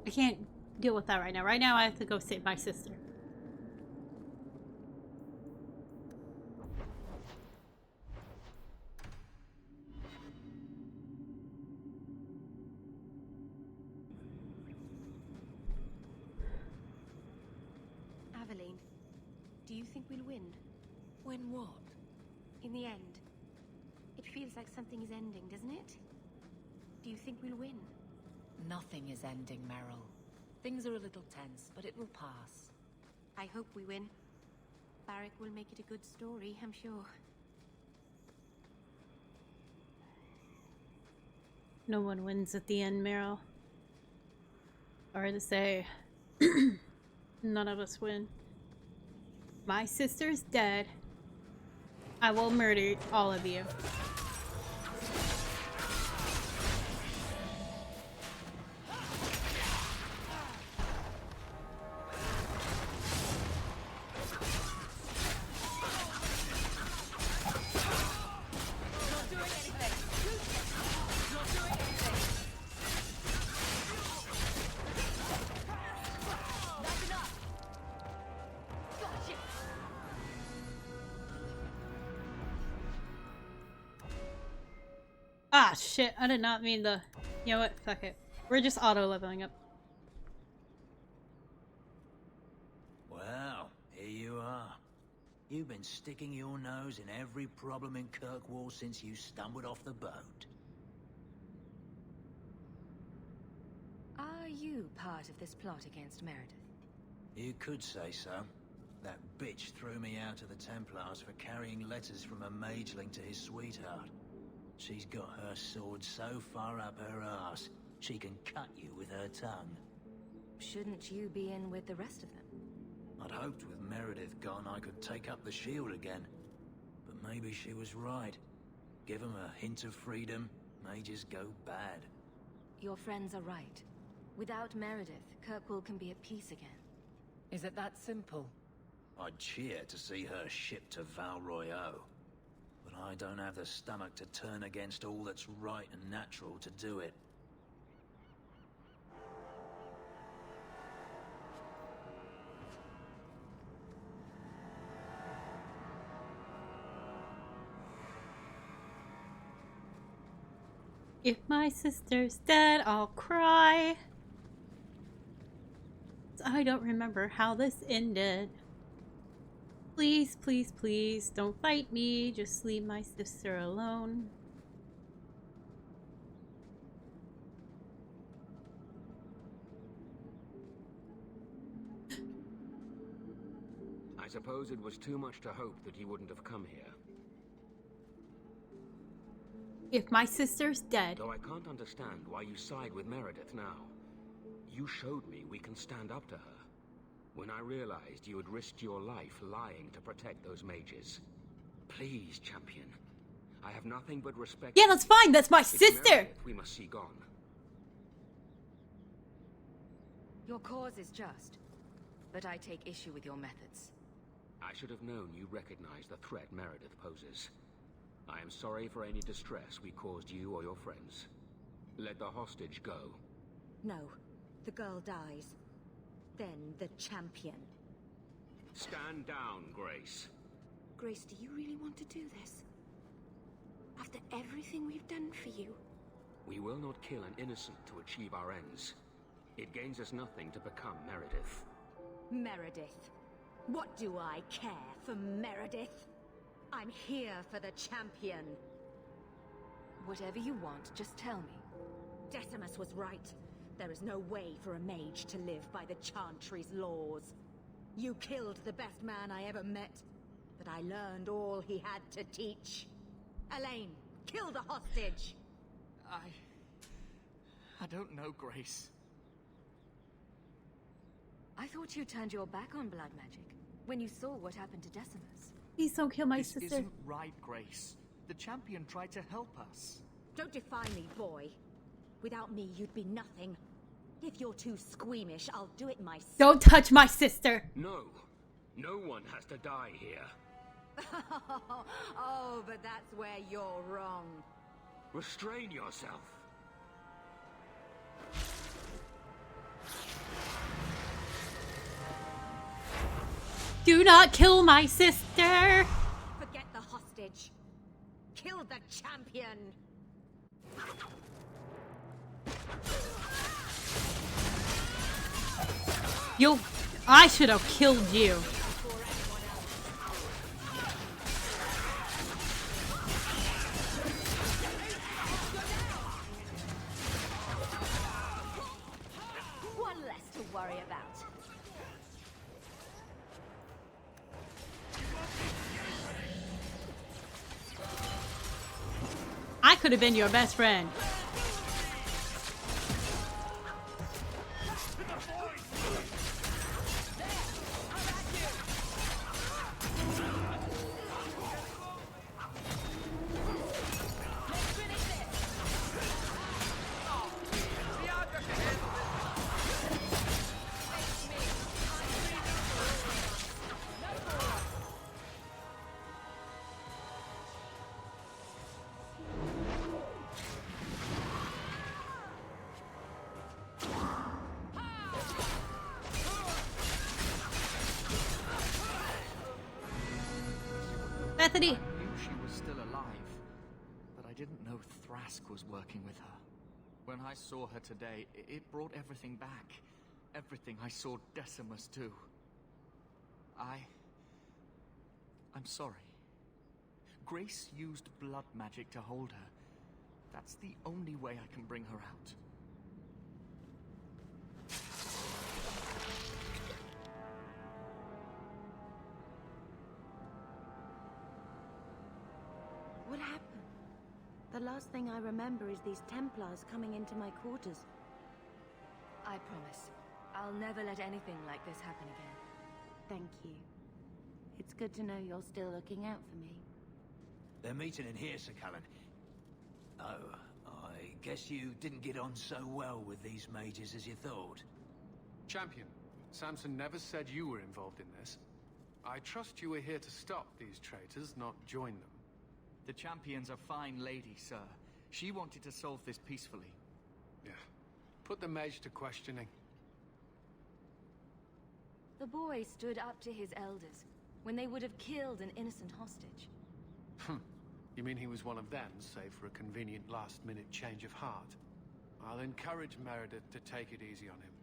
Speaker 1: I can't deal with that right now. Right now I have to go save my sister.
Speaker 10: Aveline, do you think we'll win?
Speaker 15: Win what?
Speaker 10: In the end. It feels like something is ending, doesn't it? Do you think we'll win?
Speaker 15: Nothing is ending, Meryl. Things are a little tense, but it will pass.
Speaker 10: I hope we win. Barrick will make it a good story, I'm sure.
Speaker 1: No one wins at the end, Meryl. Sorry to say. None of us win. My sister's dead. I will murder all of you. Ah, shit. I did not mean the... You know what? Fuck it. We're just auto-leveling up.
Speaker 7: Well, here you are. You've been sticking your nose in every problem in Kirkwall since you stumbled off the boat.
Speaker 13: Are you part of this plot against Meredith?
Speaker 7: You could say so. That bitch threw me out of the Templars for carrying letters from a mageling to his sweetheart. She's got her sword so far up her arse, she can cut you with her tongue.
Speaker 13: Shouldn't you be in with the rest of them?
Speaker 7: I'd hoped with Meredith gone I could take up the shield again. But maybe she was right. Give them a hint of freedom, mages go bad.
Speaker 13: Your friends are right. Without Meredith, Kirkwall can be at peace again.
Speaker 15: Is it that simple?
Speaker 7: I'd cheer to see her shipped to Val Royeaux. But I don't have the stomach to turn against all that's right and natural to do it.
Speaker 1: If my sister's dead, I'll cry. I don't remember how this ended. Please, please, please, don't fight me. Just leave my sister alone.
Speaker 12: I suppose it was too much to hope that you wouldn't have come here.
Speaker 1: If my sister's dead.
Speaker 12: Though I can't understand why you side with Meredith now. You showed me we can stand up to her. When I realized you had risked your life lying to protect those mages. Please, champion. I have nothing but respect.
Speaker 1: Yeah, that's fine. That's my sister.
Speaker 12: Meredith we must see gone.
Speaker 13: Your cause is just, but I take issue with your methods.
Speaker 12: I should have known you recognized the threat Meredith poses. I am sorry for any distress we caused you or your friends. Let the hostage go.
Speaker 14: No. The girl dies. Then the champion.
Speaker 12: Stand down, Grace.
Speaker 14: Grace, do you really want to do this? After everything we've done for you?
Speaker 12: We will not kill an innocent to achieve our ends. It gains us nothing to become Meredith.
Speaker 14: Meredith? What do I care for Meredith? I'm here for the champion.
Speaker 13: Whatever you want, just tell me.
Speaker 14: Decimus was right. There is no way for a mage to live by the Chantry's laws. You killed the best man I ever met, but I learned all he had to teach. Elaine, kill the hostage!
Speaker 22: I don't know, Grace.
Speaker 13: I thought you turned your back on blood magic when you saw what happened to Decimus.
Speaker 1: Please don't kill my
Speaker 22: This
Speaker 1: sister.
Speaker 22: isn't right, Grace. The champion tried to help us.
Speaker 14: Don't defy me, boy. Without me, you'd be nothing. If you're too squeamish, I'll do it myself.
Speaker 1: Don't touch my sister.
Speaker 12: No. No one has to die here.
Speaker 14: Oh, but that's where you're wrong.
Speaker 12: Restrain yourself.
Speaker 1: Do not kill my sister.
Speaker 14: Forget the hostage. Kill the champion.
Speaker 1: I should have killed you.
Speaker 14: One less to worry about.
Speaker 1: I could have been your best friend. Bethany!
Speaker 8: I knew she was still alive, but I didn't know Thrask was working with her. When I saw her today, it brought everything back. Everything I saw Decimus do. I'm sorry. Grace used blood magic to hold her. That's the only way I can bring her out.
Speaker 10: What happened? The last thing I remember is these Templars coming into my quarters.
Speaker 13: I promise. I'll never let anything like this happen again.
Speaker 10: Thank you. It's good to know you're still looking out for me.
Speaker 7: They're meeting in here, Sir Callan. Oh, I guess you didn't get on so well with these mages as you thought.
Speaker 11: Champion, Samson never said you were involved in this. I trust you were here to stop these traitors, not join them.
Speaker 8: The Champion's a fine lady, sir. She wanted to solve this peacefully.
Speaker 11: Yeah. Put the mage to questioning.
Speaker 13: The boy stood up to his elders when they would have killed an innocent hostage.
Speaker 11: You mean he was one of them, save for a convenient last-minute change of heart? I'll encourage Meredith to take it easy on him.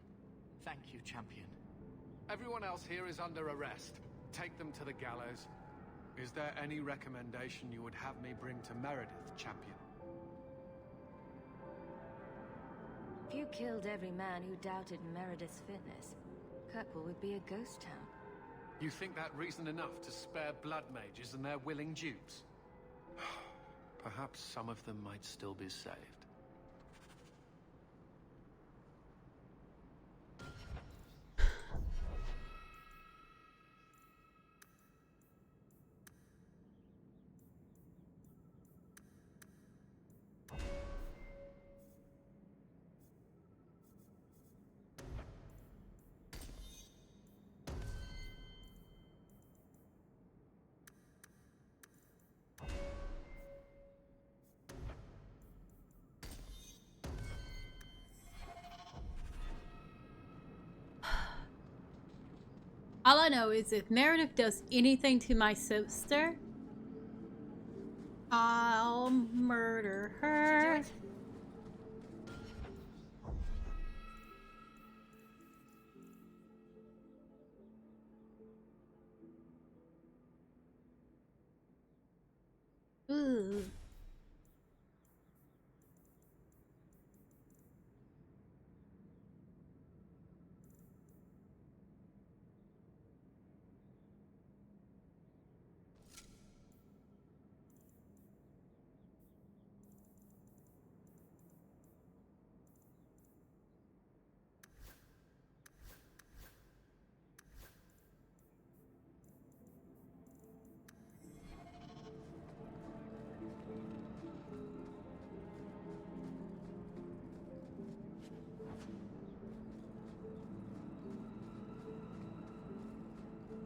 Speaker 8: Thank you, Champion.
Speaker 11: Everyone else here is under arrest. Take them to the gallows. Is there any recommendation you would have me bring to Meredith, Champion?
Speaker 13: If you killed every man who doubted Meredith's fitness, Kirkwall would be a ghost town.
Speaker 11: You think that reason enough to spare blood mages and their willing dupes? Perhaps some of them might still be saved.
Speaker 1: All I know is if Meredith does anything to my sister, I'll murder her. Ooh.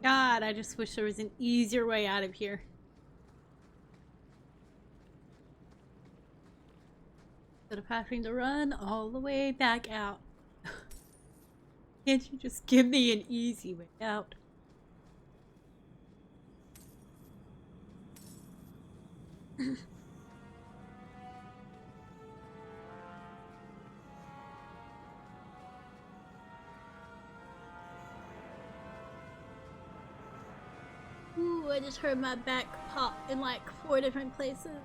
Speaker 1: God, I just wish there was an easier way out of here. Instead of having to run all the way back out. Can't you just give me an easy way out? Ooh, I just heard my back pop in like 4 different places.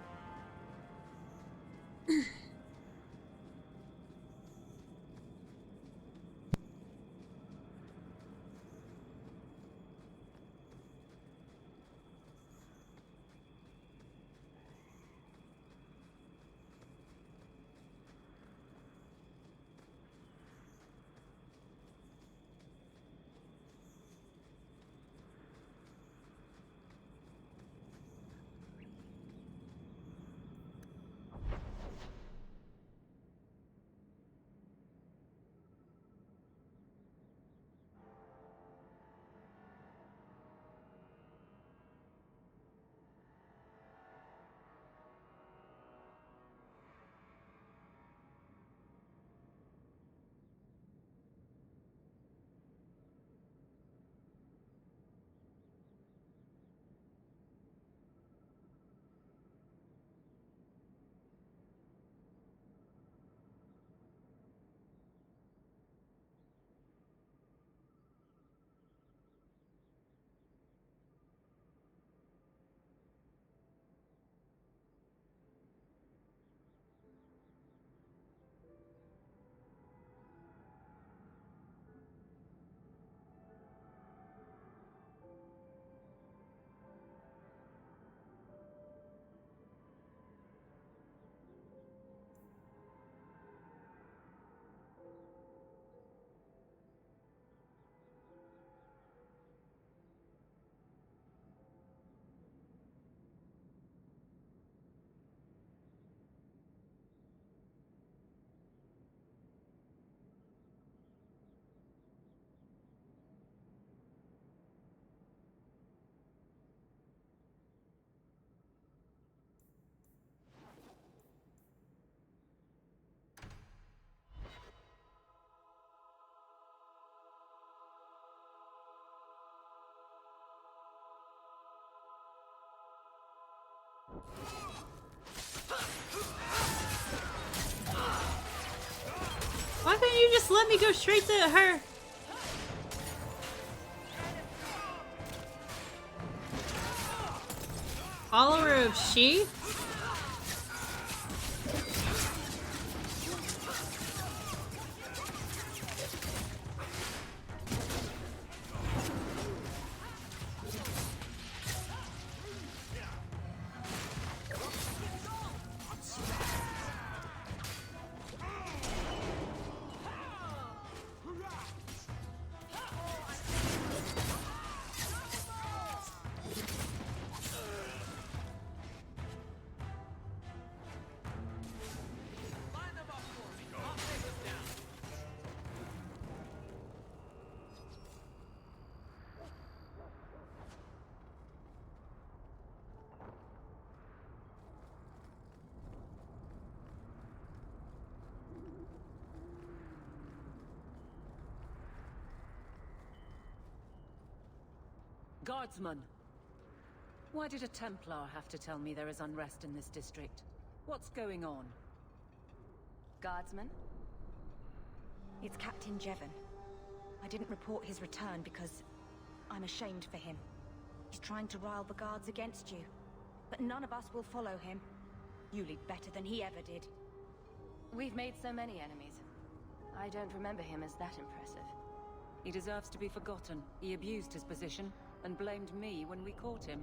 Speaker 1: Why couldn't you just let me go straight to her? Follower of she?
Speaker 15: Guardsman! Why did a Templar have to tell me there is unrest in this district? What's going on?
Speaker 10: Guardsman? It's Captain Jevon. I didn't report his return because I'm ashamed for him. He's trying to rile the guards against you. But none of us will follow him. You lead better than he ever did.
Speaker 2: We've made so many enemies. I don't remember him as that impressive.
Speaker 15: He deserves to be forgotten. He abused his position and blamed me when we caught him.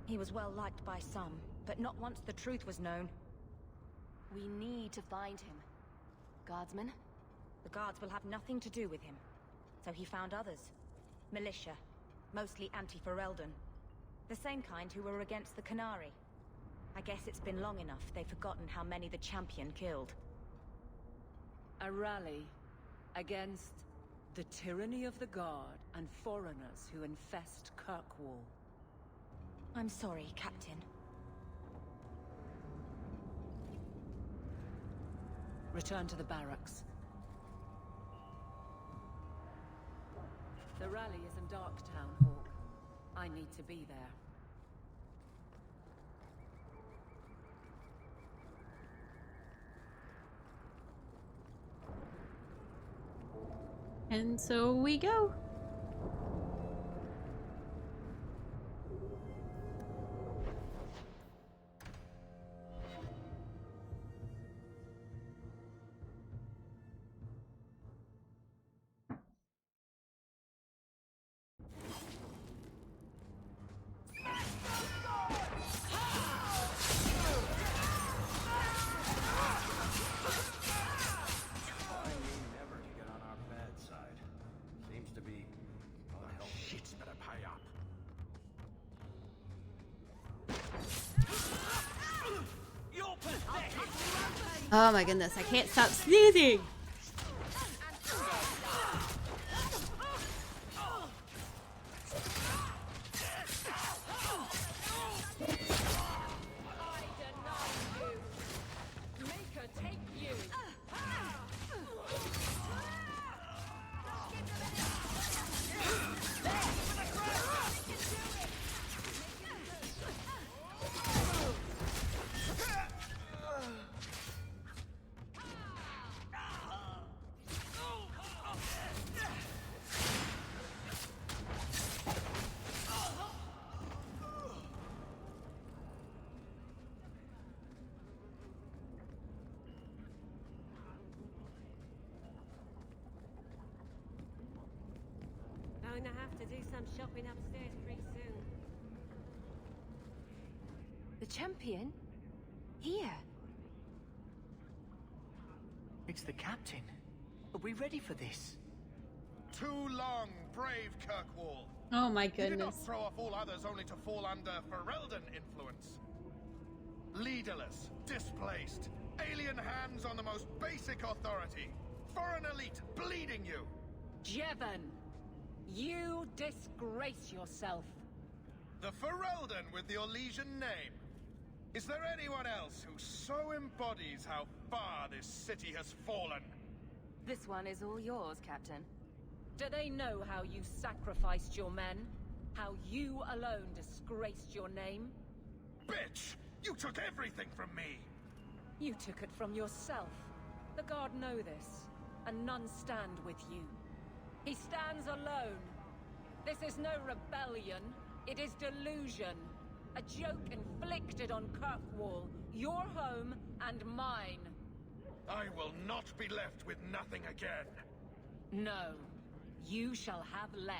Speaker 10: He was well liked by some, but not once the truth was known.
Speaker 2: We need to find him. Guardsman?
Speaker 10: The guards will have nothing to do with him. So he found others. Militia. Mostly anti-Ferelden. The same kind who were against the Qunari. I guess it's been long enough they've forgotten how many the Champion killed.
Speaker 15: A rally against the tyranny of the Guard and foreigners who infest Kirkwall.
Speaker 10: I'm sorry, Captain.
Speaker 15: Return to the barracks. The rally is in Darktown, Hawk. I need to be there.
Speaker 1: And so we go. Oh my goodness, I can't stop sneezing!
Speaker 21: Going to have to do some shopping upstairs pretty soon.
Speaker 2: The Champion? Here?
Speaker 22: It's the Captain. Are we ready for this?
Speaker 24: Too long, brave Kirkwall.
Speaker 1: Oh my
Speaker 24: You did not
Speaker 1: goodness.
Speaker 24: throw off all others only to fall under Ferelden influence. Leaderless, displaced, alien hands on the most basic authority. Foreign elite bleeding you.
Speaker 15: Jevon! You disgrace yourself.
Speaker 24: The Ferelden with the Orlesian name. Is there anyone else who so embodies how far this city has fallen?
Speaker 2: This one is all yours, Captain.
Speaker 15: Do they know how you sacrificed your men? How you alone disgraced your name?
Speaker 24: Bitch! You took everything from me!
Speaker 15: You took it from yourself. The guard know this, and none stand with you. He stands alone. This is no rebellion, it is delusion. A joke inflicted on Kirkwall, your home and mine.
Speaker 24: I will not be left with nothing again.
Speaker 15: No, you shall have less.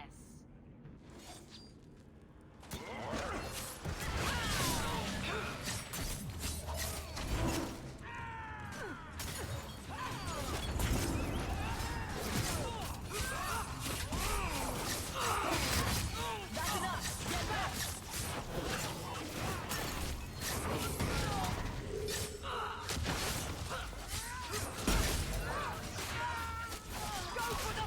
Speaker 6: That's enough! Get back! Go for the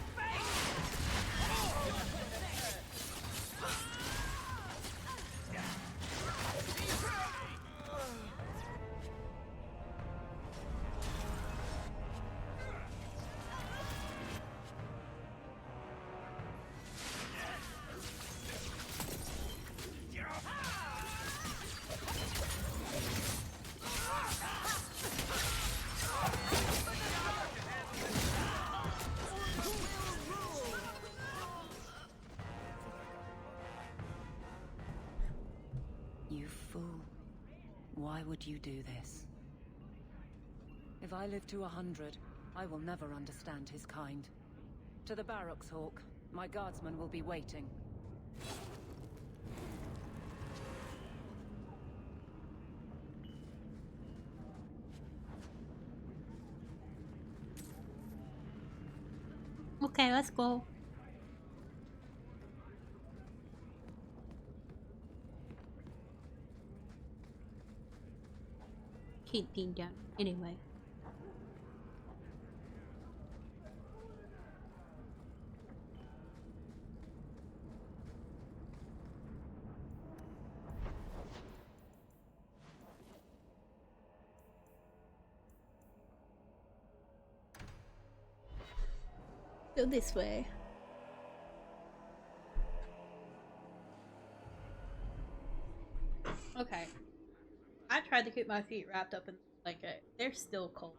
Speaker 15: You fool. Why would you do this? If I live to 100, I will never understand his kind. To the barracks, Hawk. My guardsmen will be waiting.
Speaker 1: Okay, let's go. Keep being down anyway. Go this way. Okay. I tried to keep my feet wrapped up in a blanket. They're still cold.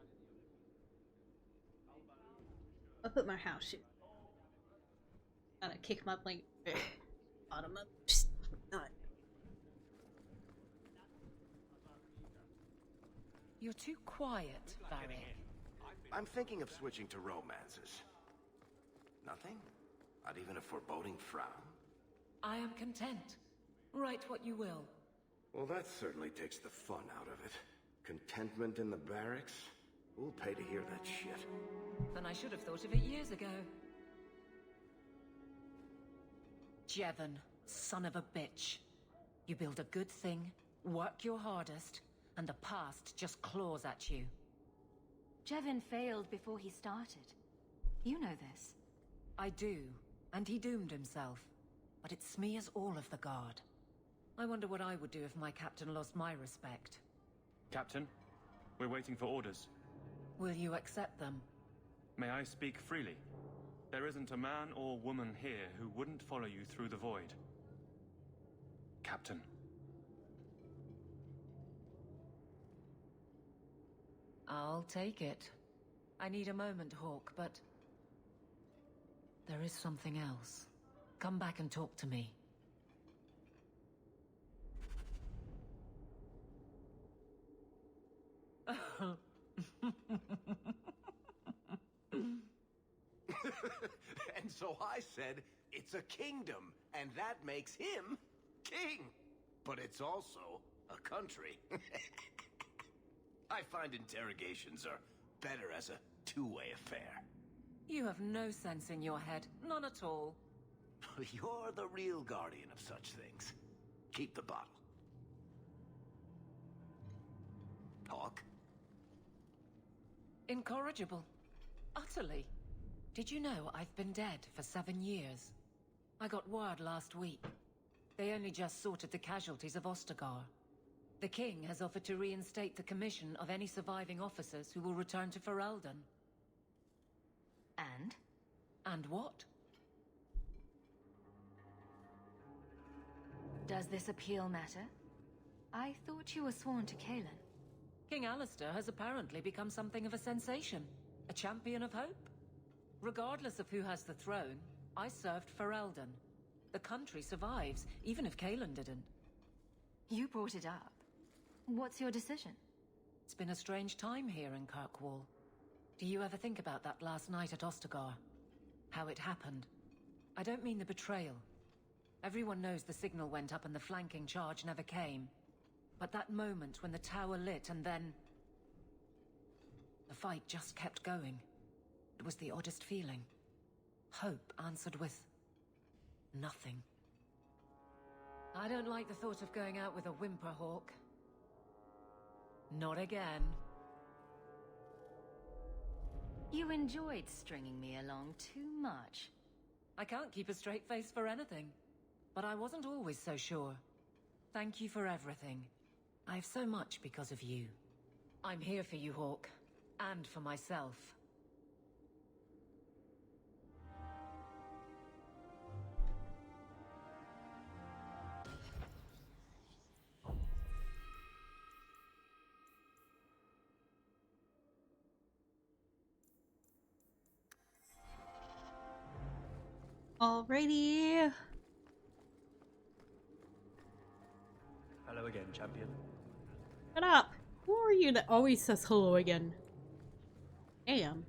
Speaker 1: I'll put my house shoes. Gotta kick my blanket bottom up. Not.
Speaker 15: You're too quiet, Barry.
Speaker 4: I'm thinking of switching to romances. Nothing? Not even a foreboding frown?
Speaker 15: I am content. Write what you will.
Speaker 4: Well, that certainly takes the fun out of it. Contentment in the barracks? Who'll pay to hear that shit?
Speaker 15: Then I should have thought of it years ago. Jevon, son of a bitch. You build a good thing, work your hardest, and the past just claws at you.
Speaker 10: Jevon failed before he started. You know this.
Speaker 15: I do, and he doomed himself. But it smears all of the guard. I wonder what I would do if my captain lost my respect.
Speaker 18: Captain, we're waiting for orders.
Speaker 15: Will you accept them?
Speaker 18: May I speak freely? There isn't a man or woman here who wouldn't follow you through the void. Captain.
Speaker 15: I'll take it. I need a moment, Hawk, but... there is something else. Come back and talk to me.
Speaker 4: And so I said, it's a kingdom, and that makes him king. But it's also a country. I find interrogations are better as a two-way affair.
Speaker 15: You have no sense in your head. None at all.
Speaker 4: You're the real guardian of such things. Keep the bottle. Hawk?
Speaker 15: Incorrigible. Utterly. Did you know I've been dead for 7 years? I got word last week. They only just sorted the casualties of Ostagar. The king has offered to reinstate the commission of any surviving officers who will return to Ferelden.
Speaker 10: And?
Speaker 15: And what?
Speaker 10: Does this appeal matter?
Speaker 13: I thought you were sworn to Kaelin.
Speaker 15: King Alistair has apparently become something of a sensation. A champion of hope. Regardless of who has the throne, I served for Eldon. The country survives, even if Kaelin didn't.
Speaker 13: You brought it up. What's your decision?
Speaker 15: It's been a strange time here in Kirkwall. Do you ever think about that last night at Ostagar? How it happened? I don't mean the betrayal. Everyone knows the signal went up and the flanking charge never came. But that moment when the tower lit and then... the fight just kept going. It was the oddest feeling. Hope answered with... nothing. I don't like the thought of going out with a whimper, Hawke. Not again.
Speaker 13: You enjoyed stringing me along too much.
Speaker 15: I can't keep a straight face for anything. But I wasn't always so sure. Thank you for everything. I have so much because of you. I'm here for you, Hawke. And for myself.
Speaker 1: Alrighty.
Speaker 17: Hello again, champion.
Speaker 1: Shut up. Who are you that always says hello again? Damn.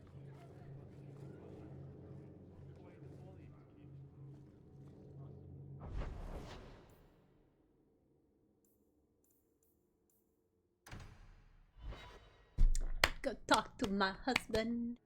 Speaker 1: Go talk to my husband.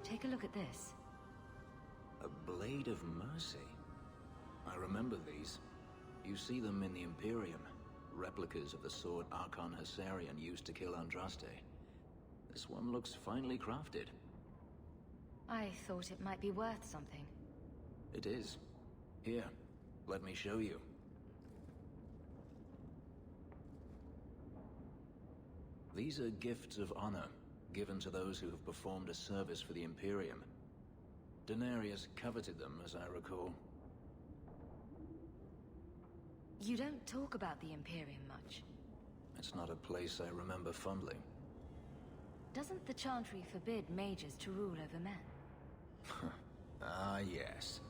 Speaker 13: Take a look at this.
Speaker 7: A Blade of Mercy. I remember these. You see them in the Imperium. Replicas of the sword Archon Hessarian used to kill Andraste. This one looks finely crafted.
Speaker 13: I thought it might be worth something.
Speaker 7: It is. Here, let me show you. These are gifts of honor, given to those who have performed a service for the Imperium. Daenerys coveted them, as I recall.
Speaker 13: You don't talk about the Imperium much.
Speaker 7: It's not a place I remember fondly.
Speaker 13: Doesn't the Chantry forbid mages to rule over men?
Speaker 7: Ah, yes.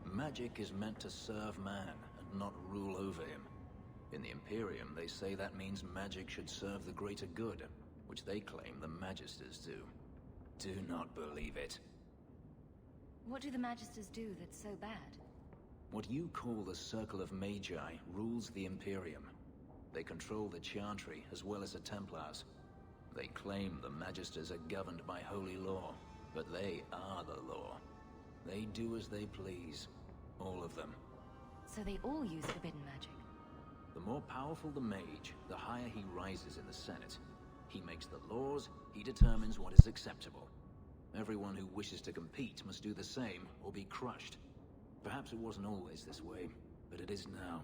Speaker 7: Magic is meant to serve man, and not rule over him. In the Imperium, they say that means magic should serve the greater good, which they claim the Magisters do. Do not believe it.
Speaker 13: What do the Magisters do that's so bad?
Speaker 7: What you call the Circle of Magi rules the Imperium. They control the Chantry as well as the Templars. They claim the Magisters are governed by holy law, but they are the law. They do as they please. All of them.
Speaker 13: So they all use forbidden magic?
Speaker 7: The more powerful the mage, the higher he rises in the Senate. He makes the laws, he determines what is acceptable. Everyone who wishes to compete must do the same, or be crushed. Perhaps it wasn't always this way, but it is now.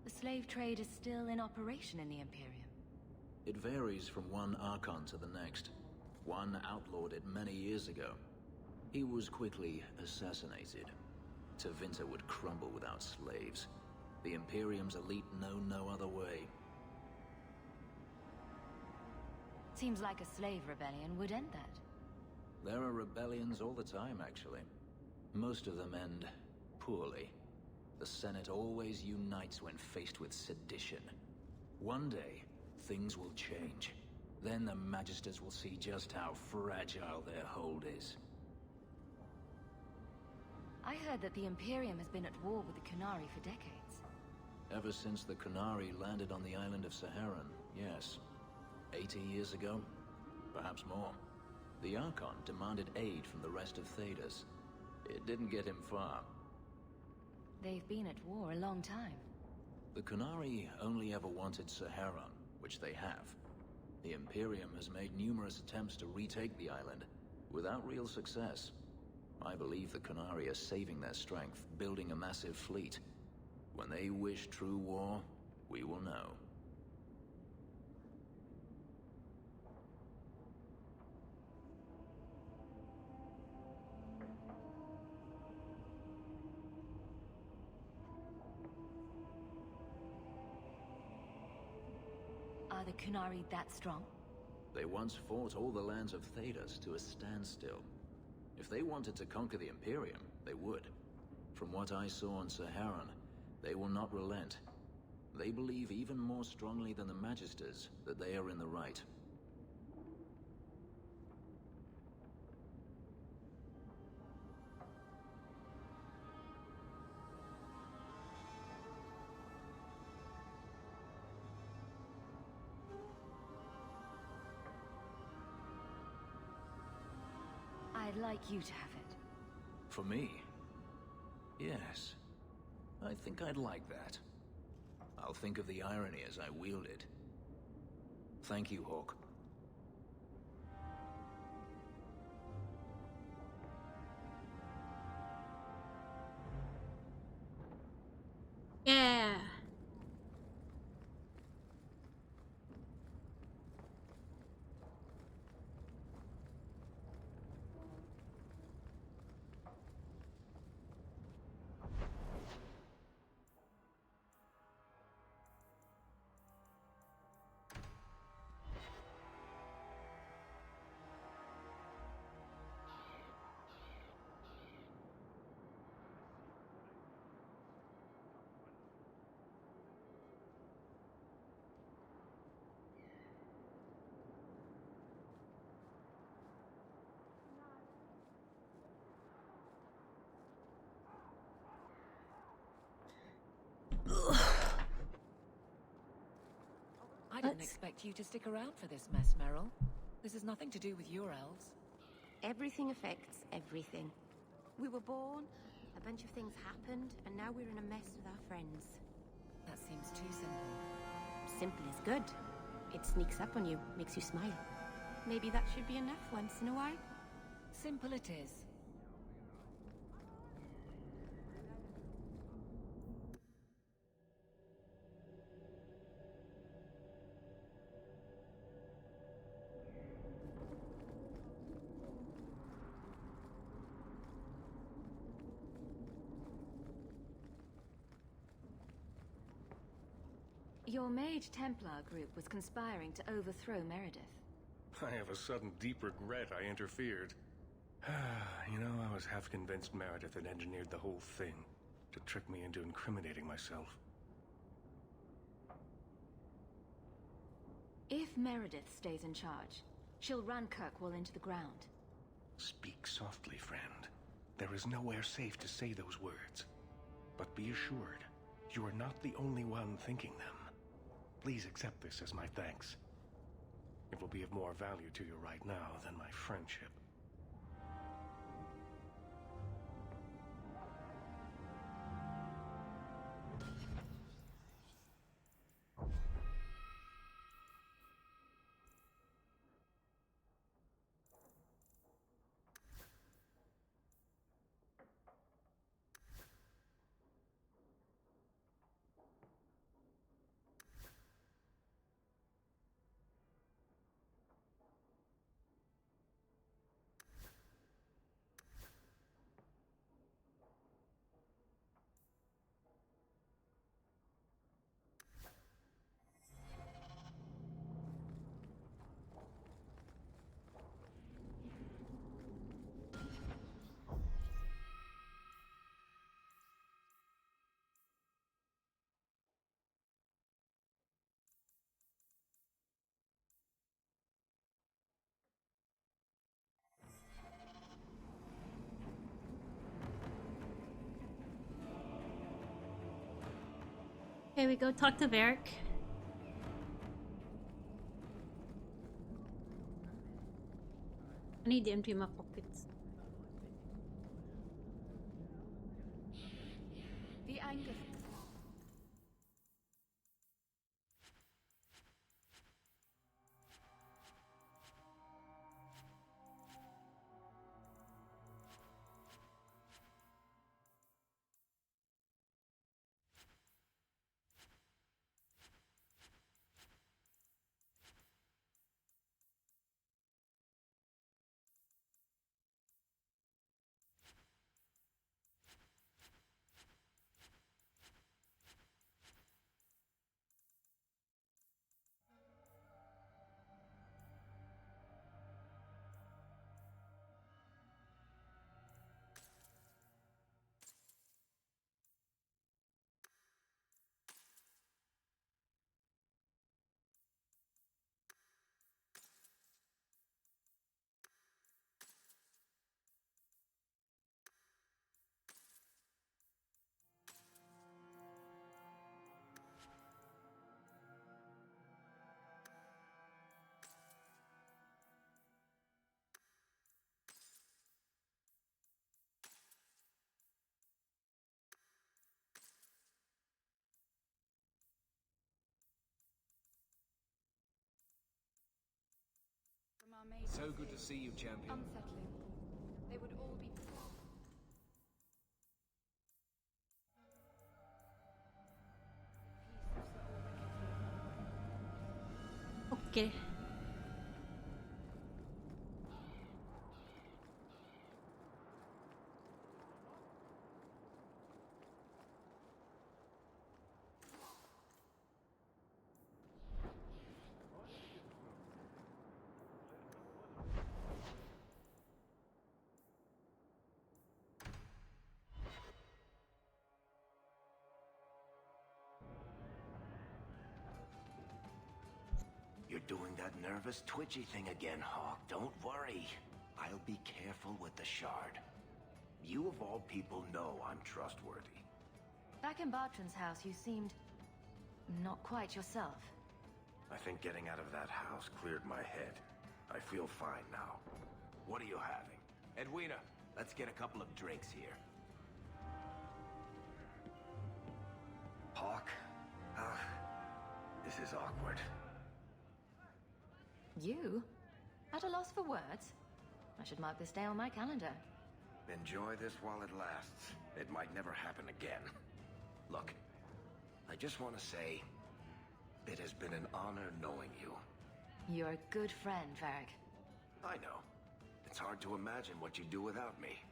Speaker 13: The slave trade is still in operation in the Imperium.
Speaker 7: It varies from one Archon to the next. One outlawed it many years ago. He was quickly assassinated. Tevinter would crumble without slaves. The Imperium's elite know no other way.
Speaker 13: Seems like a slave rebellion would end that.
Speaker 7: There are rebellions all the time, actually. Most of them end poorly. The Senate always unites when faced with sedition. One day, things will change. Then the Magisters will see just how fragile their hold is.
Speaker 13: I heard that the Imperium has been at war with the Qunari for decades.
Speaker 7: Ever since the Qunari landed on the island of Saharan, yes. 80 years ago? Perhaps more. The Archon demanded aid from the rest of Thedas. It didn't get him far.
Speaker 13: They've been at war a long time.
Speaker 7: The Qunari only ever wanted Saharan, which they have. The Imperium has made numerous attempts to retake the island, without real success. I believe the Qunari are saving their strength, building a massive fleet. When they wish true war, we will know.
Speaker 13: Are the Qunari that strong?
Speaker 7: They once fought all the lands of Thedas to a standstill. If they wanted to conquer the Imperium, they would. From what I saw on Saharan, they will not relent. They believe even more strongly than the Magisters that they are in the right.
Speaker 13: I'd like you to have it.
Speaker 7: For me? Yes. I think I'd like that. I'll think of the irony as I wield it. Thank you, Hawk.
Speaker 1: Yeah.
Speaker 15: I didn't expect you to stick around for this mess, Meryl. This has nothing to do with your elves.
Speaker 10: Everything affects everything. We were born, a bunch of things happened, and now we're in a mess with our friends.
Speaker 15: That seems too simple.
Speaker 10: Simple is good. It sneaks up on you, makes you smile. Maybe that should be enough once in a while.
Speaker 15: Simple it is.
Speaker 13: Your Mage Templar group was conspiring to overthrow Meredith.
Speaker 16: I have a sudden deep regret I interfered. You know, I was half convinced Meredith had engineered the whole thing to trick me into incriminating myself.
Speaker 13: If Meredith stays in charge, she'll run Kirkwall into the ground.
Speaker 16: Speak softly, friend. There is nowhere safe to say those words. But be assured, you are not the only one thinking them. Please accept this as my thanks. It will be of more value to you right now than my friendship.
Speaker 1: Okay, we go talk to Varric. I need to empty my pockets.
Speaker 15: The
Speaker 6: anger.
Speaker 7: So good to see you, champion.
Speaker 6: Unsettling. They would all be.
Speaker 1: Okay.
Speaker 4: You're doing that nervous, twitchy thing again, Hawk. Don't worry. I'll be careful with the shard. You of all people know I'm trustworthy.
Speaker 2: Back in Bartran's house, you seemed not quite yourself.
Speaker 4: I think getting out of that house cleared my head. I feel fine now. What are you having? Edwina, let's get a couple of drinks here. Hawk? This is awkward.
Speaker 2: You? At a loss for words? I should mark this day on my calendar.
Speaker 4: Enjoy this while it lasts. It might never happen again. Look, I just want to say, it has been an honor knowing you.
Speaker 2: You're a good friend, Varric.
Speaker 4: I know. It's hard to imagine what you'd do without me.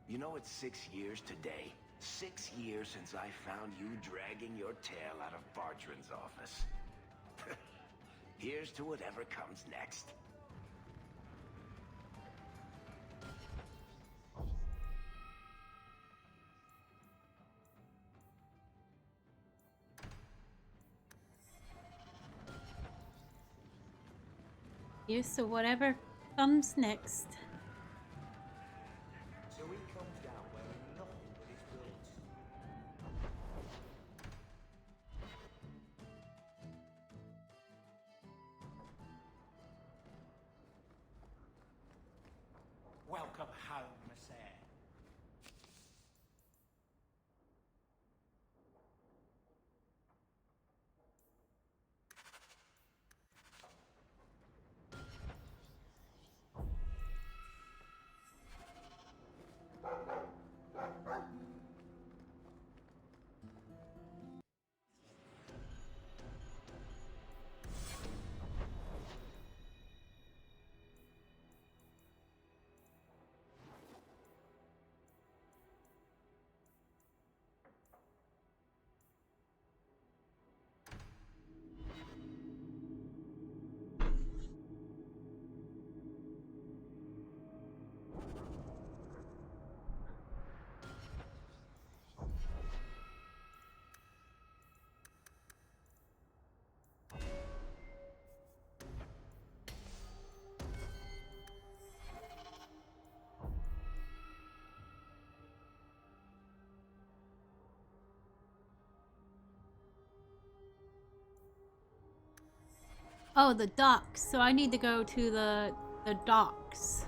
Speaker 4: You know, it's 6 years today. 6 years since I found you dragging your tail out of Bartran's office. Here's to whatever comes next.
Speaker 1: Here's to whatever comes next.
Speaker 7: So he comes down wearing nothing but his boots.
Speaker 3: Welcome home, Messere.
Speaker 1: Oh, the docks. So I need to go to the docks.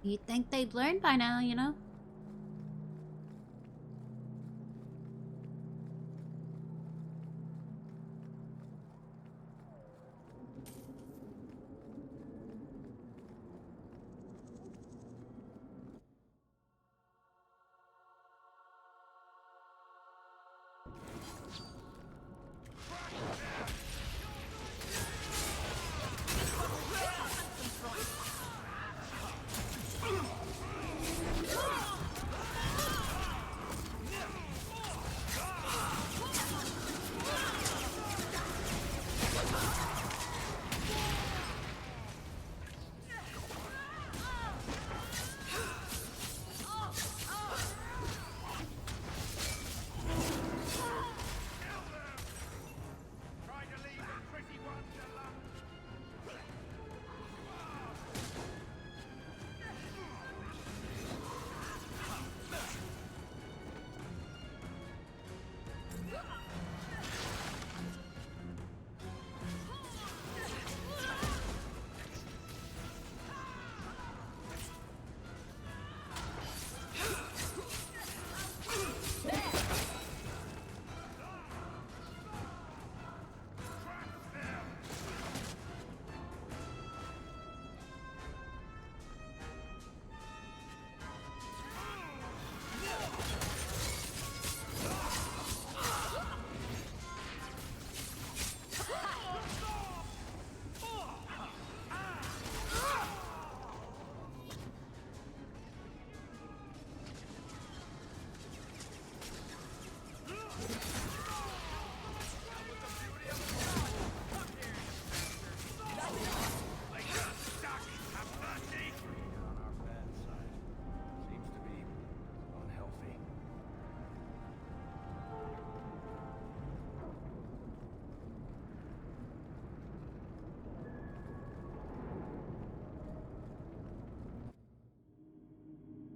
Speaker 1: You'd think they'd learn by now, you know?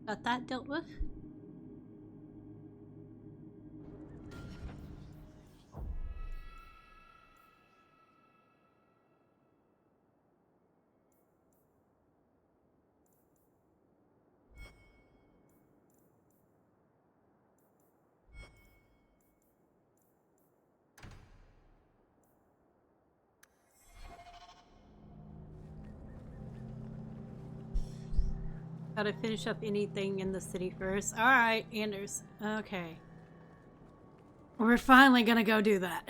Speaker 1: Got that dealt with. Gotta finish up anything in the city first. Alright, Anders. Okay. We're finally gonna go do that.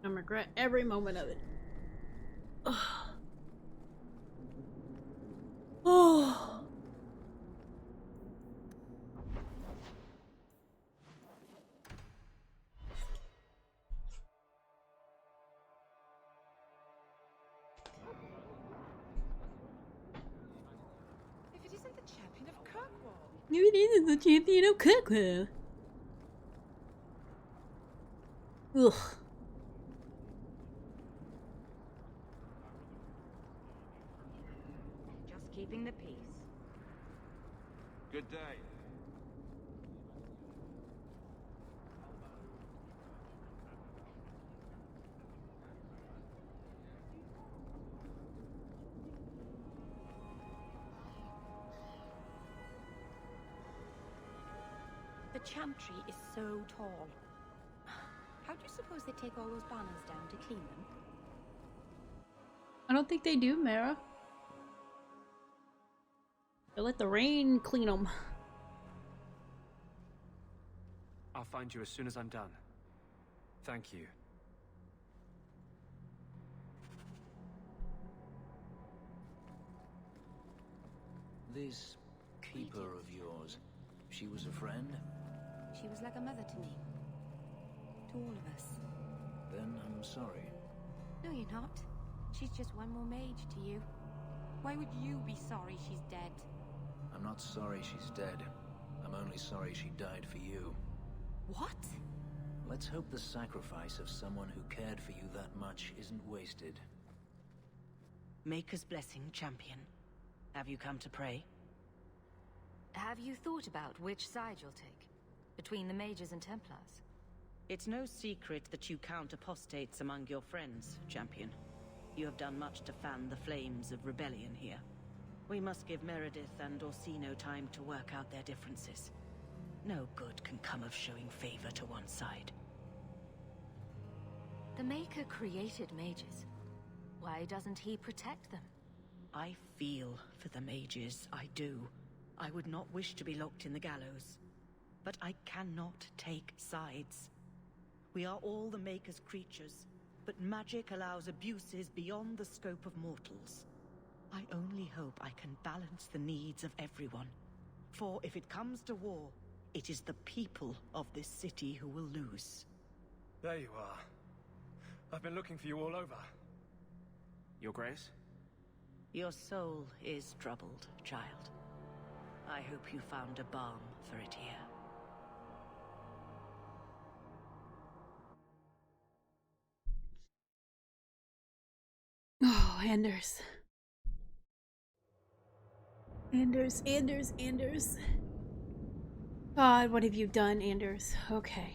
Speaker 1: I regret every moment of it. Ugh. Oh. It isn't the champion of Kirkwall. Ugh.
Speaker 10: Just keeping the peace.
Speaker 9: Good day.
Speaker 10: The Chantry is so tall. How do you suppose they take all those banners down to clean them?
Speaker 1: I don't think they do, Mara. They let the rain clean them.
Speaker 17: I'll find you as soon as I'm done. Thank you.
Speaker 7: This keeper of yours, she was a friend?
Speaker 10: She was like a mother to me. To all of us.
Speaker 7: Then I'm sorry.
Speaker 10: No, you're not. She's just one more mage to you. Why would you be sorry she's dead?
Speaker 7: I'm not sorry she's dead. I'm only sorry she died for you.
Speaker 10: What?
Speaker 7: Let's hope the sacrifice of someone who cared for you that much isn't wasted.
Speaker 2: Maker's blessing, champion. Have you come to pray?
Speaker 13: Have you thought about which side you'll take? Between the mages and Templars?
Speaker 5: It's no secret that you count apostates among your friends, Champion. You have done much to fan the flames of rebellion here. We must give Meredith and Orsino time to work out their differences. No good can come of showing favor to one side.
Speaker 13: The Maker created mages. Why doesn't he protect them?
Speaker 5: I feel for the mages, I do. I would not wish to be locked in the gallows. But I cannot take sides. We are all the Maker's creatures, but magic allows abuses beyond the scope of mortals. I only hope I can balance the needs of everyone. For if it comes to war, it is the people of this city who will lose.
Speaker 17: There you are. I've been looking for you all over. Your Grace?
Speaker 5: Your soul is troubled, child. I hope you found a balm for it here.
Speaker 1: Oh, Anders. Anders. God, what have you done, Anders? Okay.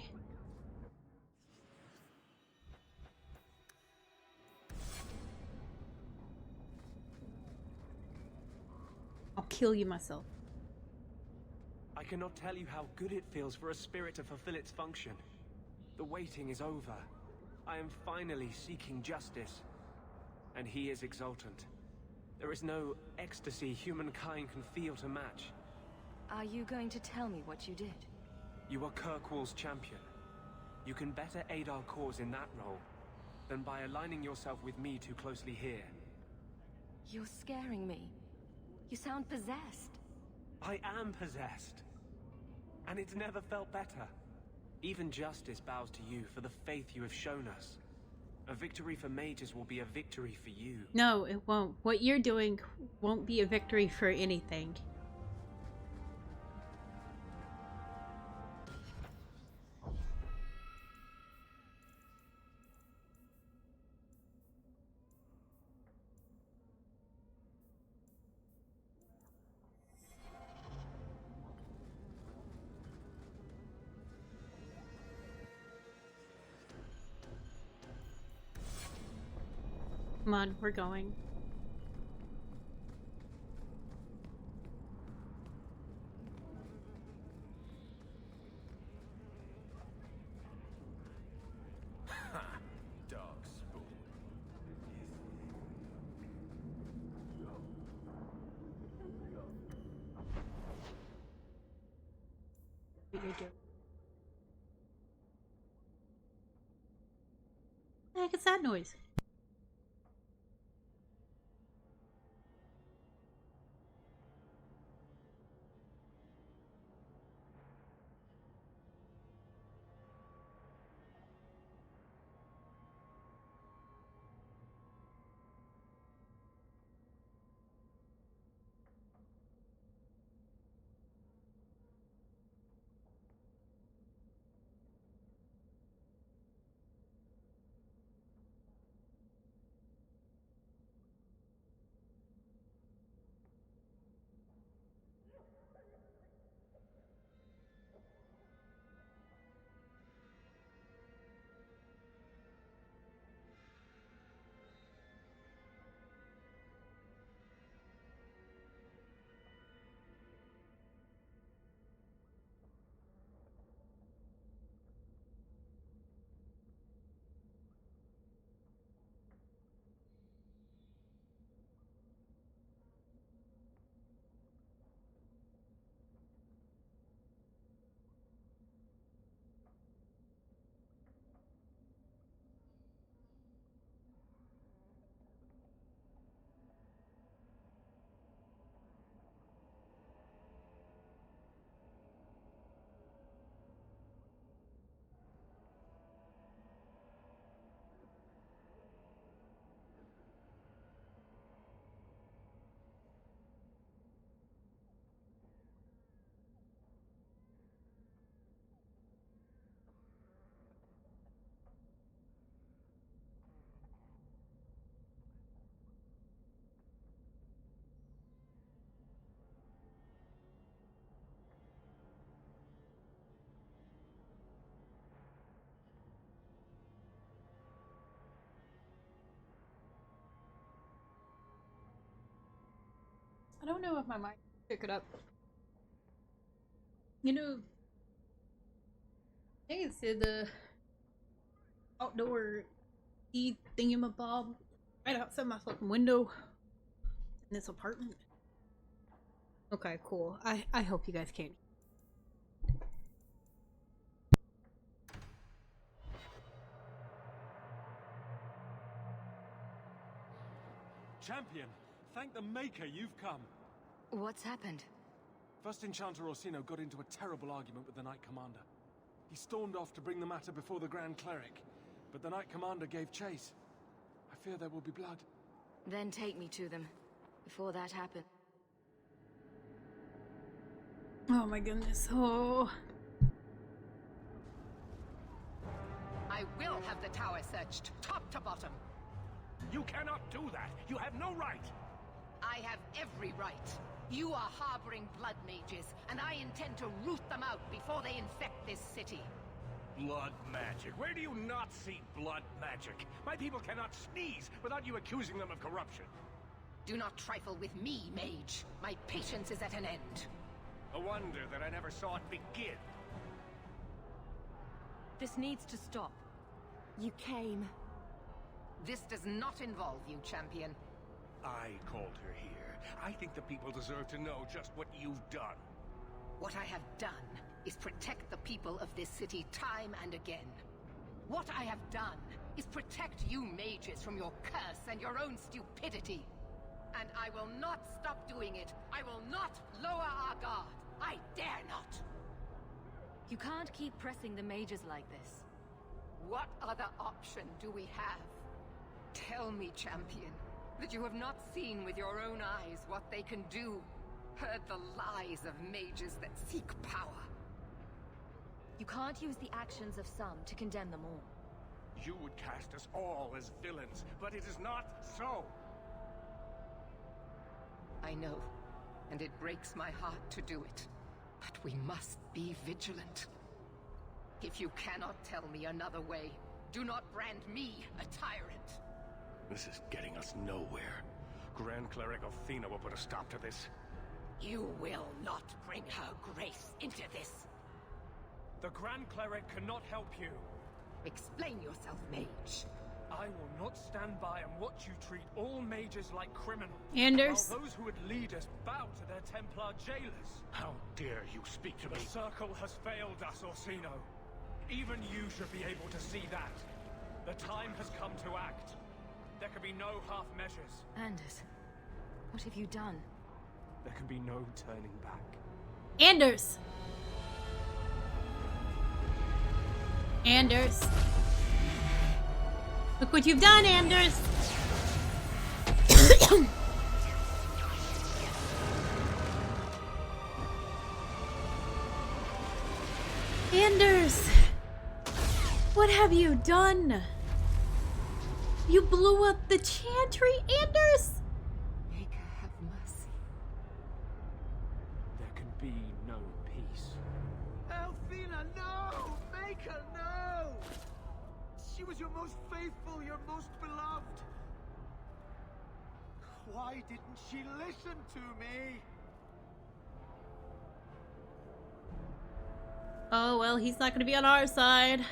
Speaker 1: I'll kill you myself.
Speaker 17: I cannot tell you how good it feels for a spirit to fulfill its function. The waiting is over. I am finally seeking justice. And he is exultant. There is no ecstasy humankind can feel to match.
Speaker 13: Are you going to tell me what you did?
Speaker 17: You are Kirkwall's champion. You can better aid our cause in that role than by aligning yourself with me too closely here.
Speaker 13: You're scaring me. You sound possessed.
Speaker 17: I am possessed. And it's never felt better. Even justice bows to you for the faith you have shown us. A victory for mages will be a victory for you.
Speaker 1: No, it won't. What you're doing won't be a victory for anything. Come on, we're going.
Speaker 24: Dark spawn.
Speaker 1: What you do? The heck is that noise? I don't know if my mic pick it up. You know, I can see the outdoor thingamabob right outside my fucking window in this apartment. Okay, cool. I hope you guys can't.
Speaker 17: Champion, thank the Maker you've come.
Speaker 2: What's happened?
Speaker 17: First Enchanter Orsino got into a terrible argument with the Knight Commander. He stormed off to bring the matter before the Grand Cleric, but the Knight Commander gave chase. I fear there will be blood.
Speaker 2: Then take me to them, before that happens.
Speaker 1: Oh my goodness, oh.
Speaker 12: I will have the tower searched, top to bottom.
Speaker 24: You cannot do that. You have no right.
Speaker 12: I have every right. You are harboring blood mages, and I intend to root them out before they infect this city.
Speaker 24: Blood magic. Where do you not see blood magic? My people cannot sneeze without you accusing them of corruption.
Speaker 12: Do not trifle with me, mage. My patience is at an end.
Speaker 24: A wonder that I never saw it begin.
Speaker 2: This needs to stop. You came.
Speaker 12: This does not involve you, champion.
Speaker 24: I called her here. I think the people deserve to know just what you've done.
Speaker 12: What I have done is protect the people of this city time and again. What I have done is protect you mages from your curse and your own stupidity. And I will not stop doing it. I will not lower our guard. I dare not.
Speaker 2: You can't keep pressing the mages like this.
Speaker 12: What other option do we have? Tell me, champion, that you have not seen with your own eyes what they can do. Heard the lies of mages that seek power.
Speaker 2: You can't use the actions of some to condemn them all.
Speaker 24: You would cast us all as villains, but it is not so.
Speaker 12: I know, and it breaks my heart to do it. But we must be vigilant. If you cannot tell me another way, do not brand me a tyrant.
Speaker 16: This is getting us nowhere. Grand Cleric Othina will put a stop to this.
Speaker 12: You will not bring her grace into this.
Speaker 17: The Grand Cleric cannot help you.
Speaker 12: Explain yourself, mage.
Speaker 17: I will not stand by and watch you treat all mages like criminals.
Speaker 1: Anders.
Speaker 17: While those who would lead us bow to their Templar jailers.
Speaker 16: How dare you speak to me?
Speaker 17: The Circle has failed us, Orsino. Even you should be able to see that. The time has come to act. There can be no half measures.
Speaker 2: Anders, what have you done?
Speaker 17: There can be no turning back.
Speaker 1: Anders! Anders. Look what you've done, Anders! Anders! What have you done? You blew up the chantry, Anders!
Speaker 12: Make her have mercy.
Speaker 17: There can be no peace.
Speaker 7: Althena, no! Make her, no! She was your most faithful, your most beloved. Why didn't she listen to me?
Speaker 1: Oh, well, he's not gonna be on our side.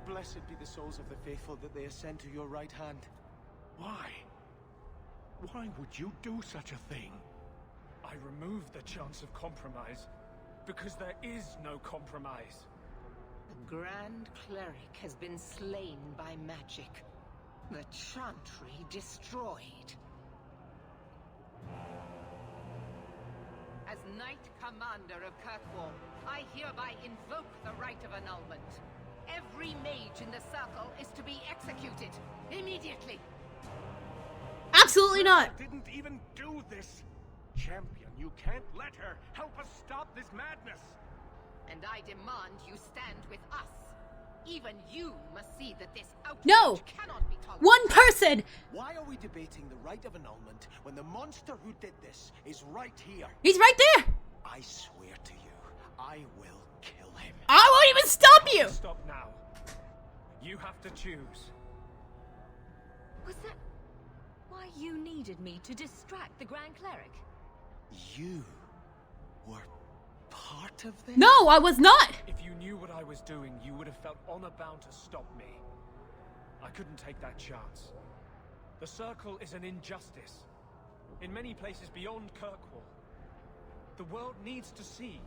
Speaker 7: Blessed be the souls of the faithful that they ascend to your right hand.
Speaker 16: Why? Why would you do such a thing?
Speaker 17: I removed the chance of compromise, because there is no compromise.
Speaker 12: The Grand Cleric has been slain by magic. The Chantry destroyed. As Knight Commander of Kirkwall, I hereby invoke the right of annulment. Every mage in the Circle is to be executed immediately.
Speaker 1: Absolutely not.
Speaker 24: Didn't even do this. Champion, you can't let her. Help us stop this madness.
Speaker 12: And I demand you stand with us. Even you must see that this outrage cannot be tolerated.
Speaker 1: One person!
Speaker 7: Why are we debating the right of annulment when the monster who did this is right here?
Speaker 1: He's right there!
Speaker 7: I swear to you, I will kill him.
Speaker 1: I won't even stop you!
Speaker 17: Stop now. You have to choose.
Speaker 2: Was that...
Speaker 13: why you needed me to distract the Grand Cleric?
Speaker 22: You were part of this?
Speaker 1: No, I was not!
Speaker 17: If you knew what I was doing, you would have felt honor-bound to stop me. I couldn't take that chance. The Circle is an injustice. In many places beyond Kirkwall. The world needs to see.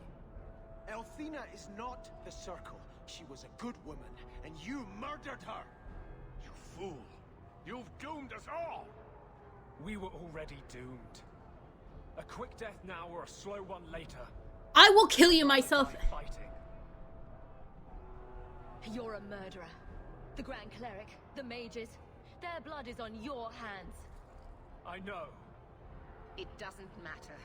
Speaker 22: Elthina is not the Circle. She was a good woman, and you murdered her! You fool! You've doomed us all!
Speaker 17: We were already doomed. A quick death now or a slow one later.
Speaker 1: I will kill you myself.
Speaker 17: Fighting.
Speaker 13: You're a murderer. The Grand Cleric, the mages, their blood is on your hands.
Speaker 17: I know.
Speaker 12: It doesn't matter.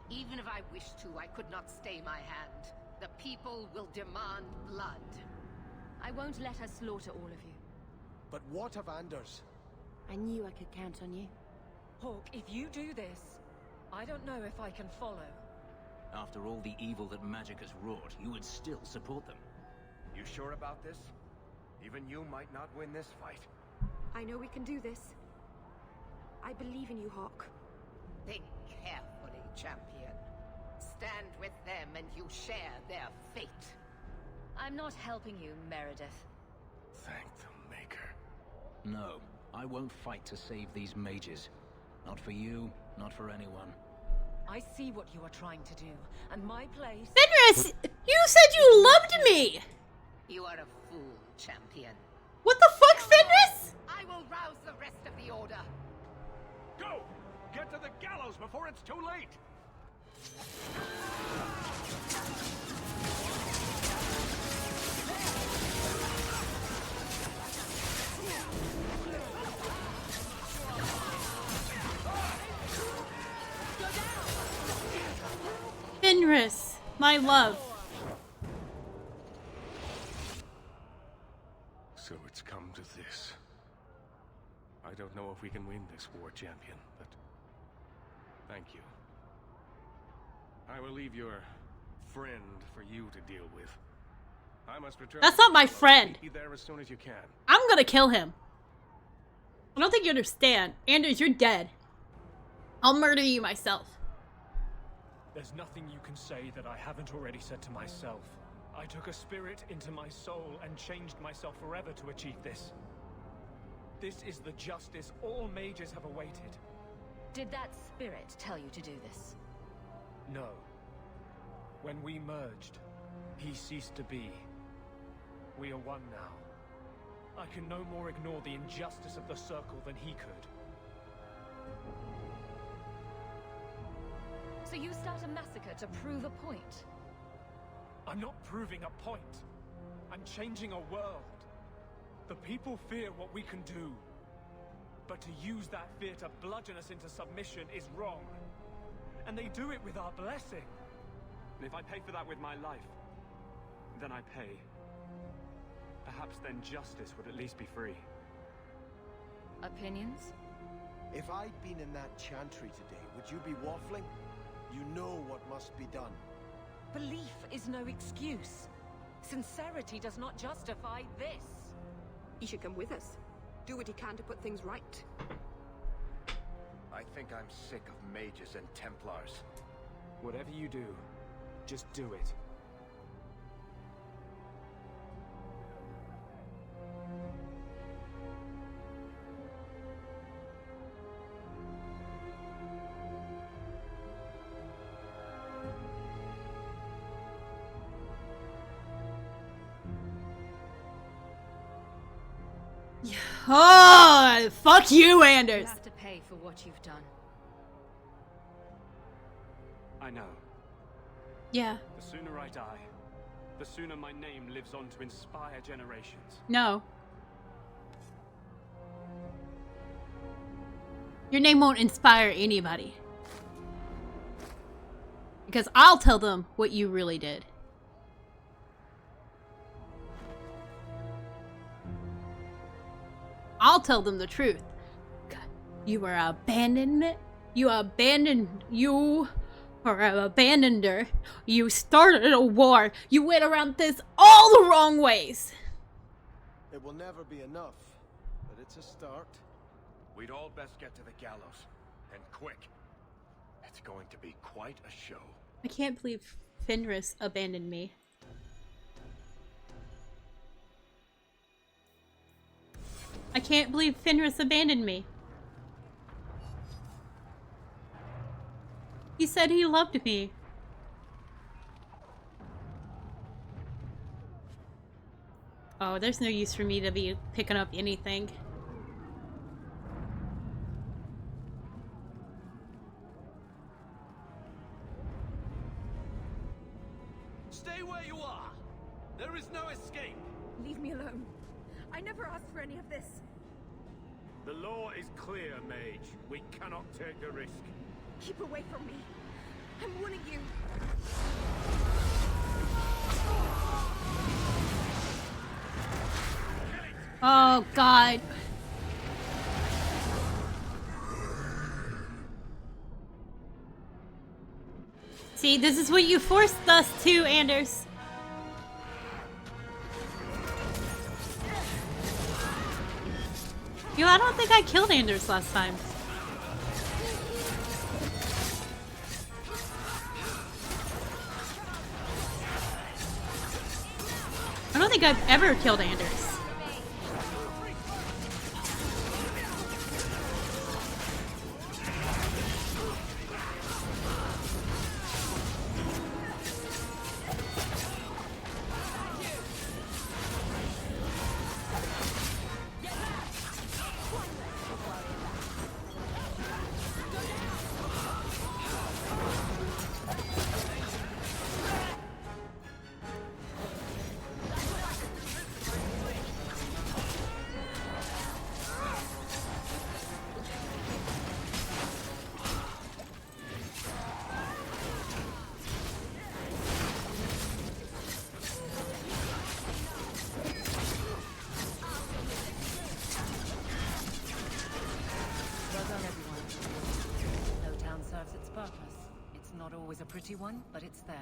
Speaker 12: Even if I wished to, I could not stay my hand. The people will demand blood.
Speaker 13: I won't let her slaughter all of you.
Speaker 22: But what of Anders?
Speaker 2: I knew I could count on you.
Speaker 15: Hawk, if you do this, I don't know if I can follow.
Speaker 7: After all the evil that magic has wrought, you would still support them.
Speaker 4: You sure about this? Even you might not win this fight.
Speaker 10: I know we can do this. I believe in you, Hawk.
Speaker 12: Think carefully, champion. Stand with them and you share their fate.
Speaker 13: I'm not helping you, Meredith.
Speaker 16: Thank the Maker.
Speaker 7: No, I won't fight to save these mages. Not for you, not for anyone.
Speaker 15: I see what you are trying to do, and my place...
Speaker 1: Fenris! You said you loved me!
Speaker 12: You are a fool, champion.
Speaker 1: What the fuck, Fenris?
Speaker 12: I will rouse the rest of the Order.
Speaker 24: Go! Get to the gallows before it's too late!
Speaker 1: Fenris, my love.
Speaker 16: So it's come to this. I don't know if we can win this war, champion, but thank you. I will leave your friend for you to deal with. I must return.
Speaker 1: That's not my friend.
Speaker 16: Be there as soon as you can.
Speaker 1: I'm gonna kill him. I don't think you understand. Anders, you're dead. I'll murder you myself.
Speaker 17: There's nothing you can say that I haven't already said to myself. I took a spirit into my soul and changed myself forever to achieve this. This is the justice all mages have awaited.
Speaker 13: Did that spirit tell you to do this?
Speaker 17: No. When we merged, he ceased to be. We are one now. I can no more ignore the injustice of the Circle than he could.
Speaker 13: So you start a massacre to prove a point?
Speaker 17: I'm not proving a point. I'm changing a world. The people fear what we can do. But to use that fear to bludgeon us into submission is wrong. And they do it with our blessing. And if I pay for that with my life, then I pay. Perhaps then justice would at least be free.
Speaker 13: Opinions?
Speaker 22: If I'd been in that chantry today, would you be waffling? You know what must be done.
Speaker 15: Belief is no excuse. Sincerity does not justify this.
Speaker 10: You should come with us. Do what you can to put things right.
Speaker 4: I think I'm sick of mages and Templars.
Speaker 17: Whatever you do, just do it.
Speaker 1: Oh, fuck you, Anders.
Speaker 13: You have to pay for what you've done.
Speaker 17: I know.
Speaker 1: Yeah.
Speaker 17: The sooner I die, the sooner my name lives on to inspire generations.
Speaker 1: No. Your name won't inspire anybody. Because I'll tell them what you really did. I'll tell them the truth. You were abandonment. You are an abandoner. You started a war. You went around this all the wrong ways.
Speaker 22: It will never be enough, but it's a start.
Speaker 24: We'd all best get to the gallows. And quick. It's going to be quite a show.
Speaker 1: I can't believe Fenris abandoned me. I can't believe Fenris abandoned me. He said he loved me. Oh, there's no use for me to be picking up anything.
Speaker 14: Stay where you are. There is no escape.
Speaker 19: Leave me alone. I never asked for any of this.
Speaker 24: The law is clear, mage. We cannot take the risk.
Speaker 19: Keep away from me. I'm warning you.
Speaker 1: Oh, God. See, this is what you forced us to, Anders. Yo, I don't think I killed Anders last time. I don't think I've ever killed Anders.
Speaker 15: Always a pretty one, but it's there.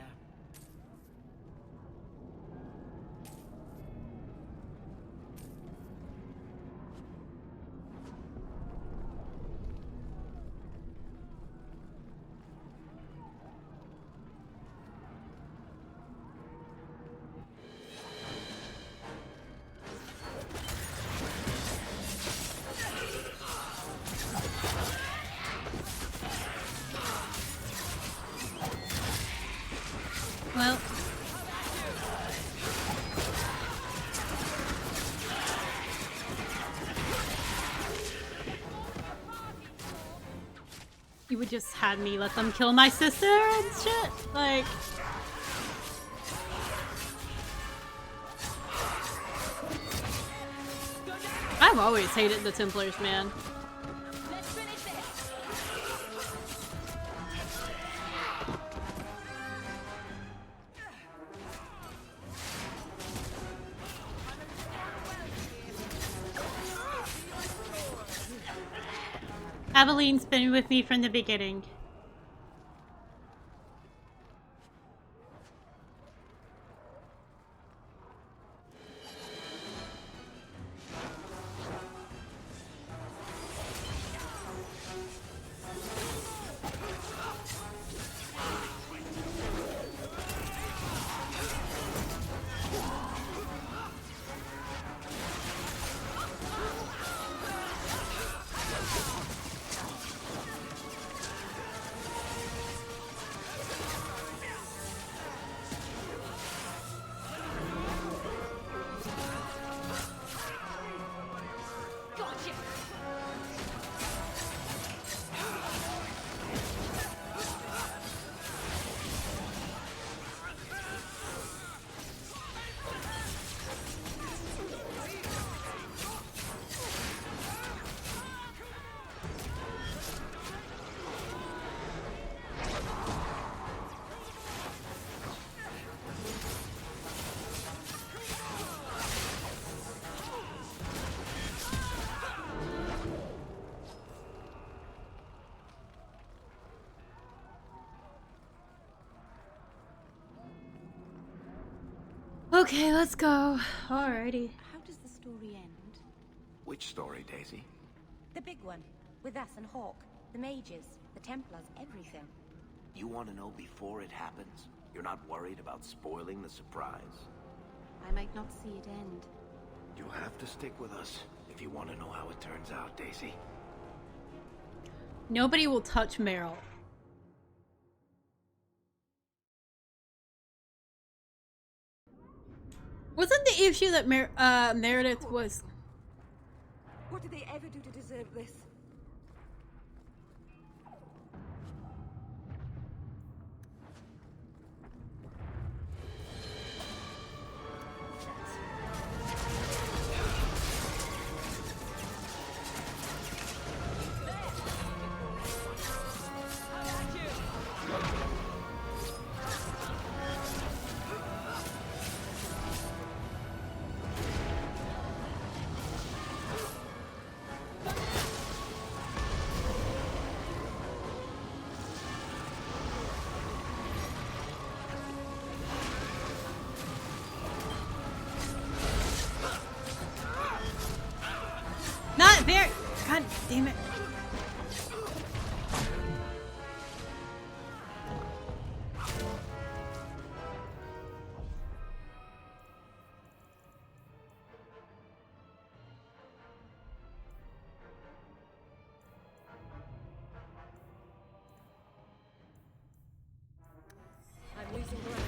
Speaker 1: Well. You would just have me let them kill my sister and shit? Like... I've always hated the Templars, man. Aveline's been with me from the beginning. Okay, let's go. Alrighty.
Speaker 10: How does the story end?
Speaker 4: Which story, Daisy?
Speaker 10: The big one, with us and Hawk, the mages, the Templars, everything.
Speaker 4: You want to know before it happens? You're not worried about spoiling the surprise?
Speaker 10: I might not see it end.
Speaker 4: You'll have to stick with us if you want to know how it turns out, Daisy.
Speaker 1: Nobody will touch Meryl. Wasn't the issue that Meredith was...
Speaker 19: What did they ever do to deserve this?
Speaker 1: Not very... God damn it.
Speaker 19: I'm losing ground.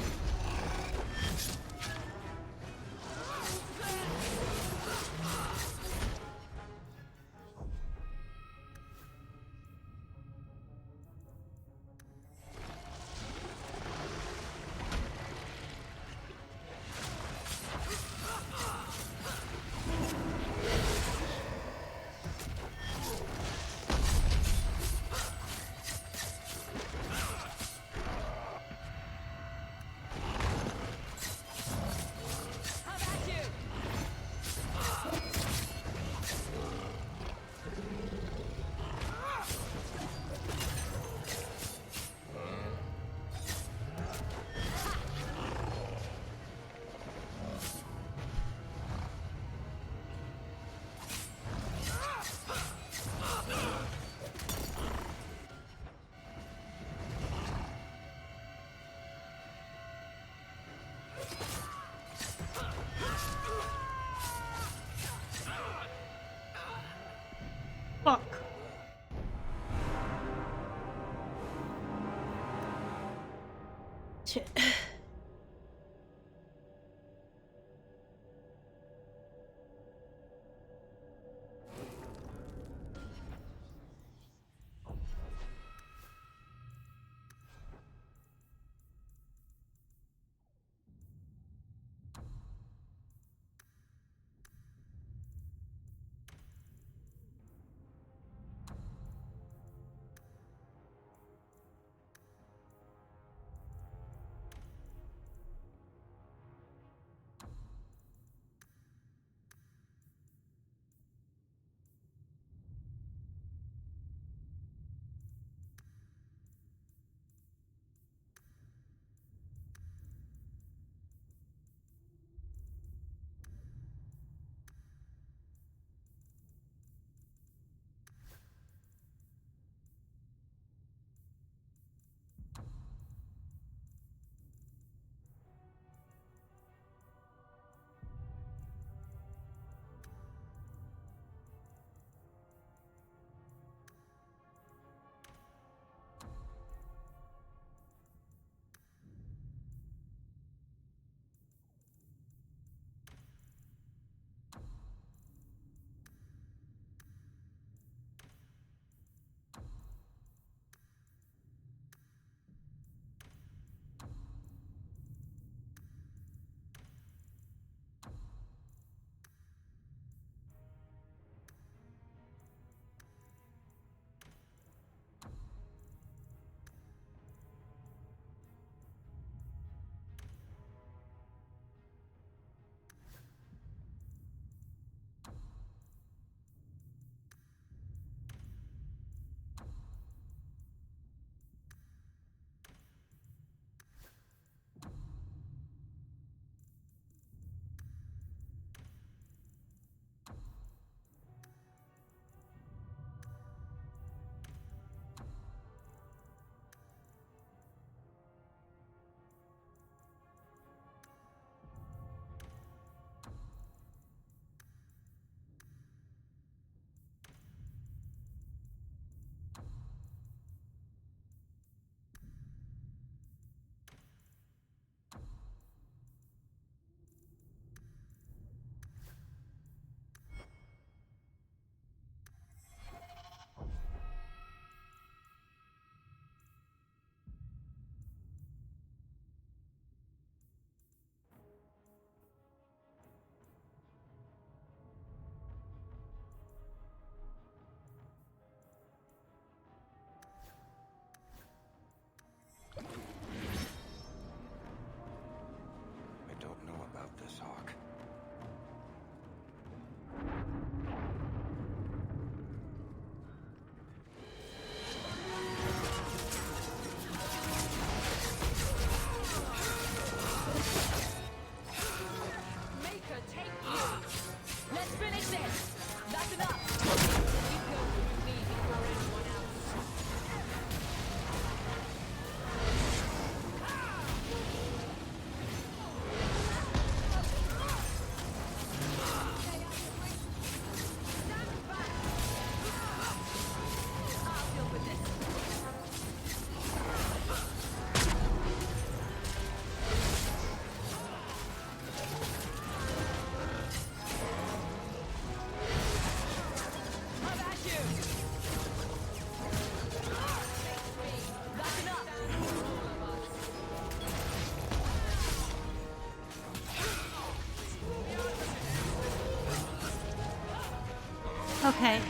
Speaker 1: Okay.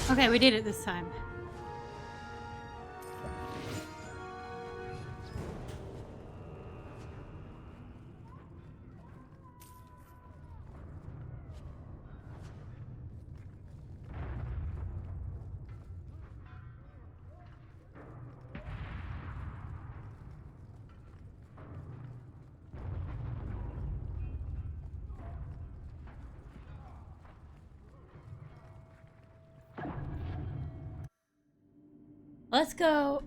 Speaker 1: Okay, we did it this time. Let's go.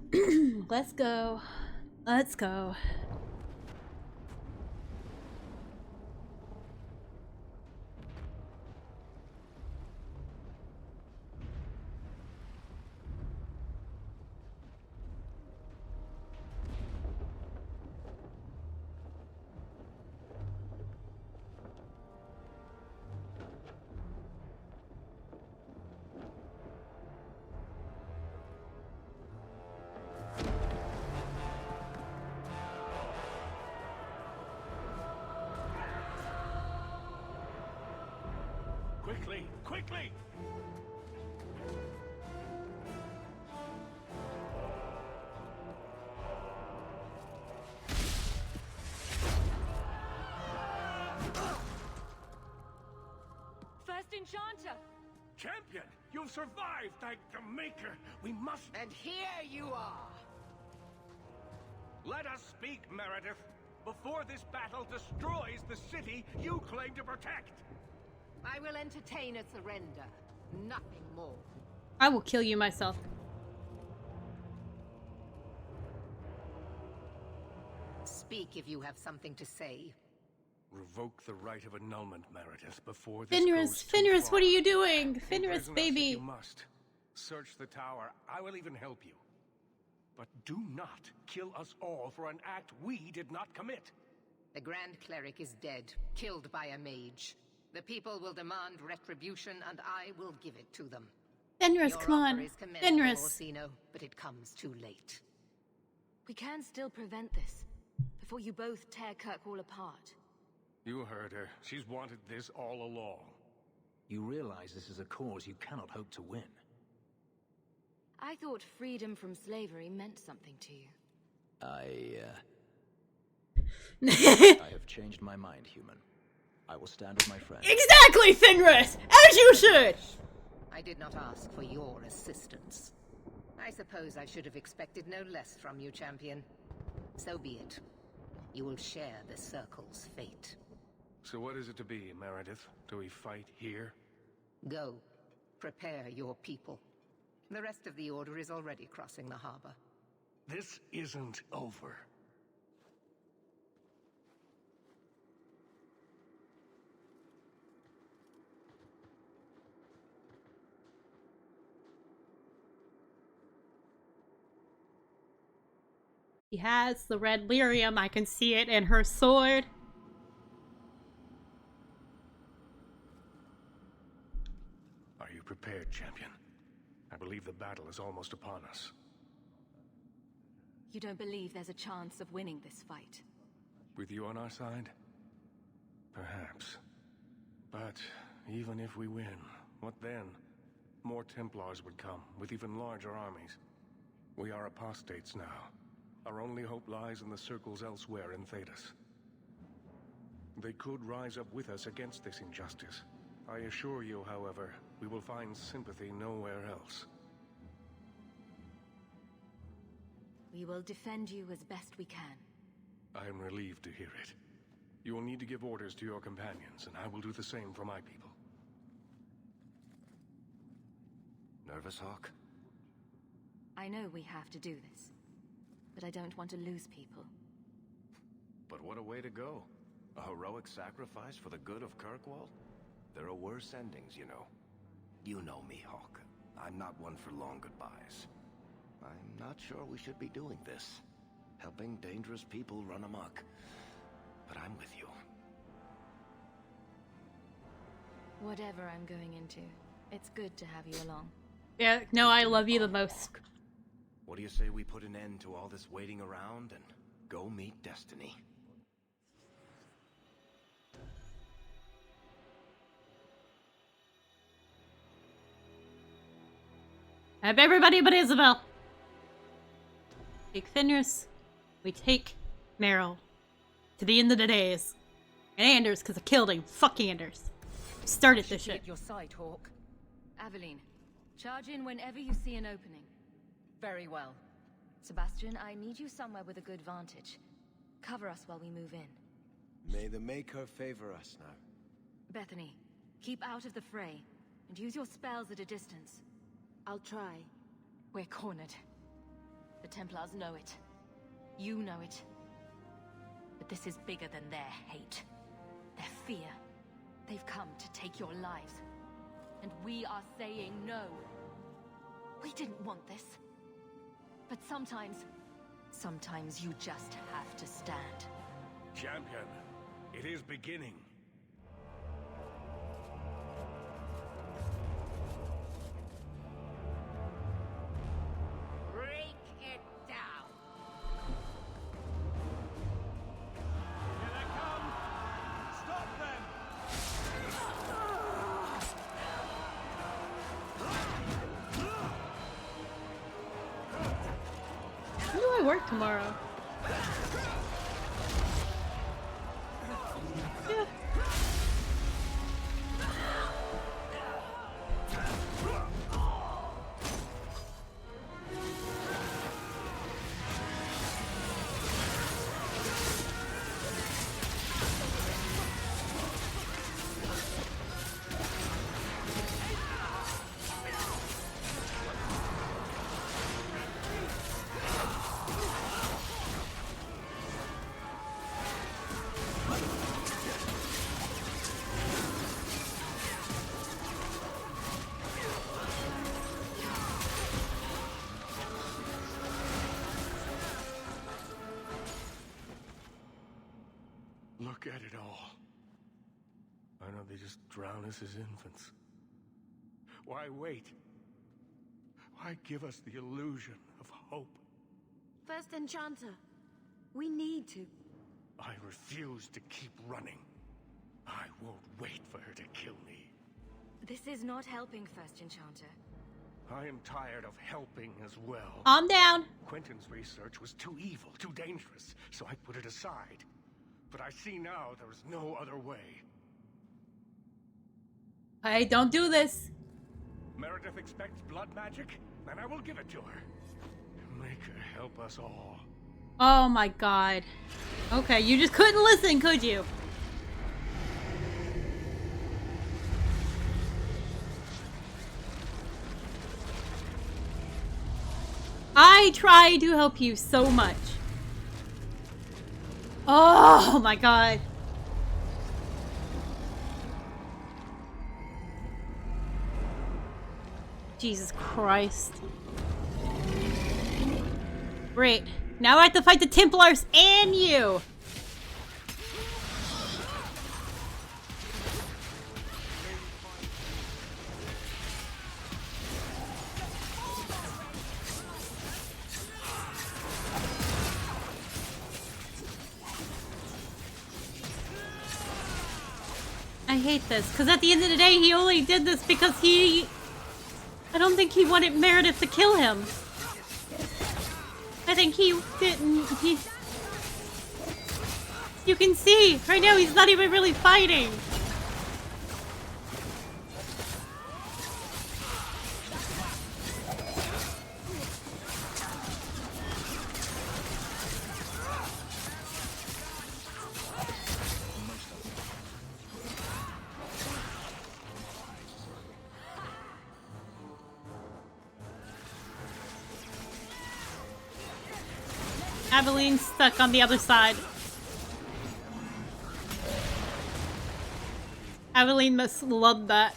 Speaker 1: Let's go. Let's go.
Speaker 16: Quickly! Quickly!
Speaker 15: First Enchanter!
Speaker 16: Champion! You've survived, thank the Maker! We must...
Speaker 12: And here you are!
Speaker 16: Let us speak, Meredith, before this battle destroys the city you claim to protect!
Speaker 12: I will entertain a surrender. Nothing more.
Speaker 1: I will kill you myself.
Speaker 12: Speak if you have something to say.
Speaker 16: Revoke the right of annulment, Meredith, before this
Speaker 1: Fenris, Fenris, what are you doing? Fenris, baby.
Speaker 16: You must. Search the tower. I will even help you. But do not kill us all for an act we did not commit.
Speaker 12: The Grand Cleric is dead, killed by a mage. The people will demand retribution, and I will give it to them.
Speaker 1: Fenris,
Speaker 12: Your
Speaker 1: come on.
Speaker 12: offer is commendable,
Speaker 1: Fenris.
Speaker 12: Orsino, but it comes too late.
Speaker 13: We can still prevent this, before you both tear Kirkwall apart.
Speaker 16: You heard her. She's wanted this all along.
Speaker 7: You realize this is a cause you cannot hope to win.
Speaker 13: I thought freedom from slavery meant something to you.
Speaker 8: I have changed my mind, human. I will stand with my friend.
Speaker 1: Exactly, Fenris! As you should!
Speaker 12: I did not ask for your assistance. I suppose I should have expected no less from you, champion. So be it. You will share the Circle's fate.
Speaker 16: So what is it to be, Meredith? Do we fight here?
Speaker 12: Go. Prepare your people. The rest of the Order is already crossing the harbor.
Speaker 16: This isn't over.
Speaker 1: She has the red lyrium. I can see it in her sword.
Speaker 16: Are you prepared, champion? I believe the battle is almost upon us.
Speaker 13: You don't believe there's a chance of winning this fight?
Speaker 16: With you on our side? Perhaps. But even if we win, what then? More Templars would come, with even larger armies. We are apostates now. Our only hope lies in the circles elsewhere in Thedas. They could rise up with us against this injustice. I assure you, however, we will find sympathy nowhere else.
Speaker 13: We will defend you as best we can.
Speaker 16: I am relieved to hear it. You will need to give orders to your companions, and I will do the same for my people.
Speaker 4: Nervous, Hawk?
Speaker 13: I know we have to do this, but I don't want to lose people.
Speaker 4: But what a way to go. A heroic sacrifice for the good of Kirkwall? There are worse endings, you know. You know me, Hawk. I'm not one for long goodbyes. I'm not sure we should be doing this. Helping dangerous people run amok. But I'm with you.
Speaker 13: Whatever I'm going into, it's good to have you along.
Speaker 1: Yeah, no, I love you the most.
Speaker 4: What do you say we put an end to all this waiting around and go meet Destiny?
Speaker 1: I have everybody but Isabel. Take Fenris. We take Meryl. To the end of the days. And Anders, because I killed him. Fuck Anders. Started this shit.
Speaker 15: At your side, Hawk.
Speaker 13: Aveline, charge in whenever you see an opening.
Speaker 15: Very well.
Speaker 13: Sebastian, I need you somewhere with a good vantage. Cover us while we move in.
Speaker 11: May the Maker favor us now.
Speaker 13: Bethany, keep out of the fray, and use your spells at a distance.
Speaker 19: I'll try.
Speaker 13: We're cornered. The Templars know it. You know it. But this is bigger than their hate. Their fear. They've come to take your lives. And we are saying no. We didn't want this. But sometimes you just have to stand.
Speaker 16: Champion, it is beginning.
Speaker 12: Break it down.
Speaker 14: Here they come! Stop them!
Speaker 1: When do I work tomorrow? Yeah.
Speaker 16: Look at it all. I know they just drown us as infants. Why wait? Why give us the illusion of hope?
Speaker 19: First Enchanter, we need to.
Speaker 16: I refuse to keep running. I won't wait for her to kill me.
Speaker 13: This is not helping, First Enchanter.
Speaker 16: I am tired of helping as well.
Speaker 1: Calm down.
Speaker 16: Quentin's research was too evil, too dangerous, so I put it aside. But I see now there is no other way.
Speaker 1: Hey, don't do this.
Speaker 16: Meredith expects blood magic, and I will give it to her. Make her help us all.
Speaker 1: Oh my god. Okay, you just couldn't listen, could you? I try to help you so much. Oh my god. Jesus Christ. Great. Now I have to fight the Templars and you! I hate this, because at the end of the day, he only did this because I don't think he wanted Meredith to kill him. I think he didn't. You can see, right now he's not even really fighting. Aveline's stuck on the other side. Aveline must love that.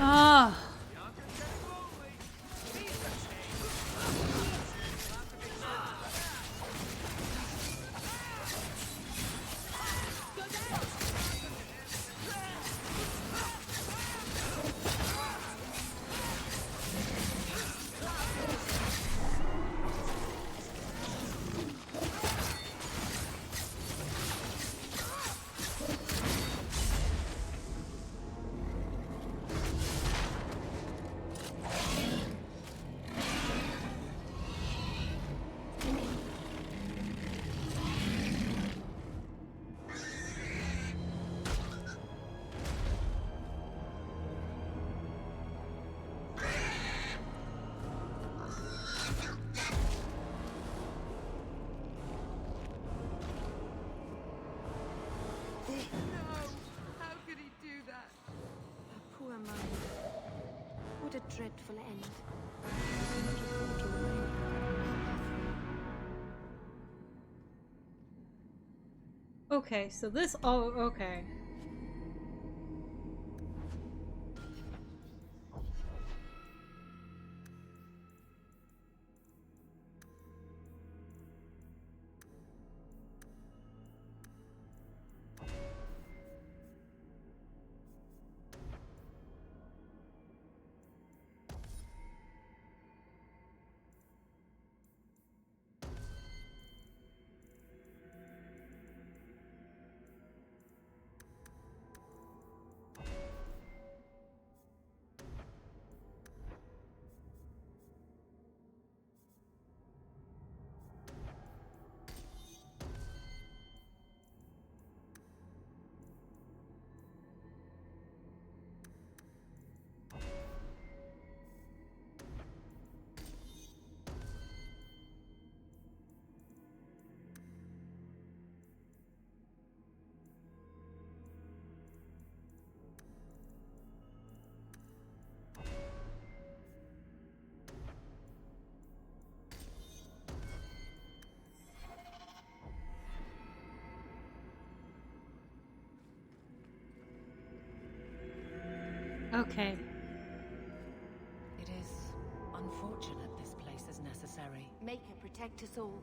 Speaker 1: Ah.
Speaker 19: What a dreadful end.
Speaker 1: Okay, so this. Oh, okay. Okay.
Speaker 15: It is unfortunate this place is necessary.
Speaker 19: Make her protect us all.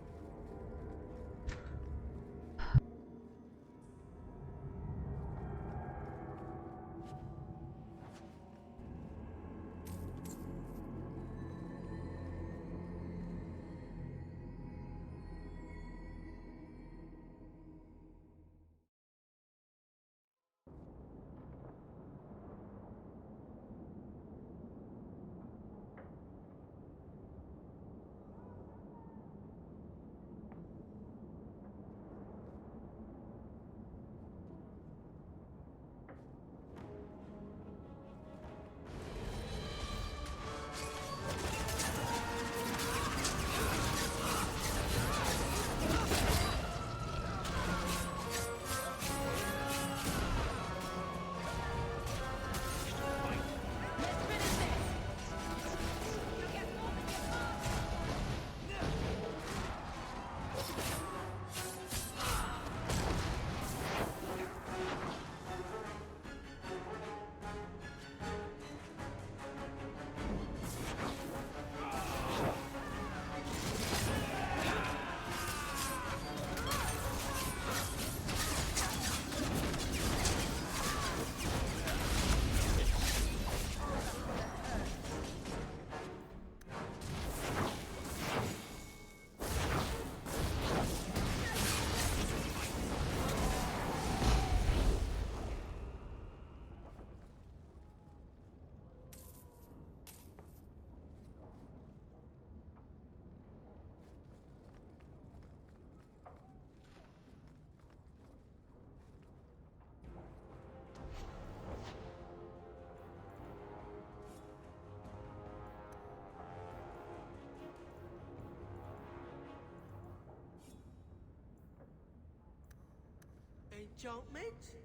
Speaker 18: enchantment?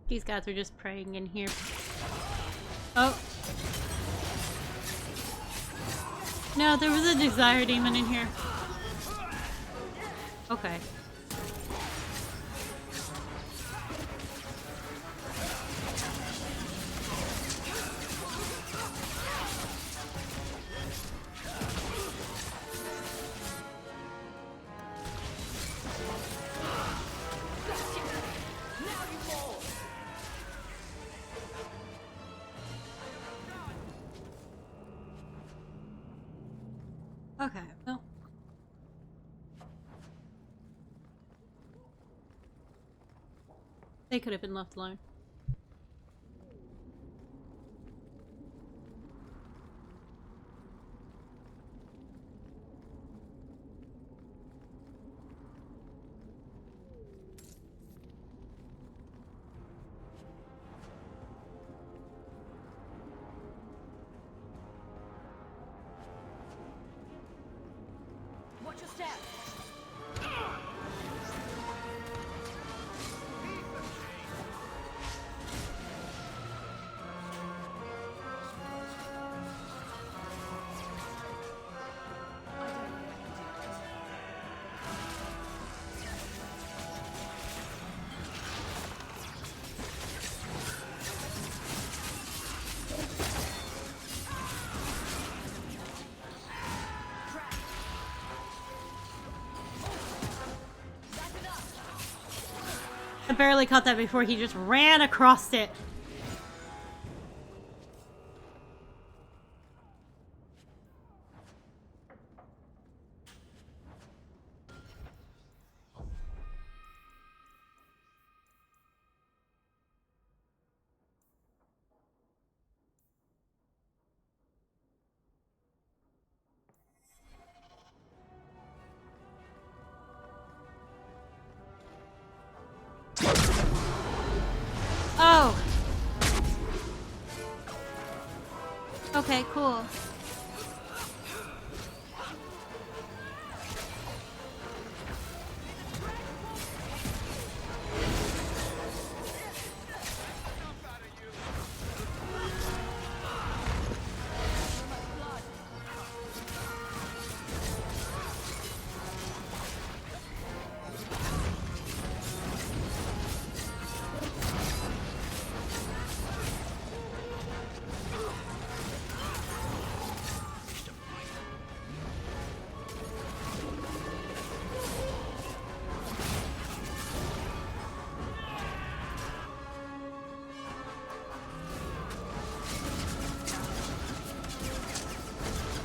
Speaker 1: These guys are just praying in here. Oh. No, there was a desire demon in here. Okay. Okay, well. They could have been left alone.
Speaker 15: Watch your step.
Speaker 1: barely caught that before he just ran across it. Oh. Okay, cool.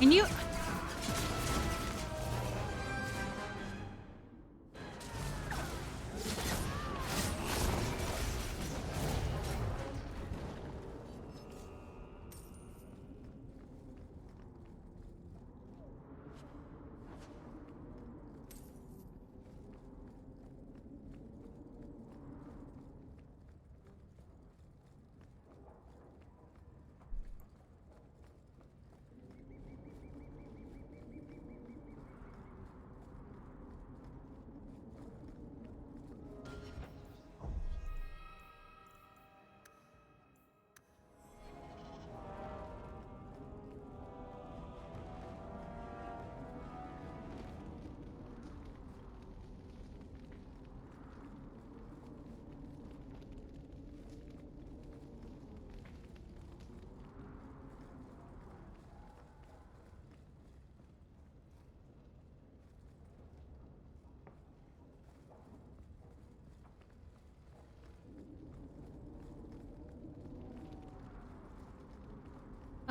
Speaker 1: And you...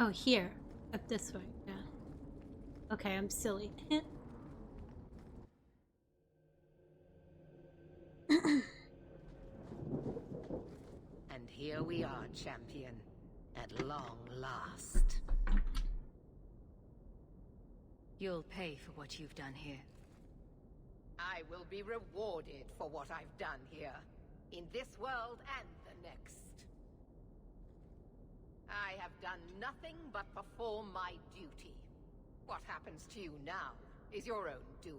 Speaker 1: Oh, here. Up this way, yeah. Okay, I'm silly.
Speaker 12: And here we are, champion. At long last.
Speaker 13: You'll pay for what you've done here.
Speaker 12: I will be rewarded for what I've done here. In this world and the next. I have done nothing but perform my duty. What happens to you now is your own doing.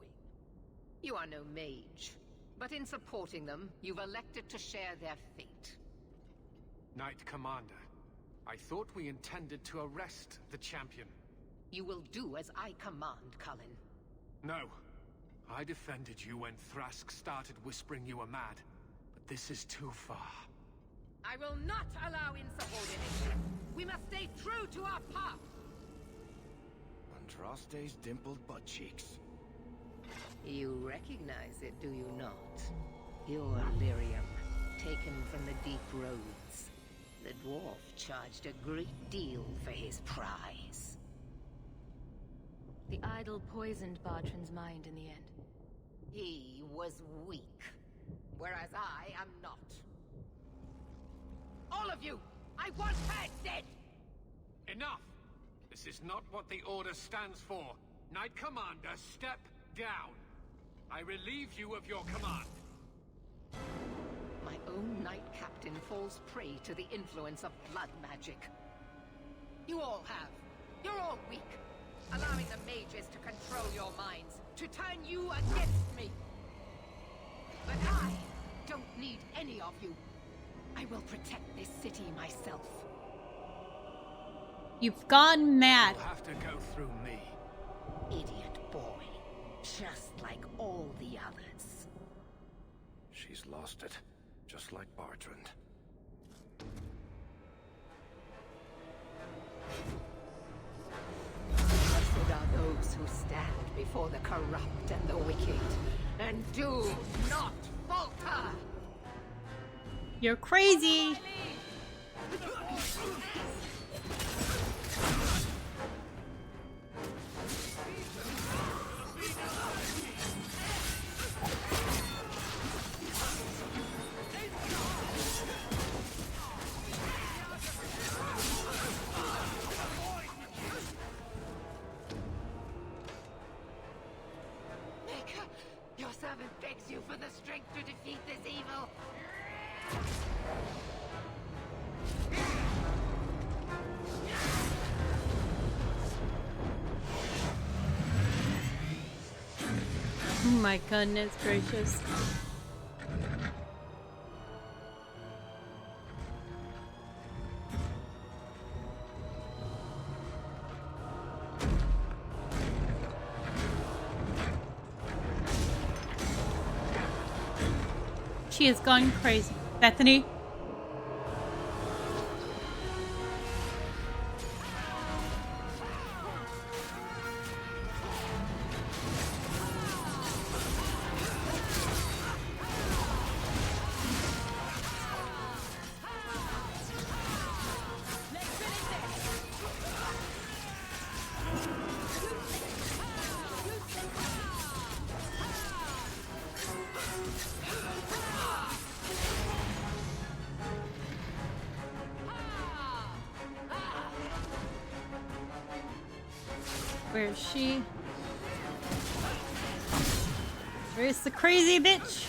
Speaker 12: You are no mage, but in supporting them, you've elected to share their fate.
Speaker 17: Knight Commander, I thought we intended to arrest the champion.
Speaker 12: You will do as I command, Cullen.
Speaker 17: No. I defended you when Thrask started whispering you were mad, but this is too far.
Speaker 12: I will not allow insubordination. We must stay true to our path.
Speaker 4: Andraste's dimpled butt cheeks.
Speaker 12: You recognize it, do you not? Your lyrium, taken from the deep roads. The dwarf charged a great deal for his prize.
Speaker 13: The idol poisoned Bartran's mind in the end.
Speaker 12: He was weak, whereas I am not. All of you! I want her dead!
Speaker 17: Enough! This is not what the Order stands for. Knight Commander, step down. I relieve you of your command.
Speaker 12: My own Knight Captain falls prey to the influence of blood magic. You all have. You're all weak. Allowing the mages to control your minds, to turn you against me. But I don't need any of you. I will protect this city myself.
Speaker 1: You've gone mad.
Speaker 17: You'll have to go through me.
Speaker 12: Idiot boy. Just like all the others.
Speaker 4: She's lost it, just like Bartrand.
Speaker 12: Blessed are those who stand before the corrupt and the wicked, and do not falter!
Speaker 1: You're crazy!
Speaker 12: Maker, your servant begs you for the strength to defeat this evil.
Speaker 1: Oh my goodness gracious. She has gone crazy. Bethany? Where is she? Where's the crazy bitch?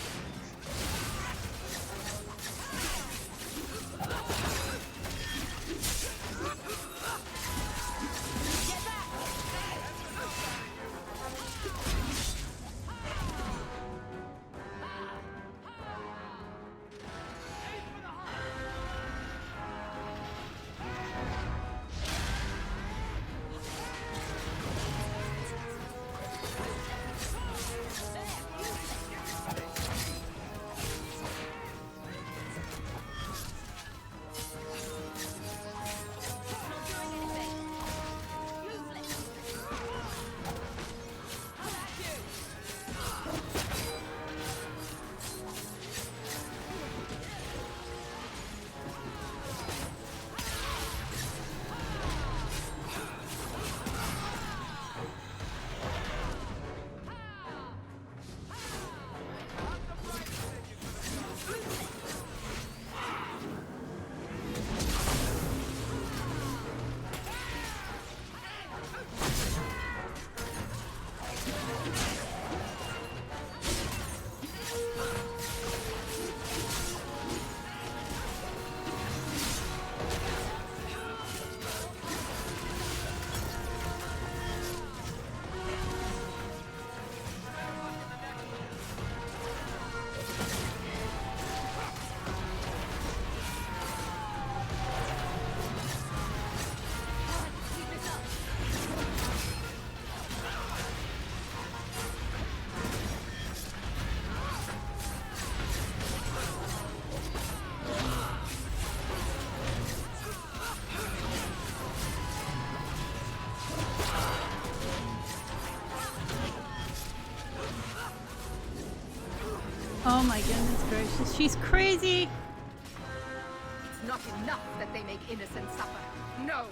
Speaker 1: Oh my goodness gracious, she's crazy!
Speaker 12: It's not enough that they make innocents suffer. No!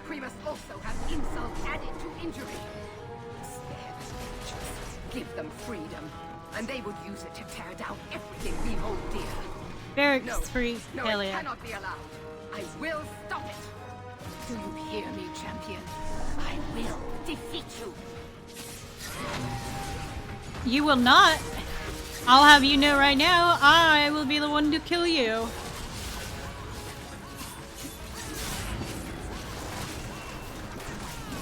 Speaker 12: We must also have insult added to injury. Spare the creatures. Give them freedom. And they would use it to tear down everything we hold dear.
Speaker 1: Barracks free,
Speaker 12: no,
Speaker 1: hell
Speaker 12: it
Speaker 1: yeah.
Speaker 12: cannot be allowed. I will stop it. Do you hear me, champion? I will defeat you.
Speaker 1: You will not. I'll have you know right now, I will be the one to kill you.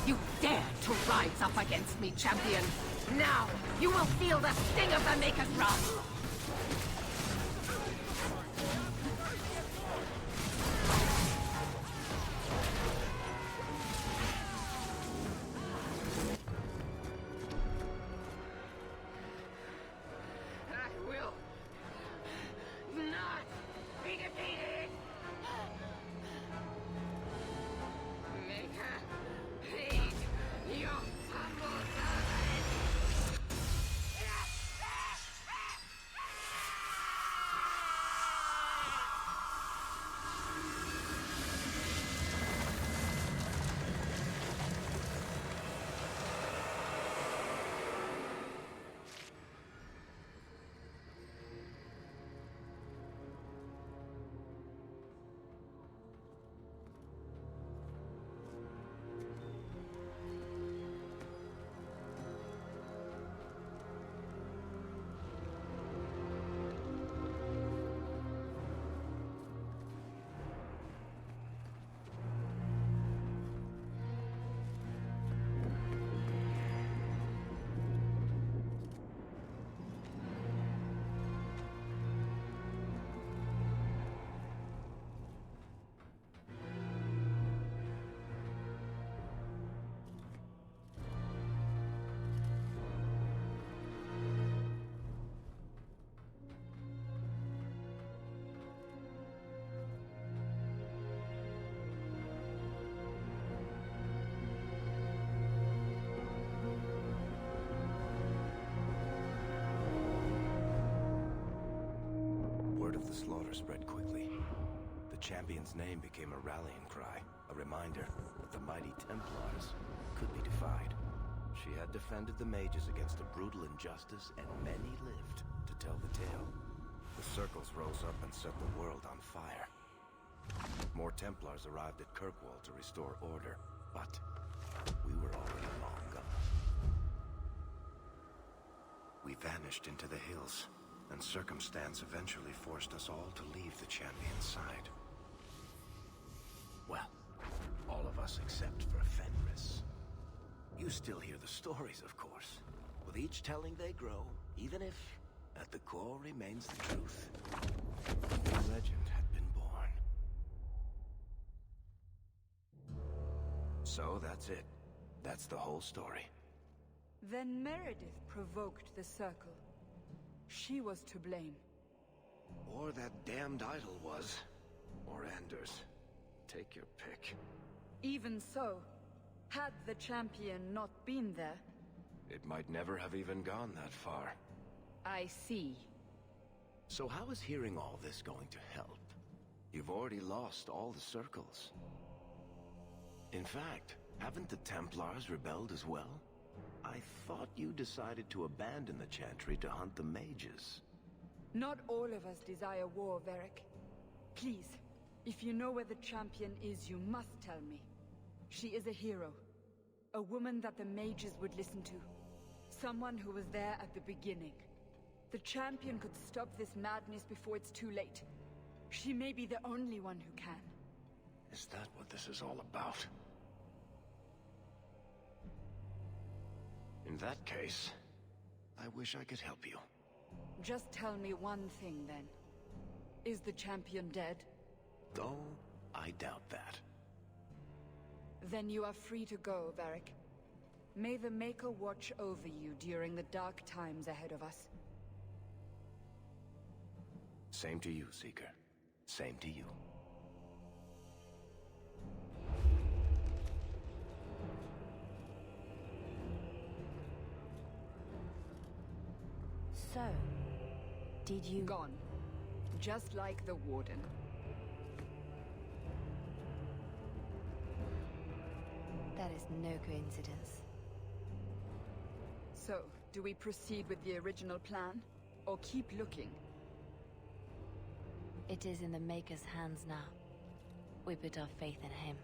Speaker 12: You dare to rise up against me, champion. Now, you will feel the sting of the Maker's wrath.
Speaker 4: spread quickly. The champion's name became a rallying cry, a reminder that the mighty Templars could be defied. She had defended the mages against a brutal injustice, and many lived to tell the tale. The circles rose up and set the world on fire. More Templars arrived at Kirkwall to restore order, but we were already long gone. We vanished into the hills, and circumstance eventually forced us all to leave the champion's side. Well, all of us except for Fenris. You still hear the stories, of course. With each telling they grow, even if, at the core, remains the truth. A legend had been born. So that's it. That's the whole story.
Speaker 6: Then Meredith provoked the Circle. She was to blame.
Speaker 4: Or that damned idol was. Or Anders. Take your pick.
Speaker 6: Even so, had the champion not been there...
Speaker 4: It might never have even gone that far.
Speaker 6: I see.
Speaker 4: So how is hearing all this going to help? You've already lost all the circles. In fact, haven't the Templars rebelled as well? I thought you decided to abandon the Chantry to hunt the mages.
Speaker 6: Not all of us desire war, Varric. Please, if you know where the champion is, you must tell me. She is a hero. A woman that the mages would listen to. Someone who was there at the beginning. The champion could stop this madness before it's too late. She may be the only one who can.
Speaker 4: Is that what this is all about? In that case, I wish I could help you.
Speaker 6: Just tell me one thing, then. Is the champion dead?
Speaker 4: Though, I doubt that.
Speaker 6: Then you are free to go, Varric. May the Maker watch over you during the dark times ahead of us.
Speaker 4: Same to you, Seeker. Same to you.
Speaker 10: So, did you...
Speaker 6: Gone. Just like the Warden.
Speaker 10: That is no coincidence.
Speaker 6: So, do we proceed with the original plan? Or keep looking?
Speaker 10: It is in the Maker's hands now. We put our faith in him.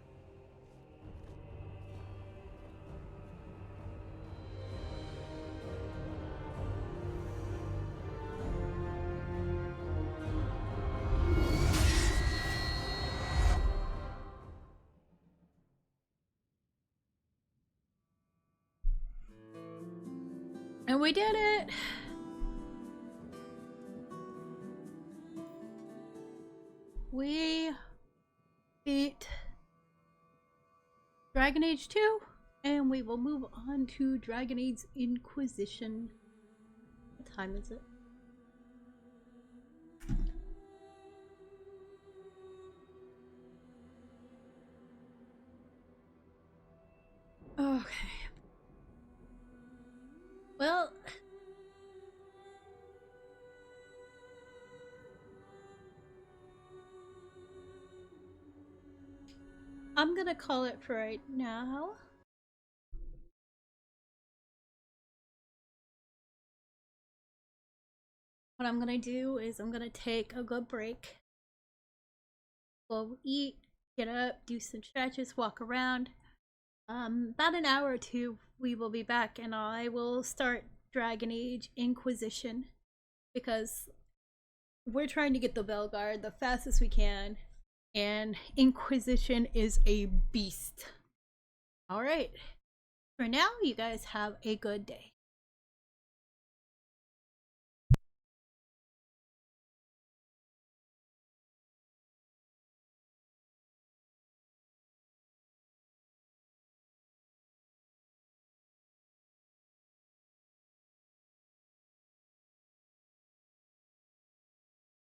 Speaker 1: And we did it! We beat Dragon Age 2, and we will move on to Dragon Age Inquisition. What time is it? Okay. Well, I'm gonna call it for right now. What I'm gonna do is I'm gonna take a good break. Go eat, get up, do some stretches, walk around. About an hour or two, we will be back, and I will start Dragon Age Inquisition because we're trying to get the Belguard the fastest we can, and Inquisition is a beast. Alright, for now, you guys have a good day.